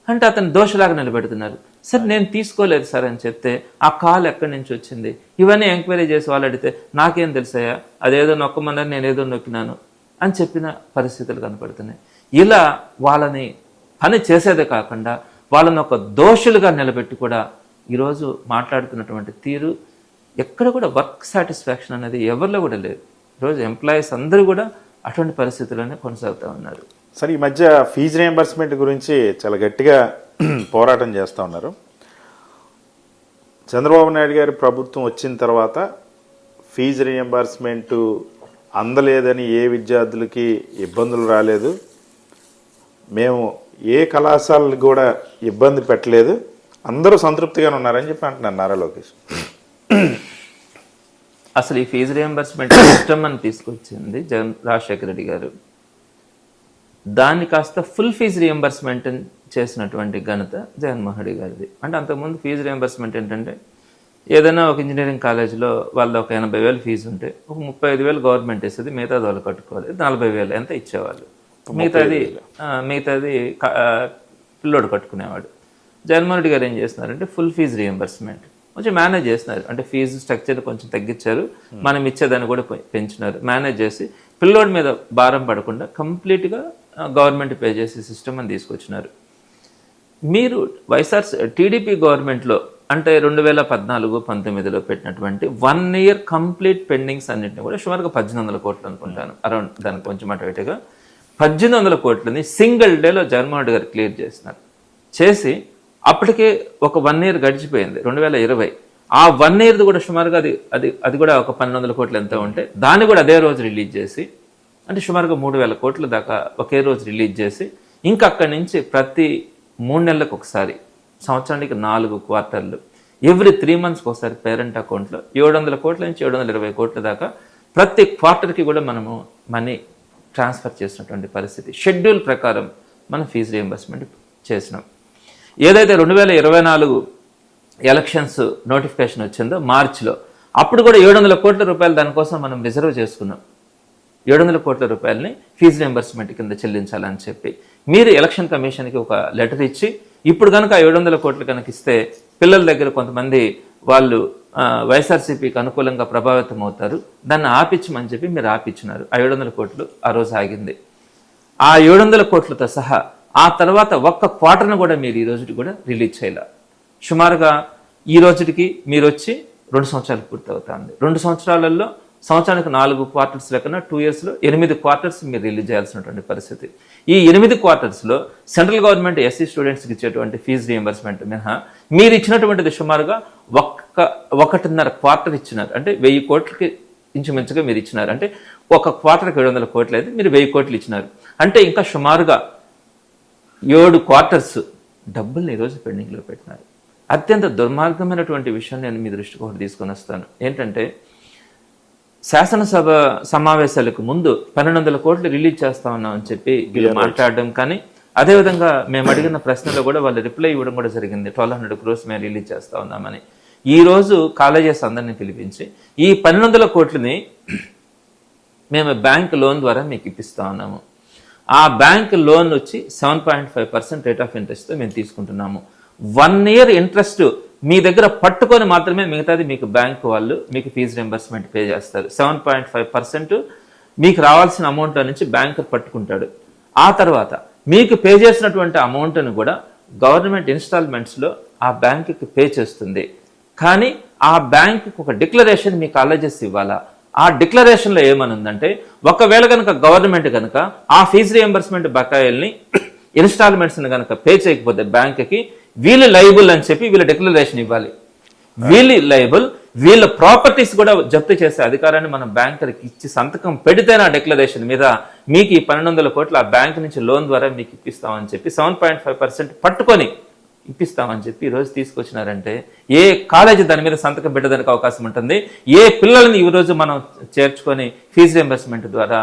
అంటే అతను దోషలాగా నిలబెడుతున్నారు. సార్ నేను తీసుకోలేదు సార్ అని చెప్తే ఆ కాల్ ఎక్కడి నుంచి వచ్చింది ఇవన్నీ ఎంక్వైరీ చేసి వాళ్ళు అడిగితే నాకేం తెలుసాయా, అదేదో నొక్కమన్నారు నేనేదో నొక్కినాను అని చెప్పిన పరిస్థితులు కనపడుతున్నాయి. ఇలా వాళ్ళని పని చేసేదే కాకుండా వాళ్ళని ఒక దోషులుగా నిలబెట్టి కూడా ఈరోజు మాట్లాడుతున్నటువంటి తీరు ఎక్కడ కూడా వర్క్ సాటిస్ఫాక్షన్ అనేది ఎవరిలో కూడా లేదు. ఈరోజు ఎంప్లాయీస్ అందరూ కూడా అటువంటి పరిస్థితుల్లోనే కొనసాగుతూ ఉన్నారు. సరే, ఈ మధ్య ఫీజు రియంబర్స్మెంట్ గురించి చాలా గట్టిగా పోరాటం చేస్తూ ఉన్నారు. చంద్రబాబు నాయుడు గారి ప్రభుత్వం వచ్చిన తర్వాత ఫీజు రియంబర్స్మెంట్ అందలేదని ఏ విద్యార్థులకి ఇబ్బందులు రాలేదు, మేము ఏ కళాశాలకు కూడా ఇబ్బంది పెట్టలేదు, అందరూ సంతృప్తిగానే ఉన్నారని చెప్పి అంటున్నారు నారా లోకేష్. అసలు ఈ ఫీజు రియంబర్స్మెంట్ సిస్టమ్ అని తీసుకొచ్చింది రాజశేఖర రెడ్డి గారు. దాన్ని కాస్త ఫుల్ ఫీజు రియంబర్స్మెంట్ చేసినటువంటి ఘనత జగన్మోహన్ రెడ్డి గారిది. అంటే అంతకుముందు ఫీజు రియంబర్స్మెంట్ ఏంటంటే ఏదైనా ఒక ఇంజనీరింగ్ కాలేజీలో వాళ్ళు ఒక 80,000 ఫీజు ఉంటే ఒక 35,000 గవర్నమెంట్ ఇస్తుంది, మిగతాది వాళ్ళు కట్టుకోవాలి. 40,000 ఎంత ఇచ్చేవాళ్ళు, మిగతాది పిల్లోడు కట్టుకునేవాడు. జగన్మోహన్ రెడ్డి గారు ఏం చేస్తున్నారంటే ఫుల్ ఫీజు రియంబర్స్మెంట్ కొంచెం మేనేజ్ చేస్తున్నారు. అంటే ఫీజు స్ట్రక్చర్ కొంచెం తగ్గించారు, మనం ఇచ్చేదాన్ని కూడా పెంచినారు. మేనేజ్ చేసి పిల్లోడి మీద భారం పడకుండా కంప్లీట్గా గవర్నమెంట్ పే చేసే సిస్టమ్ అని తీసుకొచ్చినారు. మీరు టీడీపీ గవర్నమెంట్లో అంటే 2014-19లో పెట్టినటువంటి 1 year కంప్లీట్ పెండింగ్స్ అన్నింటినీ కూడా సుమారుగా 1,800 కోట్లు అనుకుంటాను, అరౌండ్ దానికి కొంచెం అటు ఇటుగా 1,800 కోట్లని సింగిల్ డేలో జగన్మోహన్ రెడ్డి గారు క్లియర్ చేస్తున్నారు. చేసి అప్పటికే ఒక 1 year గడిచిపోయింది 2020. ఆ 1 year కూడా సుమారుగా అది కూడా ఒక 1,200 కోట్లు ఎంత ఉంటే దాన్ని కూడా అదే రోజు రిలీజ్ చేసి, అంటే సుమారుగా 3,000 కోట్ల దాకా ఒకే రోజు రిలీజ్ చేసి, ఇంకా అక్కడి నుంచి ప్రతి 3 నెలలకు ఒకసారి, సంవత్సరానికి 4 క్వార్టర్లు, ఎవ్రీ 3 months ఒకసారి పేరెంట్ అకౌంట్లో 700 కోట్ల నుంచి 720 కోట్ల దాకా ప్రతి క్వార్టర్కి కూడా మనము మనీ ట్రాన్స్ఫర్ చేసినటువంటి పరిస్థితి. షెడ్యూల్ ప్రకారం మనం ఫీజు రియంబర్స్మెంట్ చేసినాం. ఏదైతే 2024 ఎలక్షన్స్ నోటిఫికేషన్ వచ్చిందో మార్చిలో, అప్పుడు కూడా 700 కోట్ల రూపాయలు దానికోసం మనం రిజర్వ్ చేసుకున్నాం. 700 కోట్ల రూపాయలని ఫీజు రియంబర్స్మెంట్ కింద చెల్లించాలని చెప్పి మీరు ఎలక్షన్ కమిషన్కి ఒక లెటర్ ఇచ్చి, ఇప్పుడు కనుక 700 కోట్లు కనుక ఇస్తే పిల్లల దగ్గర కొంతమంది వాళ్ళు వైఎస్ఆర్సీపీకి అనుకూలంగా ప్రభావితం అవుతారు, దాన్ని ఆపించమని చెప్పి మీరు ఆపించినారు. ఆ 700 కోట్లు ఆ రోజు ఆగింది. ఆ 700 కోట్లతో సహా ఆ తర్వాత ఒక్క క్వార్టర్ను కూడా మీరు ఈ రోజుకి కూడా రిలీజ్ చేయలే. సుమారుగా ఈ రోజుకి మీరు వచ్చి 2 సంవత్సరాలు పూర్తవుతుంది. 2 సంవత్సరాలలో సంవత్సరానికి 4 క్వార్టర్స్ లెక్కన 2 ఇయర్స్లో 8 క్వార్టర్స్ మీరు రిలీజ్ చేయాల్సినటువంటి పరిస్థితి. ఈ 8 క్వార్టర్స్లో సెంట్రల్ గవర్నమెంట్ ఎస్సీ స్టూడెంట్స్కి ఇచ్చేటువంటి ఫీజు రియంబర్స్మెంట్ మినహా మీరు ఇచ్చినటువంటిది సుమారుగా 1.5 క్వార్టర్ ఇచ్చినారు. అంటే 1000 కోట్లకి ఇంచుమించుగా మీరు ఇచ్చినారు. అంటే ఒక క్వార్టర్కి 700 కోట్లు అయితే మీరు 1000 కోట్లు ఇచ్చినారు. అంటే ఇంకా సుమారుగా 7 క్వార్టర్స్ డబ్బుల్ని ఈరోజు పెండింగ్లో పెట్టినారు. అత్యంత దుర్మార్గమైనటువంటి విషయం నేను మీ దృష్టికి ఒకటి తీసుకొని వస్తాను. ఏంటంటే శాసనసభ సమావేశాలకు ముందు 1200 కోట్లు రిలీజ్ చేస్తా ఉన్నాం అని చెప్పి వీళ్ళు మాట్లాడడం, కానీ అదేవిధంగా మేము అడిగిన ప్రశ్నలో కూడా వాళ్ళు రిప్లై ఇవ్వడం కూడా జరిగింది. 1200 crores మేము రిలీజ్ చేస్తా ఉన్నామని. ఈ రోజు కాలేజెస్ అందరినీ పిలిపించి ఈ 1200 కోట్లని మేము బ్యాంక్ లోన్ ద్వారా మీకు ఇప్పిస్తా ఉన్నాము. ఆ బ్యాంక్ లోన్ వచ్చి 7.5% రేట్ ఆఫ్ ఇంట్రెస్ట్తో మేము తీసుకుంటున్నాము. 1 year ఇంట్రెస్ట్ మీ దగ్గర పట్టుకొని మాత్రమే మిగతాది మీకు బ్యాంక్ వాళ్ళు మీకు ఫీజు రింబర్స్మెంట్ పే చేస్తారు. 7.5% మీకు రావాల్సిన అమౌంట్ నుంచి బ్యాంకర్ పట్టుకుంటాడు. ఆ తర్వాత మీకు పే చేసినటువంటి అమౌంట్ను కూడా గవర్నమెంట్ ఇన్స్టాల్మెంట్స్లో ఆ బ్యాంకుకి పే చేస్తుంది. కానీ ఆ బ్యాంకుకి ఒక డిక్లరేషన్ మీ కాలేజెస్ ఇవ్వాలా. ఆ డిక్లరేషన్లో ఏమనుందంటే ఒకవేళ కనుక గవర్నమెంట్ కనుక ఆ ఫీజు రియంబర్స్మెంట్ బకాయిల్ని ఇన్స్టాల్మెంట్స్ని కనుక పే చేయకపోతే బ్యాంక్కి వీళ్ళు లైబుల్ అని చెప్పి వీళ్ళ డిక్లరేషన్ ఇవ్వాలి. వీళ్ళు లైబుల్, వీళ్ళ ప్రాపర్టీస్ కూడా జప్తు చేసే అధికారాన్ని మనం బ్యాంకర్కి ఇచ్చి సంతకం పెడితేనే ఆ డిక్లరేషన్ మీద మీకు ఈ 1200 కోట్లు ఆ బ్యాంక్ నుంచి లోన్ ద్వారా మీకు ఇప్పిస్తామని చెప్పి 7.5% పట్టుకొని ఇప్పిస్తామని చెప్పి ఈరోజు తీసుకొచ్చినారంటే ఏ కాలేజీ దాని మీద సంతకం పెట్టడానికి అవకాశం ఉంటుంది? ఏ పిల్లల్ని ఈ రోజు మనం చేర్చుకొని ఫీజు రియంబర్స్మెంట్ ద్వారా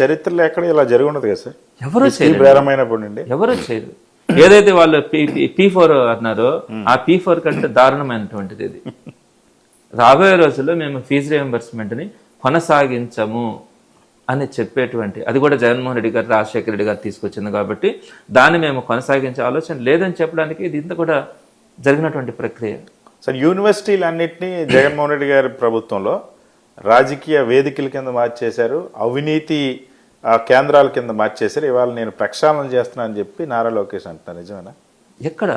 చరిత్రలో ఎక్కడ ఇలా జరిగి ఉండదు కదా సార్? ఎవరు చేయరు, ఎవరు చేయరు. ఏదైతే వాళ్ళు P4 అన్నారో ఆ P4 కంటే దారుణమైనటువంటిది ఇది. రాబోయే రోజుల్లో మేము ఫీజు రియంబర్స్మెంట్ని కొనసాగించము అని చెప్పేటువంటి, అది కూడా జగన్మోహన్ రెడ్డి గారు రాజశేఖర రెడ్డి గారు తీసుకొచ్చింది కాబట్టి దాన్ని మేము కొనసాగించే ఆలోచన లేదని చెప్పడానికి ఇది ఇంత కూడా జరిగినటువంటి ప్రక్రియ. సార్, యూనివర్సిటీలన్నింటినీ జగన్మోహన్ రెడ్డి గారి ప్రభుత్వంలో రాజకీయ వేదికల కింద మార్చేశారు, అవినీతి కేంద్రాల కింద మార్చేశారు. ఇవాళ నేను ప్రక్షాళన చేస్తున్నా అని చెప్పి నారా లోకేష్ అంటున్నారు. నిజమేనా? ఎక్కడ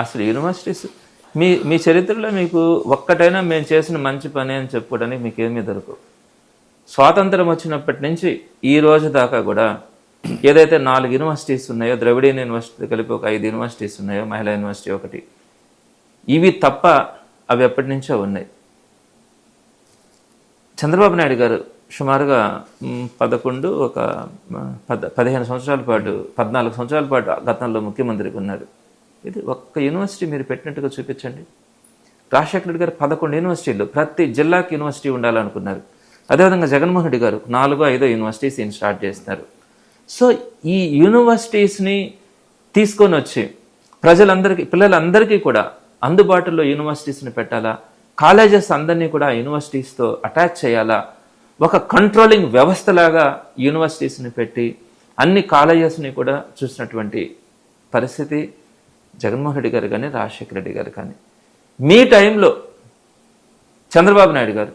అసలు యూనివర్సిటీస్ మీ చరిత్రలో మీకు ఒక్కటైనా మేము చేసిన మంచి పని అని చెప్పుకోవడానికి మీకు ఏమీ దొరకవు. స్వాతంత్రం వచ్చినప్పటి నుంచి ఈ రోజు దాకా కూడా ఏదైతే 4 యూనివర్సిటీస్ ఉన్నాయో, ద్రవిడియన్ యూనివర్సిటీ కలిపి ఒక 5 యూనివర్సిటీస్ ఉన్నాయో, మహిళా యూనివర్సిటీ ఒకటి, ఇవి తప్ప అవి ఎప్పటి నుంచో ఉన్నాయి. చంద్రబాబు నాయుడు గారు సుమారుగా 15 సంవత్సరాల పాటు 14 సంవత్సరాల పాటు గతంలో ముఖ్యమంత్రికి ఉన్నారు. ఇది ఒక్క యూనివర్సిటీ మీరు పెట్టినట్టుగా చూపించండి. రాజశేఖర రెడ్డి గారు 11 యూనివర్సిటీలు, ప్రతి జిల్లాకి యూనివర్సిటీ ఉండాలనుకున్నారు. అదేవిధంగా జగన్మోహన్ రెడ్డి గారు 4-5 యూనివర్సిటీస్ స్టార్ట్ చేస్తున్నారు. సో ఈ యూనివర్సిటీస్ని తీసుకొని వచ్చి ప్రజలందరికీ, పిల్లలందరికీ కూడా అందుబాటులో యూనివర్సిటీస్ని పెట్టాలా, కాలేజెస్ అందరినీ కూడా యూనివర్సిటీస్తో అటాచ్ చేయాలా, ఒక కంట్రోలింగ్ వ్యవస్థలాగా యూనివర్సిటీస్ని పెట్టి అన్ని కాలేజెస్ని కూడా చూసినటువంటి పరిస్థితి జగన్మోహన్ రెడ్డి గారు కానీ రాజశేఖర రెడ్డి గారు కానీ. మీ టైంలో చంద్రబాబు నాయుడు గారు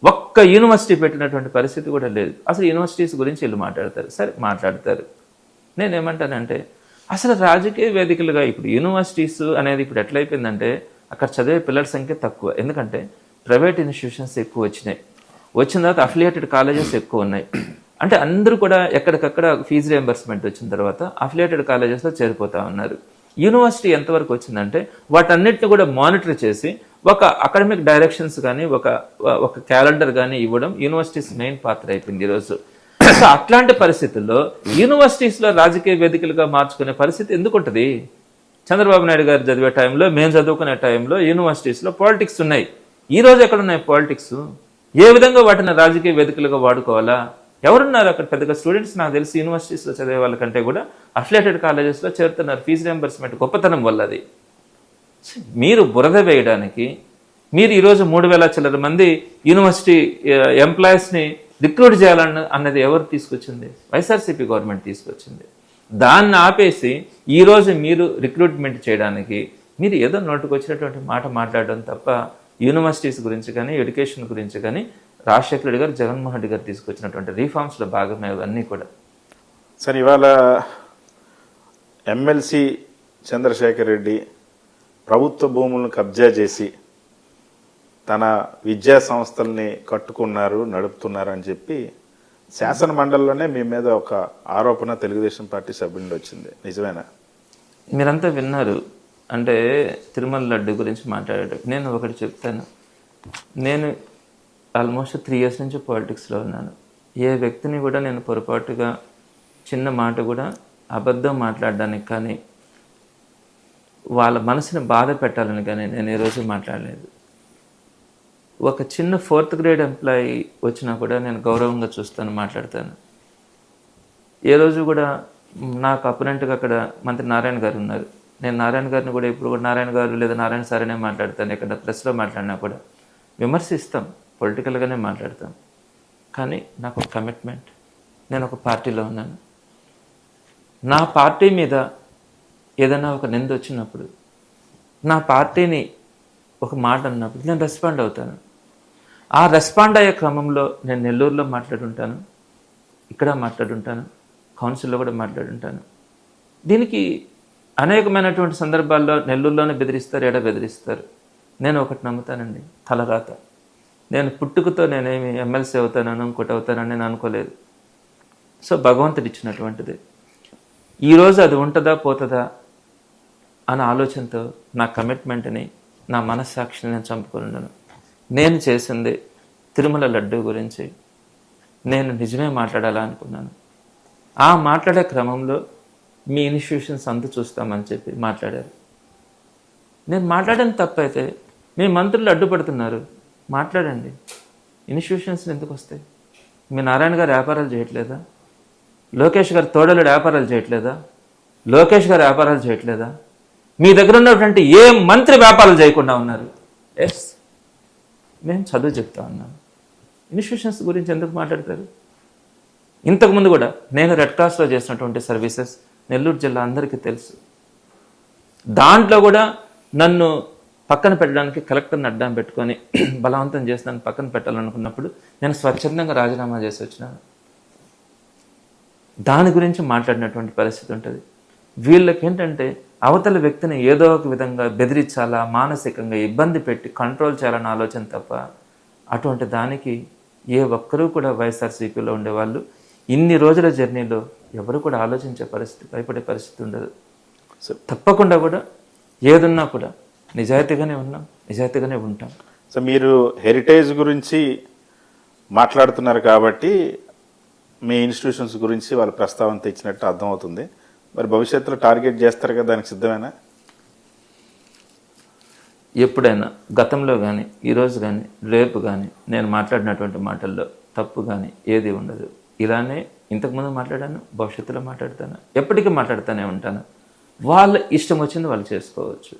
ఒక్క యూనివర్సిటీ పెట్టినటువంటి పరిస్థితి కూడా లేదు. అసలు యూనివర్సిటీస్ గురించి వీళ్ళు మాట్లాడతారు, సరే మాట్లాడతారు. నేనేమంటానంటే అసలు రాజకీయ వేదికలుగా ఇప్పుడు యూనివర్సిటీస్ అనేది ఇప్పుడు ఎట్లయిపోయిందంటే అక్కడ చదివే పిల్లల సంఖ్య తక్కువ. ఎందుకంటే ప్రైవేట్ ఇన్స్టిట్యూషన్స్ ఎక్కువ వచ్చినాయి. వచ్చిన తర్వాత అఫిలియేటెడ్ కాలేజెస్ ఎక్కువ ఉన్నాయి. అంటే అందరూ కూడా ఎక్కడికక్కడ ఫీజు రియంబర్స్మెంట్ వచ్చిన తర్వాత అఫిలియేటెడ్ కాలేజెస్లో చేరిపోతూ ఉన్నారు. యూనివర్సిటీ ఎంతవరకు వచ్చిందంటే వాటన్నిటిని కూడా మానిటర్ చేసి ఒక అకాడమిక్ డైరెక్షన్స్ కానీ ఒక క్యాలెండర్ కానీ ఇవ్వడం యూనివర్సిటీస్ మెయిన్ పాత్ర అయిపోయింది ఈరోజు. సో అట్లాంటి పరిస్థితుల్లో యూనివర్సిటీస్లో రాజకీయ వేదికలుగా మార్చుకునే పరిస్థితి ఎందుకు ఉంటుంది? చంద్రబాబు నాయుడు గారు చదివే టైంలో, మేము చదువుకునే టైంలో యూనివర్సిటీస్లో పాలిటిక్స్ ఉన్నాయి. ఈ రోజు ఎక్కడున్నాయి పాలిటిక్స్? ఏ విధంగా వాటిని రాజకీయ వేదికలుగా వాడుకోవాలా? ఎవరున్నారు అక్కడ? పెద్దగా స్టూడెంట్స్ నాకు తెలిసి యూనివర్సిటీస్లో చదివే వాళ్ళకంటే కూడా అఫిలియేటెడ్ కాలేజెస్లో చేరుతున్నారు. ఫీజు రియంబర్స్మెంట్ గొప్పతనం వల్ల అది. మీరు బురద వేయడానికి మీరు ఈరోజు 3000 చిల్లర మంది యూనివర్సిటీ ఎంప్లాయీస్ని రిక్రూట్ అన్నది ఎవరు తీసుకొచ్చింది? వైఎస్ఆర్సీపీ గవర్నమెంట్ తీసుకొచ్చింది. దాన్ని ఆపేసి ఈరోజు మీరు రిక్రూట్మెంట్ చేయడానికి మీరు ఏదో నోటుకు వచ్చినటువంటి మాట మాట్లాడడం తప్ప యూనివర్సిటీస్ గురించి కానీ ఎడ్యుకేషన్ గురించి కానీ రాజశేఖర రెడ్డి గారు జగన్మోహన్ రెడ్డి గారు తీసుకొచ్చినటువంటి రీఫార్మ్స్లో భాగమే అవన్నీ కూడా. సరే, ఇవాళ ఎమ్మెల్సీ చంద్రశేఖర్ రెడ్డి ప్రభుత్వ భూములను కబ్జా చేసి తన విద్యా సంస్థల్ని కట్టుకున్నారు, నడుపుతున్నారు అని చెప్పి శాసన మండలిలోనే మీ మీద ఒక ఆరోపణ తెలుగుదేశం పార్టీ సభ్యుల నుండి వచ్చింది. నిజమేనా? మీరంతా విన్నారు. అంటే తిరుమల లడ్డు గురించి మాట్లాడేటప్పుడు నేను ఒకటి చెప్తాను. నేను ఆల్మోస్ట్ 3 years నుంచి పాలిటిక్స్లో ఉన్నాను. ఏ వ్యక్తిని కూడా నేను పొరపాటుగా చిన్న మాట కూడా అబద్ధం మాట్లాడడానికి కానీ వాళ్ళ మనసుని బాధ పెట్టాలని కానీ నేను ఏ రోజు మాట్లాడలేదు. ఒక చిన్న 4th grade ఎంప్లాయీ వచ్చినా కూడా నేను గౌరవంగా చూస్తాను, మాట్లాడతాను. ఏ రోజు కూడా నాకు అపోనెంట్గా అక్కడ మంత్రి నారాయణ గారు ఉన్నారు. నేను నారాయణ గారిని కూడా ఇప్పుడు కూడా నారాయణ గారు లేదా నారాయణ సార్ అనే మాట్లాడతాను. ఇక్కడ ప్రెస్లో మాట్లాడినా కూడా విమర్శిస్తాం, పొలిటికల్గానే మాట్లాడతాం. కానీ నాకు ఒక కమిట్మెంట్, నేను ఒక పార్టీలో ఉన్నాను. నా పార్టీ మీద ఏదైనా ఒక నింద వచ్చినప్పుడు, నా పార్టీని ఒక మాట అన్నప్పుడు నేను రెస్పాండ్ అవుతాను. ఆ రెస్పాండ్ అయ్యే క్రమంలో నేను నెల్లూరులో మాట్లాడుంటాను, ఇక్కడ మాట్లాడుంటాను, కౌన్సిల్లో కూడా మాట్లాడుంటాను. దీనికి అనేకమైనటువంటి సందర్భాల్లో నెల్లూరులోనే బెదిరిస్తారు, ఎడ బెదిరిస్తారు. నేను ఒకటి నమ్ముతానండి, తలరాత. నేను పుట్టుకతో నేనేమి ఎమ్మెల్సీ అవుతానని ఇంకోటి అవుతానని నేను అనుకోలేదు. సో భగవంతుడు ఇచ్చినటువంటిది. ఈరోజు అది ఉంటుందా పోతుందా అనే ఆలోచనతో నా కమిట్మెంట్ని, నా మనస్సాక్షిని నేను చంపుకున్నాను. నేను చేసింది తిరుమల లడ్డు గురించి నేను నిజమే మాట్లాడాలనుకున్నాను. ఆ మాట్లాడే క్రమంలో మీ ఇన్స్టిట్యూషన్స్ అంతా చూస్తామని చెప్పి మాట్లాడారు. నేను మాట్లాడిన తప్పైతే మీ మంత్రులు అడ్డుపడుతున్నారు, మాట్లాడండి. ఇన్స్టిట్యూషన్స్ ఎందుకు వస్తాయి? మీ నారాయణ గారు వ్యాపారాలు చేయట్లేదా? లోకేష్ గారు తోడలుడు వ్యాపారాలు చేయట్లేదా? లోకేష్ గారు వ్యాపారాలు చేయట్లేదా? మీ దగ్గర ఉన్నటువంటి ఏ మంత్రి వ్యాపారాలు చేయకుండా ఉన్నారు? ఎస్, మేము చదువు చెప్తా ఉన్నాం. ఇన్స్టిట్యూషన్స్ గురించి ఎందుకు మాట్లాడతారు? ఇంతకుముందు కూడా నేను రెడ్ క్రాస్లో చేసినటువంటి సర్వీసెస్ నెల్లూరు జిల్లా అందరికీ తెలుసు. దాంట్లో కూడా నన్ను పక్కన పెట్టడానికి కలెక్టర్ని అడ్డం పెట్టుకొని బలవంతం చేసి నన్ను పక్కన పెట్టాలనుకున్నప్పుడు నేను స్వచ్ఛందంగా రాజీనామా చేసి వచ్చినాను. దాని గురించి మాట్లాడినటువంటి పరిస్థితి ఉంటుంది. వీళ్ళకి ఏంటంటే అవతల వ్యక్తిని ఏదో ఒక విధంగా బెదిరించాలా, మానసికంగా ఇబ్బంది పెట్టి కంట్రోల్ చేయాలన్న ఆలోచన తప్ప అటువంటి దానికి ఏ ఒక్కరూ కూడా వైఎస్ఆర్సీపీలో ఉండేవాళ్ళు ఇన్ని రోజుల జర్నీలో ఎవరు కూడా ఆలోచించే పరిస్థితి, భయపడే పరిస్థితి ఉండదు. సో తప్పకుండా కూడా ఏదున్నా కూడా నిజాయితీగానే ఉన్నాం, నిజాయితీగానే ఉంటాం. సో మీరు హెరిటేజ్ గురించి మాట్లాడుతున్నారు కాబట్టి మీ ఇన్స్టిట్యూషన్స్ గురించి వాళ్ళ ప్రస్తావన తెచ్చినట్టు అర్థమవుతుంది. మరి భవిష్యత్తులో టార్గెట్ చేస్తారు కదా, దానికి సిద్ధమేనా? ఎప్పుడైనా గతంలో కానీ ఈరోజు కానీ రేపు కానీ నేను మాట్లాడినటువంటి మాటల్లో తప్పు కానీ ఏది ఉండదు. ఇలానే ఇంతకుముందు మాట్లాడాను, భవిష్యత్తులో మాట్లాడతాను, ఎప్పటికీ మాట్లాడుతూనే ఉంటాను. వాళ్ళ ఇష్టం వచ్చింది వాళ్ళు చేసుకోవచ్చు.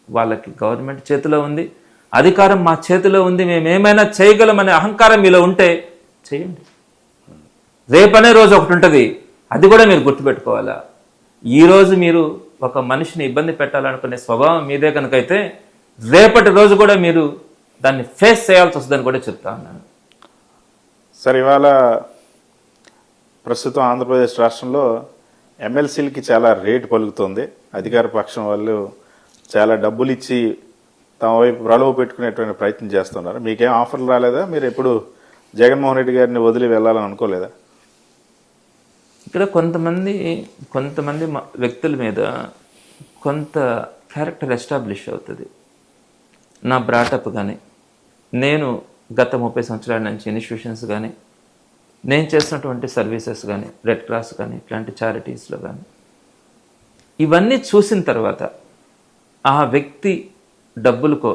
వాళ్ళకి గవర్నమెంట్ చేతిలో ఉంది, అధికారం మా చేతిలో ఉంది, మేమేమైనా చేయగలమనే అహంకారం మీలో ఉంటే చేయండి. రేపనే రోజు ఒకటి ఉంటుంది, అది కూడా మీరు గుర్తుపెట్టుకోవాలా. ఈరోజు మీరు ఒక మనిషిని ఇబ్బంది పెట్టాలనుకునే స్వభావం మీదే కనుకైతే రేపటి రోజు కూడా మీరు దాన్ని ఫేస్ చేయాల్సి వస్తుందని కూడా చెప్తా ఉన్నాను. సరే, ఇవాళ ప్రస్తుతం ఆంధ్రప్రదేశ్ రాష్ట్రంలో ఎమ్మెల్సీలకి చాలా రేటు పలుకుతుంది. అధికార పక్షం వాళ్ళు చాలా డబ్బులు ఇచ్చి తమ వైపు ప్రలోభ పెట్టుకునేటువంటి ప్రయత్నం చేస్తున్నారు. మీకేం ఆఫర్లు రాలేదా? మీరు ఎప్పుడు జగన్మోహన్ రెడ్డి గారిని వదిలి వెళ్ళాలని అనుకోలేదా? ఇక్కడ కొంతమంది వ్యక్తుల మీద కొంత క్యారెక్టర్ ఎస్టాబ్లిష్ అవుతుంది. నా బ్రాటప్ కానీ, నేను గత 30 సంవత్సరాల నుంచి ఇన్స్టిట్యూషన్స్ కానీ, నేను చేసినటువంటి సర్వీసెస్ కానీ, రెడ్ క్రాస్ కానీ, ఇట్లాంటి చారిటీస్లో కానీ, ఇవన్నీ చూసిన తర్వాత ఆ వ్యక్తి డబ్బులకో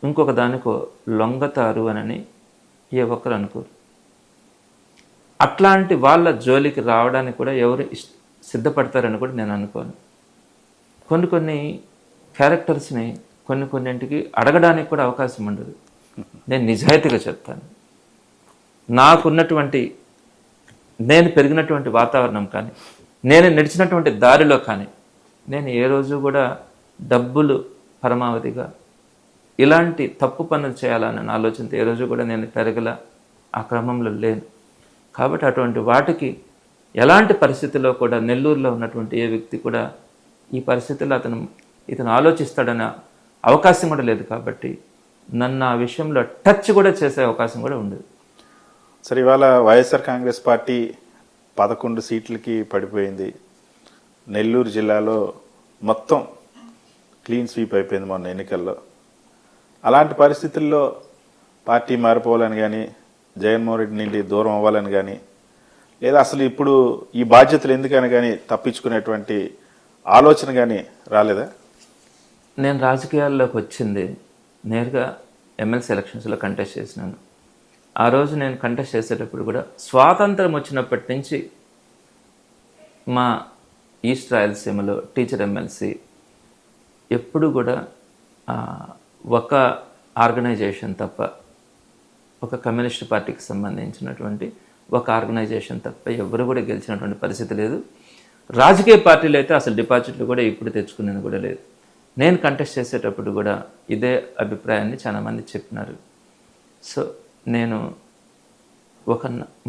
ఇంకొక దానికో లొంగతారు అని ఏ ఒక్కరు అనుకోరు. అట్లాంటి వాళ్ళ జోలికి రావడానికి కూడా ఎవరు సిద్ధపడతారని కూడా నేను అనుకోను. కొన్ని క్యారెక్టర్స్ని కొన్నింటికి అడగడానికి కూడా అవకాశం ఉండదు. నేను నిజాయితీగా చెప్తాను. నాకున్నటువంటి, నేను పెరిగినటువంటి వాతావరణం కానీ, నేను నడిచినటువంటి దారిలో కానీ, నేను ఏ రోజు కూడా డబ్బులు పరమావధిగా ఇలాంటి తప్పు పనులు చేయాలన్న ఆలోచనతో ఏ రోజు కూడా నేను పెరగల, ఆ క్రమంలో లేను. కాబట్టి అటువంటి వాటికి ఎలాంటి పరిస్థితుల్లో కూడా నెల్లూరులో ఉన్నటువంటి ఏ వ్యక్తి కూడా ఈ పరిస్థితుల్లో ఇతను ఆలోచిస్తాడన్న అవకాశం కూడా లేదు. కాబట్టి నన్ను ఆ విషయంలో టచ్ కూడా చేసే అవకాశం కూడా ఉండదు. సరే, ఇవాళ వైఎస్ఆర్ కాంగ్రెస్ పార్టీ 11 సీట్లకి పడిపోయింది. నెల్లూరు జిల్లాలో మొత్తం క్లీన్ స్వీప్ అయిపోయింది మొన్న ఎన్నికల్లో. అలాంటి పరిస్థితుల్లో పార్టీ మారిపోవాలని కానీ, జగన్మోహన్ రెడ్డి నుండి దూరం అవ్వాలని కానీ, లేదా అసలు ఇప్పుడు ఈ బాధ్యతలు ఎందుకని కానీ తప్పించుకునేటువంటి ఆలోచన కానీ రాలేదా? నేను రాజకీయాల్లోకి వచ్చింది నేరుగా ఎమ్మెల్సీ ఎలక్షన్స్లో కంటెస్ట్ చేసినాను. ఆ రోజు నేను కంటెస్ట్ చేసేటప్పుడు కూడా స్వాతంత్రం వచ్చినప్పటి నుంచి మా ఈస్ట్ రాయలసీమలో టీచర్ ఎమ్మెల్సీ ఎప్పుడు కూడా ఒక ఆర్గనైజేషన్ తప్ప, ఒక కమ్యూనిస్ట్ పార్టీకి సంబంధించినటువంటి ఒక ఆర్గనైజేషన్ తప్ప ఎవరు కూడా గెలిచినటువంటి పరిస్థితి లేదు. రాజకీయ పార్టీలు అయితే అసలు డిపాజిట్లు కూడా ఇప్పుడు తెచ్చుకునేది కూడా లేదు. నేను కంటెస్ట్ చేసేటప్పుడు కూడా ఇదే అభిప్రాయాన్ని చాలామంది చెప్పినారు. సో నేను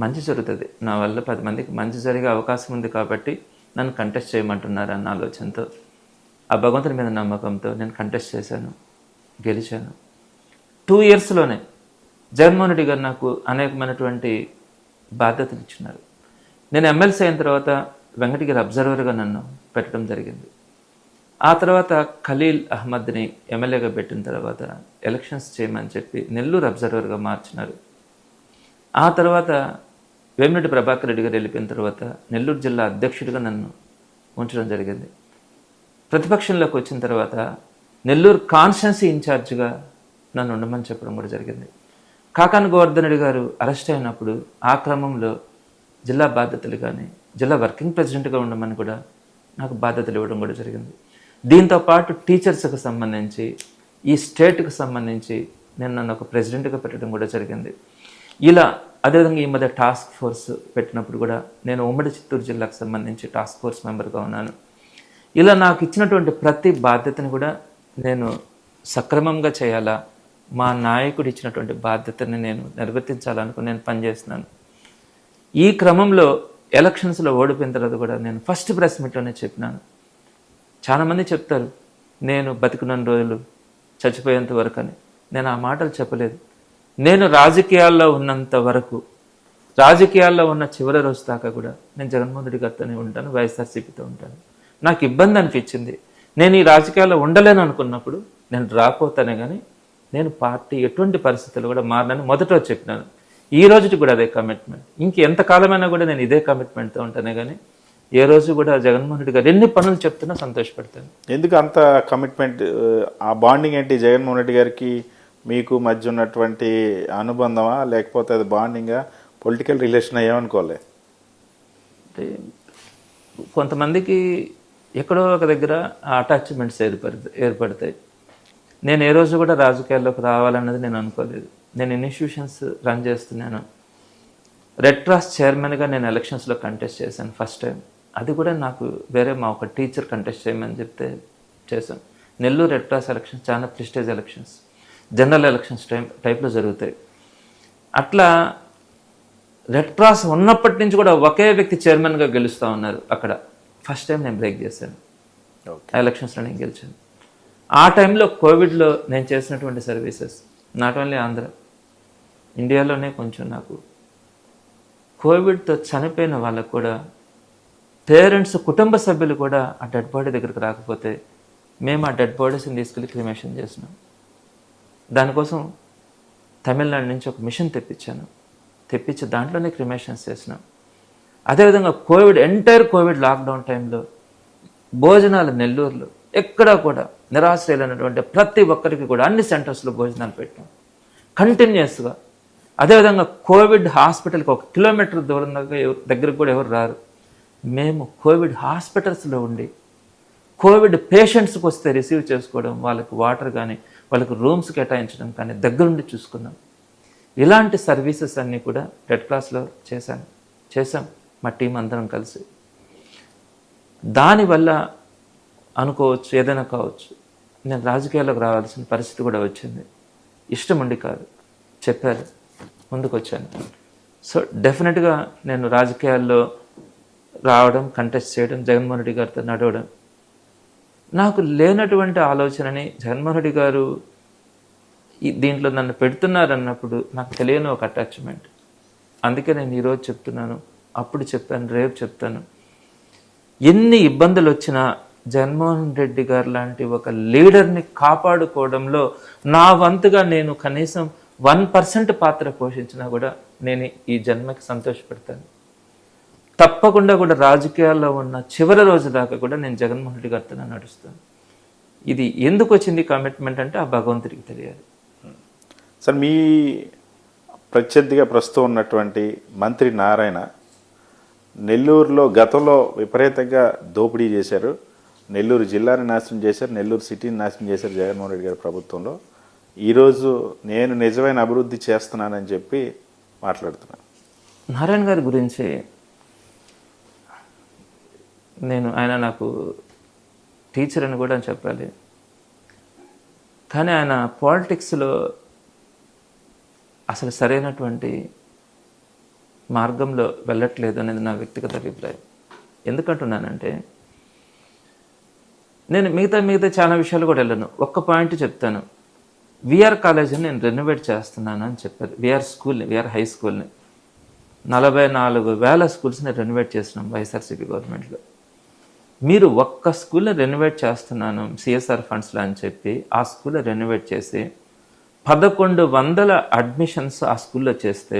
మంచి జరుగుతుంది, నా వల్ల 10 మందికి మంచి జరిగే అవకాశం ఉంది కాబట్టి నన్ను కంటెస్ట్ చేయమంటున్నారు అన్న ఆలోచనతో, ఆ భగవంతుని మీద నమ్మకంతో నేను కంటెస్ట్ చేశాను, గెలిచాను. 2 ఇయర్స్లోనే జగన్మోహన్ రెడ్డి గారు నాకు అనేకమైనటువంటి బాధ్యతలు ఇచ్చినారు. నేను ఎమ్మెల్సీ అయిన తర్వాత వెంకటగిరి అబ్జర్వర్గా నన్ను పెట్టడం జరిగింది. ఆ తర్వాత ఖలీల్ అహ్మద్ని ఎమ్మెల్యేగా పెట్టిన తర్వాత ఎలక్షన్స్ చేయమని చెప్పి నెల్లూరు అబ్జర్వర్గా మార్చినారు. ఆ తర్వాత వేమిరెడ్డి ప్రభాకర్ రెడ్డి గారు వెళ్ళిపోయిన తర్వాత నెల్లూరు జిల్లా అధ్యక్షుడిగా నన్ను ఉంచడం జరిగింది. ప్రతిపక్షంలోకి వచ్చిన తర్వాత నెల్లూరు కాన్స్టిట్యున్సీ ఇన్ఛార్జిగా నన్ను ఉండమని చెప్పడం కూడా జరిగింది. కాకాని గోవర్ధన్ రెడ్డి గారు అరెస్ట్ అయినప్పుడు ఆ క్రమంలో జిల్లా బాధ్యతలు కానీ, జిల్లా వర్కింగ్ ప్రెసిడెంట్గా ఉండమని కూడా నాకు బాధ్యతలు ఇవ్వడం కూడా జరిగింది. దీంతోపాటు టీచర్స్కి సంబంధించి, ఈ స్టేట్కి సంబంధించి నన్ను ఒక ప్రెసిడెంట్గా పెట్టడం కూడా జరిగింది. ఇలా అదేవిధంగా ఈ మధ్య టాస్క్ ఫోర్స్ పెట్టినప్పుడు కూడా నేను ఉమ్మడి చిత్తూరు జిల్లాకు సంబంధించి టాస్క్ ఫోర్స్ మెంబర్గా ఉన్నాను. ఇలా నాకు ఇచ్చినటువంటి ప్రతి బాధ్యతను కూడా నేను సక్రమంగా చేయాలా, మా నాయకుడు ఇచ్చినటువంటి బాధ్యతని నేను నిర్వర్తించాలనుకుని నేను పనిచేస్తున్నాను. ఈ క్రమంలో ఎలక్షన్స్లో ఓడిపోయిన తర్వాత కూడా నేను ఫస్ట్ ప్రెస్ మీట్లోనే చెప్పినాను. చాలామంది చెప్తారు నేను బతికున్న రోజులు చచ్చిపోయేంత వరకు అని. నేను ఆ మాటలు చెప్పలేదు. నేను రాజకీయాల్లో ఉన్నంత వరకు, రాజకీయాల్లో ఉన్న చివరి రోజు దాకా కూడా నేను జగన్మోహన్ రెడ్డి గారితోనే ఉంటాను, వైఎస్ఆర్సీపీతో ఉంటాను. నాకు ఇబ్బంది అనిపించింది, నేను ఈ రాజకీయాల్లో ఉండలేను అనుకున్నప్పుడు నేను డ్రాప్ అవుతానే కానీ నేను పార్టీ ఎటువంటి పరిస్థితులు కూడా మారనని మొదట చెప్పినాను. ఈ రోజుకి కూడా అదే కమిట్మెంట్. ఇంకెంతకాలమైనా కూడా నేను ఇదే కమిట్మెంట్తో ఉంటానే కానీ ఏ రోజు కూడా జగన్మోహన్ రెడ్డి గారు ఎన్ని పనులు చెప్తున్నా సంతోషపడతాను. ఎందుకు అంత కమిట్మెంట్? ఆ బాండింగ్ ఏంటి? జగన్మోహన్ రెడ్డి గారికి మీకు మధ్య ఉన్నటువంటి అనుబంధమా, లేకపోతే అది బాండింగా, పొలిటికల్ రిలేషన్ ఏమనుకోలే? అంటే కొంతమందికి ఎక్కడో ఒక దగ్గర అటాచ్మెంట్స్ ఏర్పడతాయి. నేను ఏ రోజు కూడా రాజకీయాల్లోకి రావాలన్నది నేను అనుకోలేదు. నేను ఇన్స్టిట్యూషన్స్ రన్ చేస్తున్నాను. రెడ్ క్రాస్ చైర్మన్గా నేను ఎలక్షన్స్లో కంటెస్ట్ చేశాను ఫస్ట్ టైం. అది కూడా నాకు వేరే మా ఒక టీచర్ కంటెస్ట్ చేయమని చెప్తే చేశాను. నెల్లూరు రెడ్ క్రాస్ ఎలక్షన్స్ చాలా ప్రెస్టేజ్ ఎలక్షన్స్, జనరల్ ఎలక్షన్స్ టైప్లో జరుగుతాయి. అట్లా రెడ్ క్రాస్ ఉన్నప్పటి నుంచి కూడా ఒకే వ్యక్తి చైర్మన్గా గెలుస్తూ ఉన్నారు. అక్కడ ఫస్ట్ టైం నేను బ్రేక్ చేశాను. ఆ ఎలక్షన్స్లో నేను గెలిచాను. ఆ టైంలో కోవిడ్లో నేను చేసినటువంటి సర్వీసెస్ నాట్ ఓన్లీ ఆంధ్ర, ఇండియాలోనే కొంచెం నాకు కోవిడ్తో చనిపోయిన వాళ్ళకు కూడా పేరెంట్స్, కుటుంబ సభ్యులు కూడా ఆ డెడ్ బాడీ దగ్గరికి రాకపోతే మేము ఆ డెడ్ బాడీస్ని తీసుకెళ్ళి క్రిమేషన్ చేసినాం. దానికోసం తమిళనాడు నుంచి ఒక మిషన్ తెప్పించి దాంట్లోనే క్రిమేషన్స్ చేసినాం. అదేవిధంగా ఎంటైర్ కోవిడ్ లాక్డౌన్ టైంలో భోజనాలు నెల్లూరులో ఎక్కడా కూడా నిరాశ్రయులైనటువంటి ప్రతి ఒక్కరికి కూడా అన్ని సెంటర్స్లో భోజనాలు పెట్టాం కంటిన్యూస్గా. అదేవిధంగా కోవిడ్ హాస్పిటల్కి 1 కిలోమీటర్ దూరం దగ్గరికి కూడా ఎవరు రారు. మేము కోవిడ్ హాస్పిటల్స్లో ఉండి కోవిడ్ పేషెంట్స్కి వస్తే రిసీవ్ చేసుకోవడం, వాళ్ళకి వాటర్ కానీ వాళ్ళకి రూమ్స్ కేటాయించడం కానీ దగ్గరుండి చూసుకున్నాం. ఇలాంటి సర్వీసెస్ అన్నీ కూడా రెడ్ క్రాస్లో చేశాం మా టీం అందరం కలిసి. దానివల్ల అనుకోవచ్చు, ఏదైనా కావచ్చు, నేను రాజకీయాల్లోకి రావాల్సిన పరిస్థితి కూడా వచ్చింది. ఇష్టం ఉండి కాదు, చెప్పారు, ముందుకు వచ్చాను. సో డెఫినెట్గా నేను రాజకీయాల్లో రావడం, కంటెస్ట్ చేయడం, జగన్మోహన్ రెడ్డి గారితో నడవడం, నాకు లేనటువంటి ఆలోచనని జగన్మోహన్ రెడ్డి గారు దీంట్లో నన్ను పెడుతున్నారన్నప్పుడు నాకు తెలియని ఒక అటాచ్మెంట్. అందుకే నేను ఈరోజు చెప్తున్నాను, అప్పుడు చెప్పాను, రేపు చెప్తాను. ఎన్ని ఇబ్బందులు వచ్చినా జగన్మోహన్ రెడ్డి గారు లాంటి ఒక లీడర్ని కాపాడుకోవడంలో నా వంతుగా నేను కనీసం 1% పాత్ర పోషించినా కూడా నేను ఈ జన్మకి సంతోషపెడతాను. తప్పకుండా కూడా రాజకీయాల్లో ఉన్న చివరి రోజు దాకా కూడా నేను జగన్మోహన్ రెడ్డి గారితో నడుస్తాను. ఇది ఎందుకు వచ్చింది కమిట్మెంట్ అంటే ఆ భగవంతుడికి తెలియాలి. సార్, మీ ప్రత్యర్థిగా ప్రస్తుతం ఉన్నటువంటి మంత్రి నారాయణ నెల్లూరులో గతంలో విపరీతంగా దోపిడీ చేశారు. నెల్లూరు జిల్లాని నాశనం చేశారు, నెల్లూరు సిటీని నాశనం చేశారు జగన్మోహన్ రెడ్డి గారి ప్రభుత్వంలో. ఈరోజు నేను నిజమైన అభివృద్ధి చేస్తున్నానని చెప్పి మాట్లాడుతున్నాను. నారాయణ గారి గురించి ఆయన నాకు టీచర్ అని కూడా చెప్పాలి. కానీ ఆయన పాలిటిక్స్లో అసలు సరైనటువంటి మార్గంలో వెళ్ళట్లేదు అనేది నా వ్యక్తిగత అభిప్రాయం. ఎందుకంటున్నానంటే నేను మిగతా చాలా విషయాలు కూడా వెళ్ళను. ఒక్క పాయింట్ చెప్తాను. విఆర్ కాలేజీని నేను రెనోవేట్ చేస్తున్నాను అని చెప్పారు. విఆర్ హై స్కూల్ని 44,000 స్కూల్స్ని రెనోవేట్ చేస్తున్నాం వైఎస్ఆర్సీపీ గవర్నమెంట్లో. మీరు ఒక్క స్కూల్ని రెనోవేట్ చేస్తున్నాను సిఎస్ఆర్ ఫండ్స్లో అని చెప్పి ఆ స్కూల్లో రెనోవేట్ చేసి 1100 అడ్మిషన్స్ ఆ స్కూల్లో చేస్తే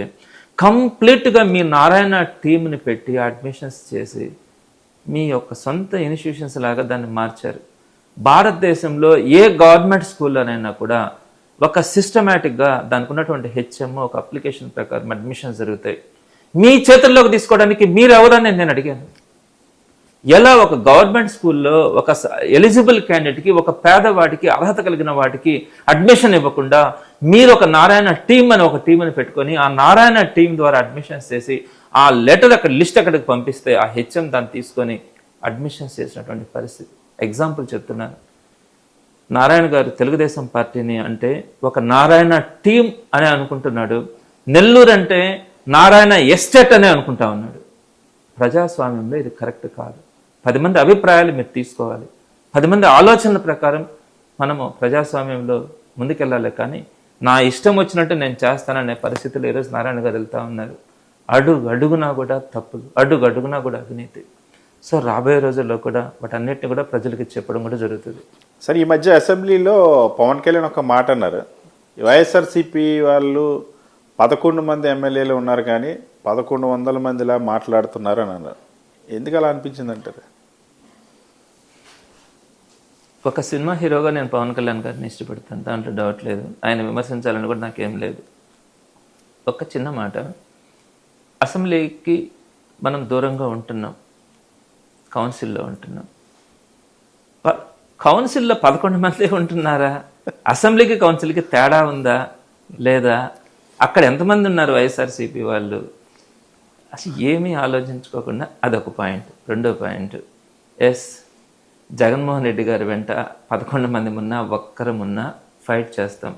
కంప్లీట్గా మీ నారాయణ టీంని పెట్టి అడ్మిషన్స్ చేసి మీ యొక్క సొంత ఇన్స్టిట్యూషన్స్ లాగా దాన్ని మార్చారు. భారతదేశంలో ఏ గవర్నమెంట్ స్కూల్లోనైనా కూడా ఒక సిస్టమేటిక్గా దానికి ఉన్నటువంటి హెచ్ఎం ఒక అప్లికేషన్ ప్రకారం అడ్మిషన్స్ జరుగుతాయి. మీ చేతుల్లోకి తీసుకోవడానికి మీరు ఎవరని నేను అడిగాను. ఎలా ఒక గవర్నమెంట్ స్కూల్లో ఒక ఎలిజిబుల్ క్యాండిడేట్కి, ఒక పేదవాడికి, అర్హత కలిగిన వాటికి అడ్మిషన్ ఇవ్వకుండా మీరు ఒక నారాయణ టీం అని ఒక టీంని పెట్టుకొని ఆ నారాయణ టీం ద్వారా అడ్మిషన్స్ చేసి ఆ లెటర్ అక్కడ లిస్ట్ అక్కడికి పంపిస్తే ఆ హెచ్ఎం దాన్ని తీసుకొని అడ్మిషన్స్ చేసినటువంటి పరిస్థితి. ఎగ్జాంపుల్ చెప్తున్నాను. నారాయణ గారు తెలుగుదేశం పార్టీని అంటే ఒక నారాయణ టీం అని అనుకుంటున్నాడు. నెల్లూరు అంటే నారాయణ ఎస్టేట్ అనే అనుకుంటా ఉన్నాడు. ప్రజాస్వామ్యంలో ఇది కరెక్ట్ కాదు. 10 మంది అభిప్రాయాలు మీరు తీసుకోవాలి. 10 మంది ఆలోచనల ప్రకారం మనము ప్రజాస్వామ్యంలో ముందుకెళ్ళాలి. కానీ నా ఇష్టం వచ్చినట్టు నేను చేస్తాననే పరిస్థితుల్లో ఈరోజు నారాయణ గారు వెళ్తూ ఉన్నారు. అడుగునా కూడా తప్పులు, అడుగునా కూడా అవినీతి. సో రాబోయే రోజుల్లో కూడా వాటన్నిటిని కూడా ప్రజలకి చెప్పడం కూడా జరుగుతుంది. సరే, ఈ మధ్య అసెంబ్లీలో పవన్ కళ్యాణ్ ఒక మాట అన్నారు. వైఎస్ఆర్సీపీ వాళ్ళు 11 మంది ఎమ్మెల్యేలు ఉన్నారు కానీ 1100 మందిలా మాట్లాడుతున్నారు అని అన్నారు. ఎందుకు అలా అనిపించింది అంటారు? ఒక సినిమా హీరోగా నేను పవన్ కళ్యాణ్ గారిని ఇష్టపడతాను, దాంట్లో డౌట్ లేదు. ఆయన విమర్శించాలని కూడా నాకేం లేదు. ఒక చిన్న మాట, అసెంబ్లీకి మనం దూరంగా ఉంటున్నాం, కౌన్సిల్లో ఉంటున్నాం. కౌన్సిల్లో 11 మంది ఉంటున్నారా? అసెంబ్లీకి కౌన్సిల్కి తేడా ఉందా లేదా? అక్కడ ఎంతమంది ఉన్నారు వైఎస్ఆర్సీపీ వాళ్ళు? అసలు ఏమీ ఆలోచించుకోకుండా అదొక పాయింట్. రెండో పాయింట్, జగన్మోహన్ రెడ్డి గారి వెంట 11 మంది ఉన్నా, ఒక్కరమున్నా ఫైట్ చేస్తాం.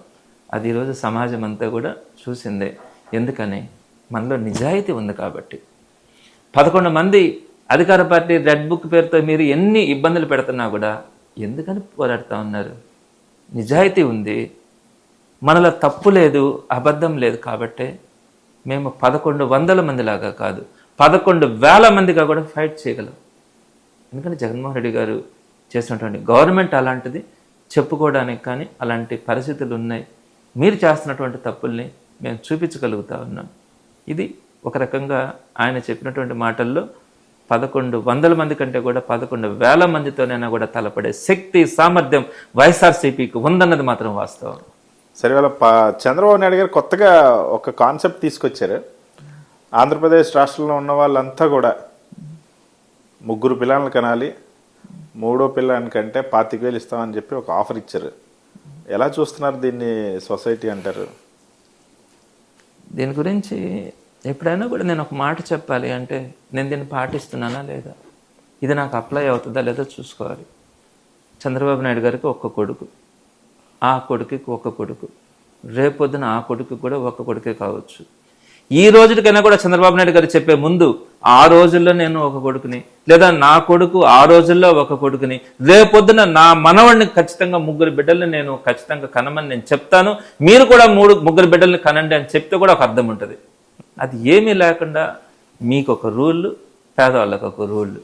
అది ఈరోజు సమాజం అంతా కూడా చూసిందే. ఎందుకని? మనలో నిజాయితీ ఉంది కాబట్టి. 11 మంది అధికార పార్టీ రెడ్ బుక్ పేరుతో మీరు ఎన్ని ఇబ్బందులు పెడుతున్నా కూడా ఎందుకని పోరాడుతూ ఉన్నారు? నిజాయితీ ఉంది, మనలో తప్పు లేదు, అబద్ధం లేదు కాబట్టే మేము 1100 మందిలాగా కాదు 11,000 మందిగా కూడా ఫైట్ చేయగలం. ఎందుకంటే జగన్మోహన్ రెడ్డి గారు చేసినటువంటి గవర్నమెంట్ అలాంటిది, చెప్పుకోవడానికి కానీ అలాంటి పరిస్థితులు ఉన్నాయి. మీరు చేస్తున్నటువంటి తప్పుల్ని మేము చూపించగలుగుతా ఉన్నాం. ఇది ఒక రకంగా ఆయన చెప్పినటువంటి మాటల్లో 1100 మంది కంటే కూడా 11,000 మందితోనైనా కూడా తలపడే శక్తి, సామర్థ్యం వైఎస్ఆర్సీపీకి ఉందన్నది మాత్రం వాస్తవం. సరే, వాళ్ళ చంద్రబాబు నాయుడు గారు కొత్తగా ఒక కాన్సెప్ట్ తీసుకొచ్చారు. ఆంధ్రప్రదేశ్ రాష్ట్రంలో ఉన్న వాళ్ళంతా కూడా 3 పిల్లల్ని కనాలి, 3వ పిల్లానికంటే 25,000 ఇస్తామని చెప్పి ఒక ఆఫర్ ఇచ్చారు. ఎలా చూస్తున్నారు దీన్ని సొసైటీ అంటారు? దీని గురించి ఎప్పుడైనా కూడా నేను ఒక మాట చెప్పాలి అంటే నేను దీన్ని పాటిస్తున్నానా లేదా, ఇది నాకు అప్లై అవుతుందా లేదో చూసుకోవాలి. చంద్రబాబు నాయుడు గారికి ఒక్క కొడుకు, ఆ కొడుకుకి ఒక్క కొడుకు, రేపొద్దున ఆ కొడుకు కూడా ఒక్క కొడుకే కావచ్చు. ఈ రోజుకైనా కూడా చంద్రబాబు నాయుడు గారు చెప్పే ముందు ఆ రోజుల్లో నేను ఒక కొడుకుని, లేదా నా కొడుకు ఆ రోజుల్లో ఒక కొడుకుని, రేపొద్దున నా మనవడిని ఖచ్చితంగా 3 బిడ్డల్ని నేను ఖచ్చితంగా కనమని నేను చెప్తాను, మీరు కూడా 3 బిడ్డల్ని కనండి అని చెప్తే కూడా ఒక అర్థం ఉంటుంది. అది ఏమీ లేకుండా మీకు ఒక రూల్, పేదవాళ్ళకు ఒక రూల్.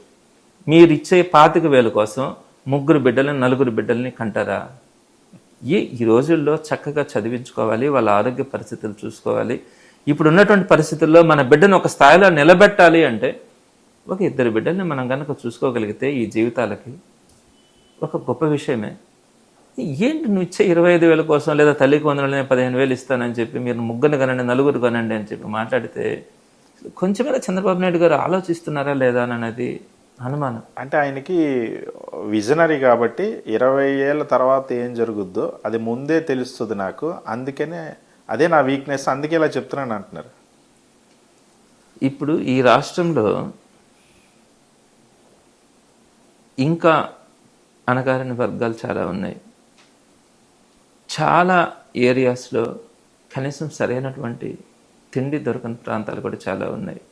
మీరు ఇచ్చే 25,000 కోసం 3 బిడ్డలని 4 బిడ్డల్ని కంటారా? ఈ రోజుల్లో చక్కగా చదివించుకోవాలి, వాళ్ళ ఆరోగ్య పరిస్థితులు చూసుకోవాలి. ఇప్పుడు ఉన్నటువంటి పరిస్థితుల్లో మన బిడ్డను ఒక స్థాయిలో నిలబెట్టాలి అంటే ఒక 2 బిడ్డల్ని మనం కనుక చూసుకోగలిగితే ఈ జీవితాలకి ఒక గొప్ప విషయమే. ఏంటి నువ్వు ఇచ్చే 25,000 కోసం, లేదా తల్లికి వందనలు 15,000 ఇస్తానని చెప్పి మీరు 3 కనండి 4 కనండి అని చెప్పి మాట్లాడితే కొంచెమైనా చంద్రబాబు నాయుడు గారు ఆలోచిస్తున్నారా లేదా అనేది అనుమానం. అంటే ఆయనకి విజనరీ కాబట్టి 20 ఏళ్ళ తర్వాత ఏం జరుగుద్దో అది ముందే తెలుస్తుంది నాకు, అందుకనే అదే నా వీక్నెస్, అందుకే ఇలా చెప్తున్నాను అంటున్నారు. ఇప్పుడు ఈ రాష్ట్రంలో ఇంకా అణగారిన వర్గాలు చాలా ఉన్నాయి. చాలా ఏరియాస్లో కనీసం సరైనటువంటి తిండి దొరకని ప్రాంతాలు కూడా చాలా ఉన్నాయి.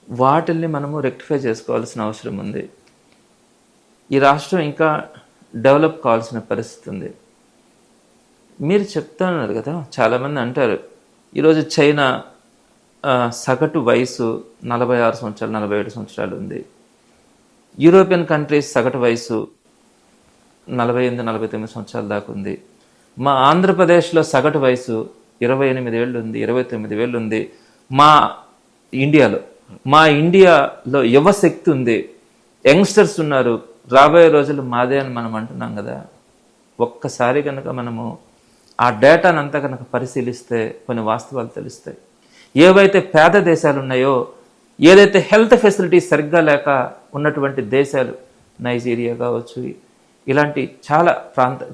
వాటిల్ని మనము రెక్టిఫై చేసుకోవాల్సిన అవసరం ఉంది. ఈ రాష్ట్రం ఇంకా డెవలప్ కావాల్సిన పరిస్థితి ఉంది. మీరు చెప్తున్నారు కదా, చాలామంది అంటారు ఈరోజు చైనా సగటు వయసు 46 సంవత్సరాలు 47 సంవత్సరాలు ఉంది. యూరోపియన్ కంట్రీస్ సగటు వయసు 48-49 సంవత్సరాల దాకా ఉంది. మా ఆంధ్రప్రదేశ్లో సగటు వయసు 28 ఏళ్ళు ఉంది, 29 ఏళ్ళు ఉంది. మా ఇండియాలో యువశక్తి ఉంది, యంగ్స్టర్స్ ఉన్నారు. రాబోయే రోజులు మాదే అని మనం అంటున్నాం కదా. ఒక్కసారి కనుక మనము ఆ డేటాను అంతా కనుక పరిశీలిస్తే కొన్ని వాస్తవాలు తెలుస్తాయి. ఏవైతే పేద దేశాలు ఉన్నాయో, ఏదైతే హెల్త్ ఫెసిలిటీస్ సరిగ్గా లేక ఉన్నటువంటి దేశాలు, నైజీరియా కావచ్చు, ఇలాంటి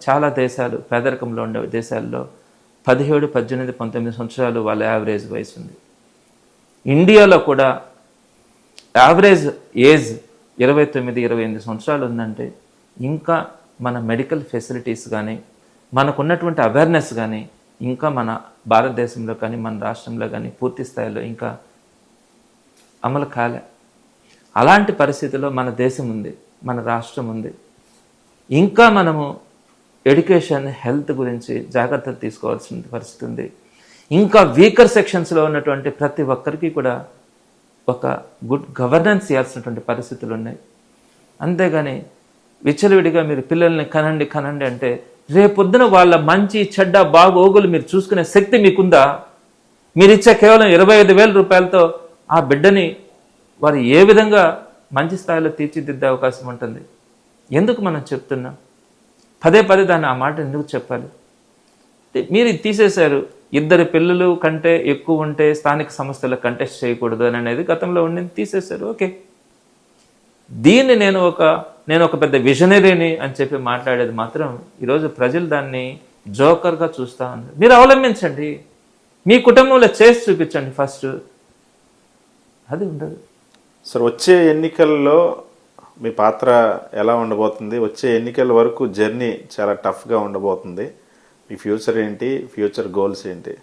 చాలా దేశాలు, పేదరికంలో ఉండే దేశాల్లో 17, 18, 19 సంవత్సరాలు వాళ్ళ యావరేజ్ వయసు ఉంది. ఇండియాలో కూడా యావరేజ్ ఏజ్ 29, 28 సంవత్సరాలు ఉందంటే ఇంకా మన మెడికల్ ఫెసిలిటీస్ కానీ, మనకున్నటువంటి అవేర్నెస్ కానీ ఇంకా మన భారతదేశంలో కానీ మన రాష్ట్రంలో కానీ పూర్తి స్థాయిలో ఇంకా అమలు కాలే. అలాంటి పరిస్థితిలో మన దేశం ఉంది, మన రాష్ట్రం ఉంది. ఇంకా మనము ఎడ్యుకేషన్, హెల్త్ గురించి జాగ్రత్తలు తీసుకోవాల్సిన పరిస్థితి ఉంది. ఇంకా వీకర్ సెక్షన్స్లో ఉన్నటువంటి ప్రతి ఒక్కరికి కూడా ఒక గుడ్ గవర్నెన్స్ ఇవ్వాల్సినటువంటి పరిస్థితులు ఉన్నాయి. అంతేగాని విచ్చలవిడిగా మీరు పిల్లల్ని కనండి అంటే రేపొద్దున వాళ్ళ మంచి చెడ్డ బాగోగులు మీరు చూసుకునే శక్తి మీకుందా? మీరు ఇచ్చే కేవలం 25,000 రూపాయలతో ఆ బిడ్డని వారు ఏ విధంగా మంచి స్థాయిలో తీర్చిదిద్దే అవకాశం ఉంటుంది? ఎందుకు మనం చెప్తున్నాం? పదే దాన్ని ఆ మాట ఎందుకు చెప్పాలి? మీరు తీసేశారు. 2 పిల్లలు కంటే ఎక్కువ ఉంటే స్థానిక సంస్థల కంటెస్ట్ చేయకూడదు అని అనేది గతంలో ఉండింది, తీసేశారు. ఓకే, దీన్ని నేను ఒక పెద్ద విజనరీని అని చెప్పి మాట్లాడేది మాత్రం ఈరోజు ప్రజలు దాన్ని జోకర్గా చూస్తూ ఉన్నారు. మీరు అవలంబించండి, మీ కుటుంబంలో చేసి చూపించండి ఫస్ట్. అది ఉండదు. సార్, వచ్చే ఎన్నికల్లో మీ పాత్ర ఎలా ఉండబోతుంది? వచ్చే ఎన్నికల వరకు జర్నీ చాలా టఫ్గా ఉండబోతుంది. మీ ఫ్యూచర్ ఏంటి? ఫ్యూచర్ గోల్స్ ఏంటి?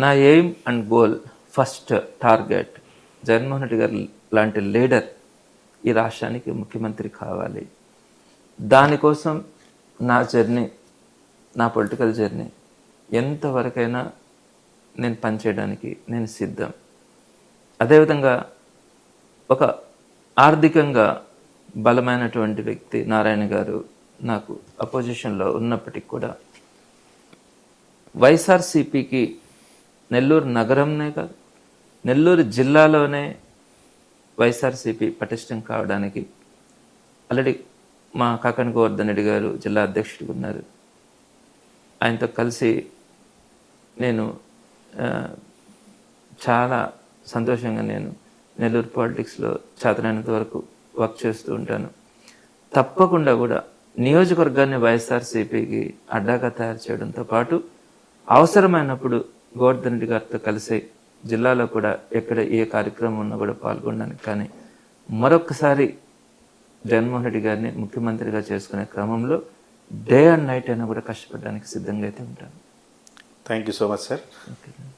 నా aim and goal, first target Jaganmohan Reddy గారు లాంటి లీడర్ ఈ రాష్ట్రానికి ముఖ్యమంత్రి కావాలి. దానికోసం నా జర్నీ, నా పొలిటికల్ జర్నీ ఎంతవరకైనా నేను పనిచేయడానికి నేను సిద్ధం. అదేవిధంగా ఒక ఆర్థికంగా బలమైనటువంటి వ్యక్తి నారాయణ గారు నాకు అపోజిషన్లో ఉన్నప్పటికీ కూడా వైఎస్ఆర్సీపీకి నెల్లూరు నగరంనే కాదు, నెల్లూరు జిల్లాలోనే వైఎస్ఆర్సీపీ పటిష్టం కావడానికి ఆల్రెడీ మా కాకాని గోవర్ధన్ రెడ్డి గారు జిల్లా అధ్యక్షుడిగా ఉన్నారు. ఆయనతో కలిసి నేను చాలా సంతోషంగా నేను నెల్లూరు పాలిటిక్స్లో చేతనైనంత వరకు వర్క్ చేస్తూ ఉంటాను. తప్పకుండా కూడా నియోజకవర్గాన్ని వైఎస్ఆర్సీపీకి అడ్డాగా తయారు చేయడంతో పాటు అవసరమైనప్పుడు గోవర్ధన్ రెడ్డి గారితో కలిసి జిల్లాలో కూడా ఎక్కడ ఏ కార్యక్రమం ఉన్నా కూడా పాల్గొనడానికి కానీ, మరొకసారి జగన్మోహన్ రెడ్డి గారిని ముఖ్యమంత్రిగా చేసుకునే క్రమంలో డే అండ్ నైట్ అయినా కూడా కష్టపడడానికి సిద్ధంగా అయితే ఉంటాను. Thank you so much sir. Okay.